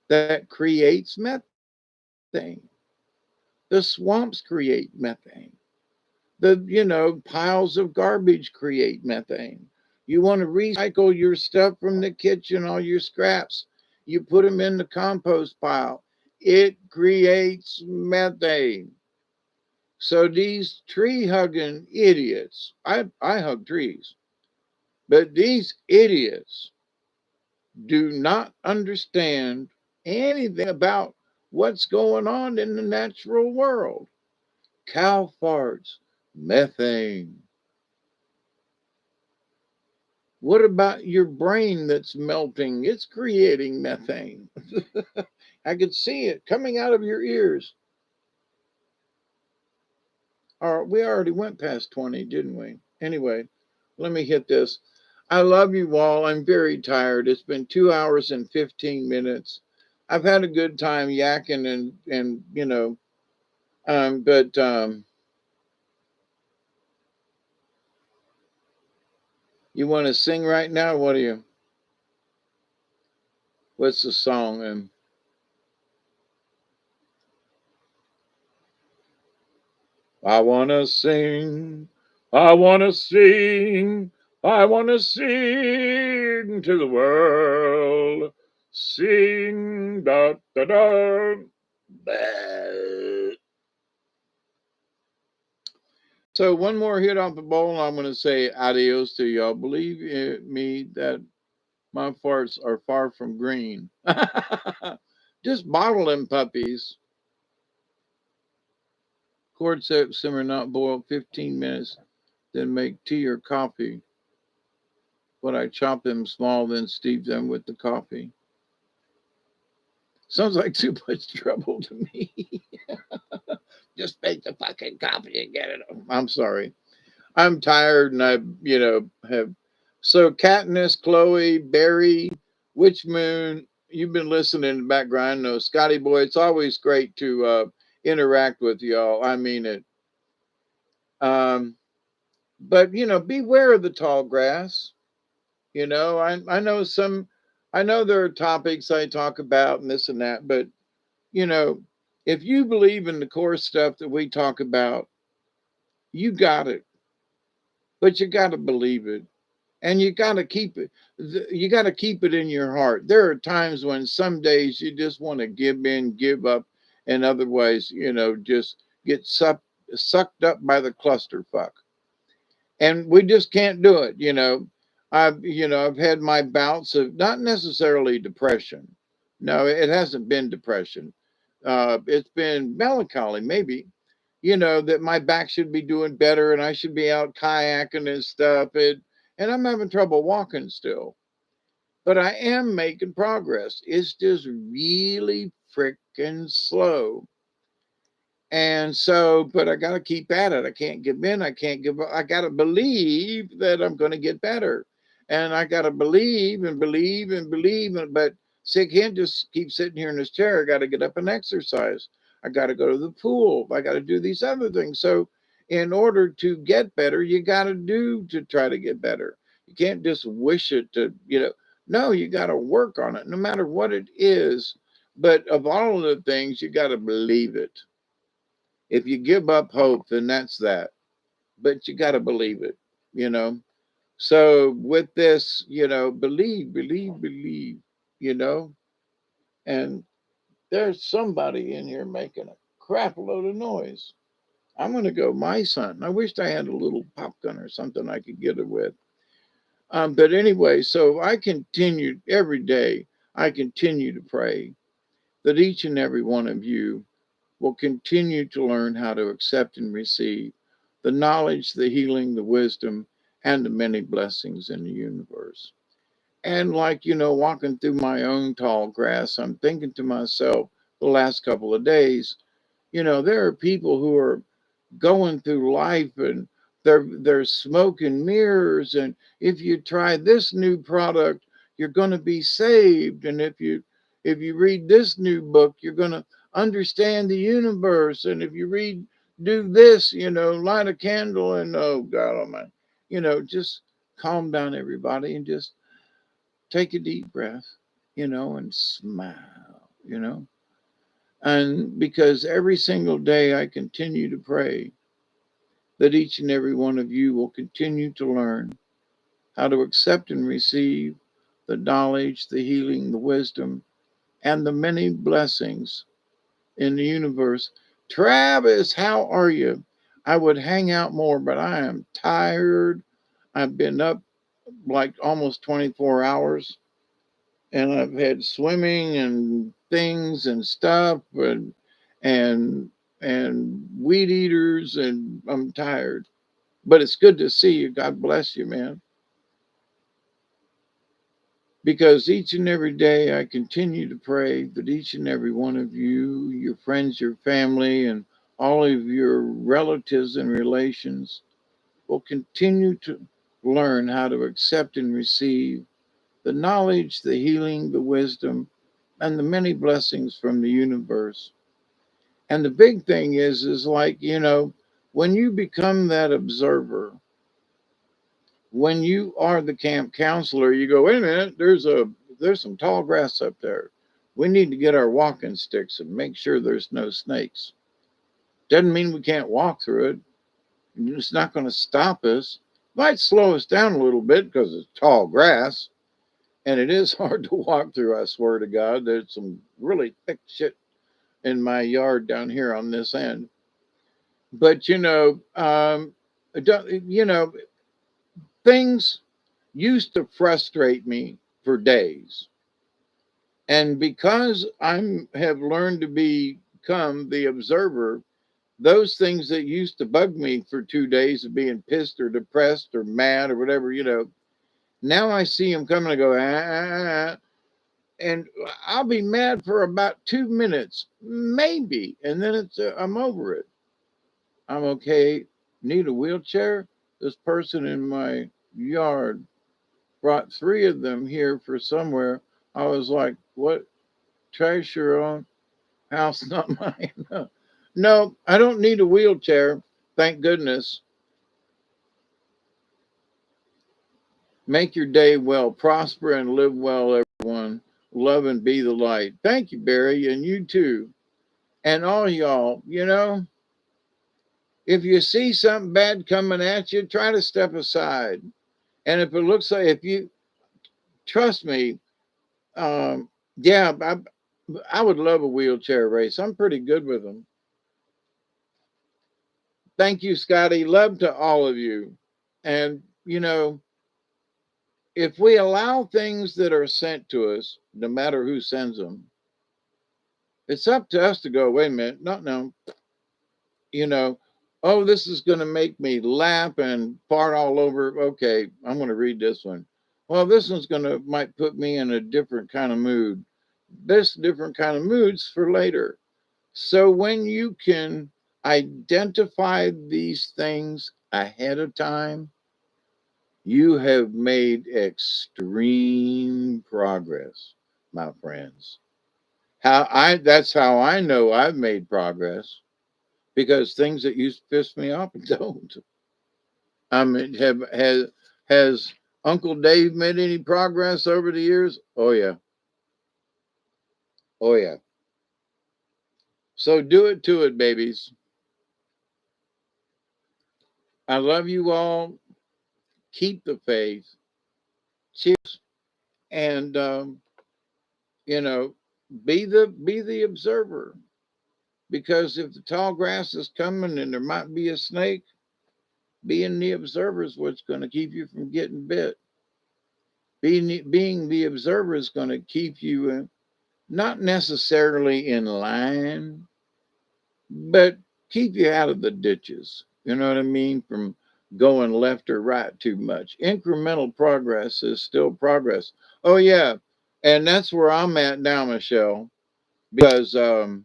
that creates methane. The swamps create methane. The piles of garbage create methane. You want to recycle your stuff from the kitchen, all your scraps. You put them in the compost pile. It creates methane. So these tree hugging idiots, I hug trees, but these idiots do not understand anything about what's going on in the natural world. Cow farts, methane. What about your brain that's melting? It's creating methane. I could see it coming out of your ears. Or we already went past 20, didn't we? Anyway, let me hit this. I love you all. I'm very tired. It's been 2 hours and 15 minutes. I've had a good time yakking and but you want to sing right now? What do you? What's the song? I wanna sing, I wanna sing, I wanna sing to the world. Sing da da da. Bah. So one more hit off the bowl, and I'm gonna say adios to y'all. Believe me that my farts are far from green. Just bottle them puppies. Cord soak, simmer, not boil, 15 minutes. Then make tea or coffee. But I chop them small, then steep them with the coffee. Sounds like too much trouble to me. Just make the fucking coffee and get it. I'm sorry. I'm tired and have. So, Katniss, Chloe, Barry, Witch Moon, you've been listening in the background. No, Scotty Boy, it's always great to interact with y'all. I mean it. Um, but, beware of the tall grass. I know I know there are topics I talk about and this and that, but you know, if you believe in the core stuff that we talk about, you got it. But you got to believe it, and you got to keep it. You got to keep it in your heart. There are times when some days you just want to give in, give up, and otherwise, just get sucked up by the clusterfuck, and we just can't do it. I've had my bouts of not necessarily depression. No, it hasn't been depression. It's been melancholy, maybe. That my back should be doing better and I should be out kayaking and stuff. And I'm having trouble walking still, but I am making progress. It's just really freaking slow. And so, but I got to keep at it. I can't give in. I can't give up. I got to believe that I'm going to get better. And I got to believe and believe and believe. But see, I can't just keep sitting here in this chair. I got to get up and exercise. I got to go to the pool. I got to do these other things. So, in order to get better, you got to do to try to get better. You can't just wish it no, you got to work on it no matter what it is. But of all of the things, you got to believe it. If you give up hope, then that's that. But you got to believe it, you know. So with this, believe, believe, believe, you know. And there's somebody in here making a crap load of noise. I'm going to go my son. I wished I had a little pop gun or something I could get it with. But anyway, so I continue every day. I continue to pray that each and every one of you will continue to learn how to accept and receive the knowledge, the healing, the wisdom, and the many blessings in the universe. And like, walking through my own tall grass, I'm thinking to myself the last couple of days, there are people who are going through life and they're smoke and mirrors, and if you try this new product you're going to be saved, and if you read this new book you're going to understand the universe, and if you do this, light a candle, and oh god almighty, just calm down everybody and just take a deep breath, and smile, and because every single day I continue to pray that each and every one of you will continue to learn how to accept and receive the knowledge, the healing, the wisdom, and the many blessings in the universe. Travis, how are you? I would hang out more, but I am tired. I've been up like almost 24 hours, and I've had swimming and things and stuff and and weed eaters, and I'm tired. But it's good to see you. God bless you, man. because each and every day I continue to pray that each and every one of you, your friends, your family, and all of your relatives and relations will continue to learn how to accept and receive the knowledge, the healing, the wisdom, and the many blessings from the universe. And the big thing is like, when you become that observer, when you are the camp counselor, you go, wait a minute, there's some tall grass up there. We need to get our walking sticks and make sure there's no snakes. Doesn't mean we can't walk through it. It's not going to stop us. Might slow us down a little bit because it's tall grass, and it is hard to walk through. I swear to God, there's some really thick shit in my yard down here on this end. But you know, things used to frustrate me for days. And because I'm have learned to become the observer, those things that used to bug me for 2 days of being pissed or depressed or mad or whatever, now I see them coming and go, and I'll be mad for about 2 minutes, maybe, and then I'm over it. I'm okay. Need a wheelchair? This person in my yard brought three of them here for somewhere. I was like, what? Trash your own house, not mine. No, I don't need a wheelchair. Thank goodness. Make your day well, prosper and live well, everyone. Love and be the light. Thank you, Barry, and you too. And all y'all, if you see something bad coming at you, try to step aside. And if it looks like, if you trust me, um, yeah, I would love a wheelchair race. I'm pretty good with them. Thank you, Scotty. Love to all of you. And, if we allow things that are sent to us, no matter who sends them, it's up to us to go, wait a minute, no, no, you know, oh, this is going to make me laugh and fart all over. Okay, I'm going to read this one. Well, this one's might put me in a different kind of mood. This different kind of moods for later. So when you can identify these things ahead of time, you have made extreme progress, my friends. That's how I know I've made progress, because things that used to piss me off don't. I mean, has Uncle Dave made any progress over the years? Oh yeah. Oh yeah. So do it to it, babies. I love you all. Keep the faith. Cheers. And you know, be the observer. Because if the tall grass is coming and there might be a snake, being the observer is what's going to keep you from getting bit. Being the observer is going to keep you not necessarily in line, but keep you out of the ditches. You know what I mean? From going left or right too much. Incremental progress is still progress. Oh, yeah. And that's where I'm at now, Michelle, because, the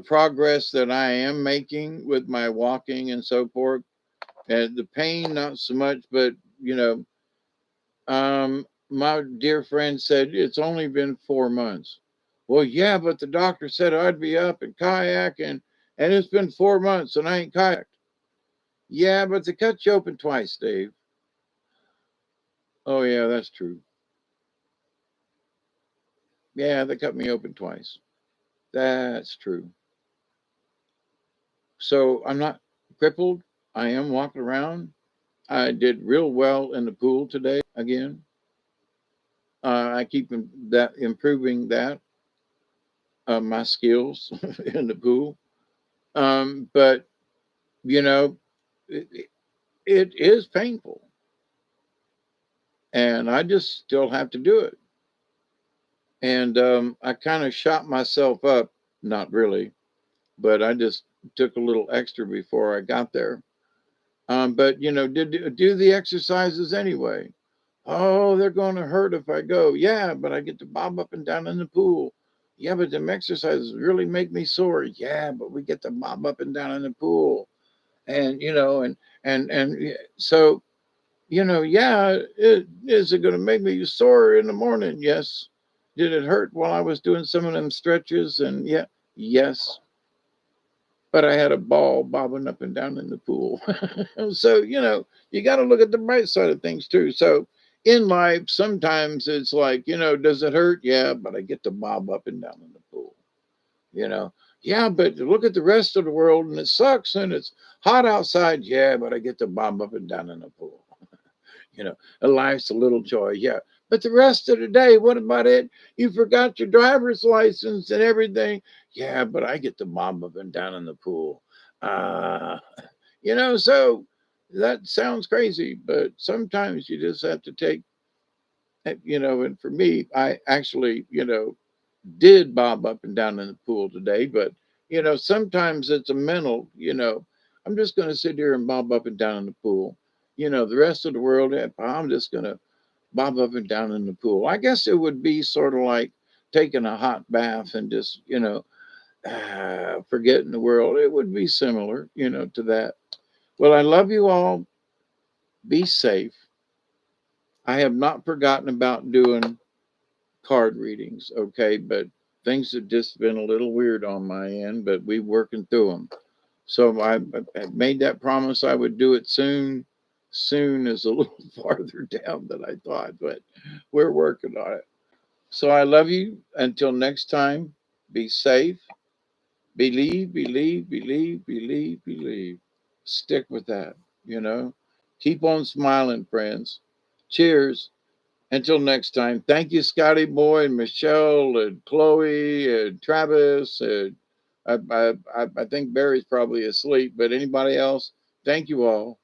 progress that I am making with my walking and so forth, and the pain, not so much, but, my dear friend said it's only been 4 months. Well, yeah, but the doctor said I'd be up and kayaking, and it's been 4 months and I ain't kayaked. Yeah, but they cut you open twice, Dave. Oh, yeah, that's true. Yeah, they cut me open twice. That's true. So I'm not crippled. I am walking around. I did real well in the pool today again. I keep improving that, my skills in the pool. But you know, it, it is painful, and I just still have to do it. And I kind of shot myself up, not really, but I just took a little extra before I got there. But did do the exercises anyway. Oh, they're going to hurt if I go. Yeah, but I get to bob up and down in the pool. Yeah, but them exercises really make me sore. Yeah, but we get to bob up and down in the pool. And, so, yeah, is it going to make me sore in the morning? Yes. Did it hurt while I was doing some of them stretches? And yeah, yes. But I had a ball bobbing up and down in the pool. So, you got to look at the bright side of things too. So, in life, sometimes it's like, does it hurt? Yeah, but I get to bob up and down in the pool. You know, yeah, but look at the rest of the world and it sucks and it's hot outside. Yeah, but I get to bob up and down in the pool. A life's a little joy. Yeah. But the rest of the day, what about it? You forgot your driver's license and everything. Yeah, but I get to bob up and down in the pool. Uh, so that sounds crazy, but sometimes you just have to take, and for me, I actually, did bob up and down in the pool today, but, sometimes it's a mental, I'm just going to sit here and bob up and down in the pool. The rest of the world, I'm just going to bob up and down in the pool. I guess it would be sort of like taking a hot bath and just, forgetting the world. It would be similar, to that. Well, I love you all. Be safe. I have not forgotten about doing card readings, okay? But things have just been a little weird on my end, but we're working through them. So I made that promise I would do it soon. Soon is a little farther down than I thought, but we're working on it. So I love you. Until next time, be safe. Believe, believe, believe, believe, believe. Stick with that, you know. Keep on smiling, friends. Cheers. Until next time, thank you, Scotty Boy and Michelle and Chloe and Travis. And I think Barry's probably asleep, but anybody else, thank you all.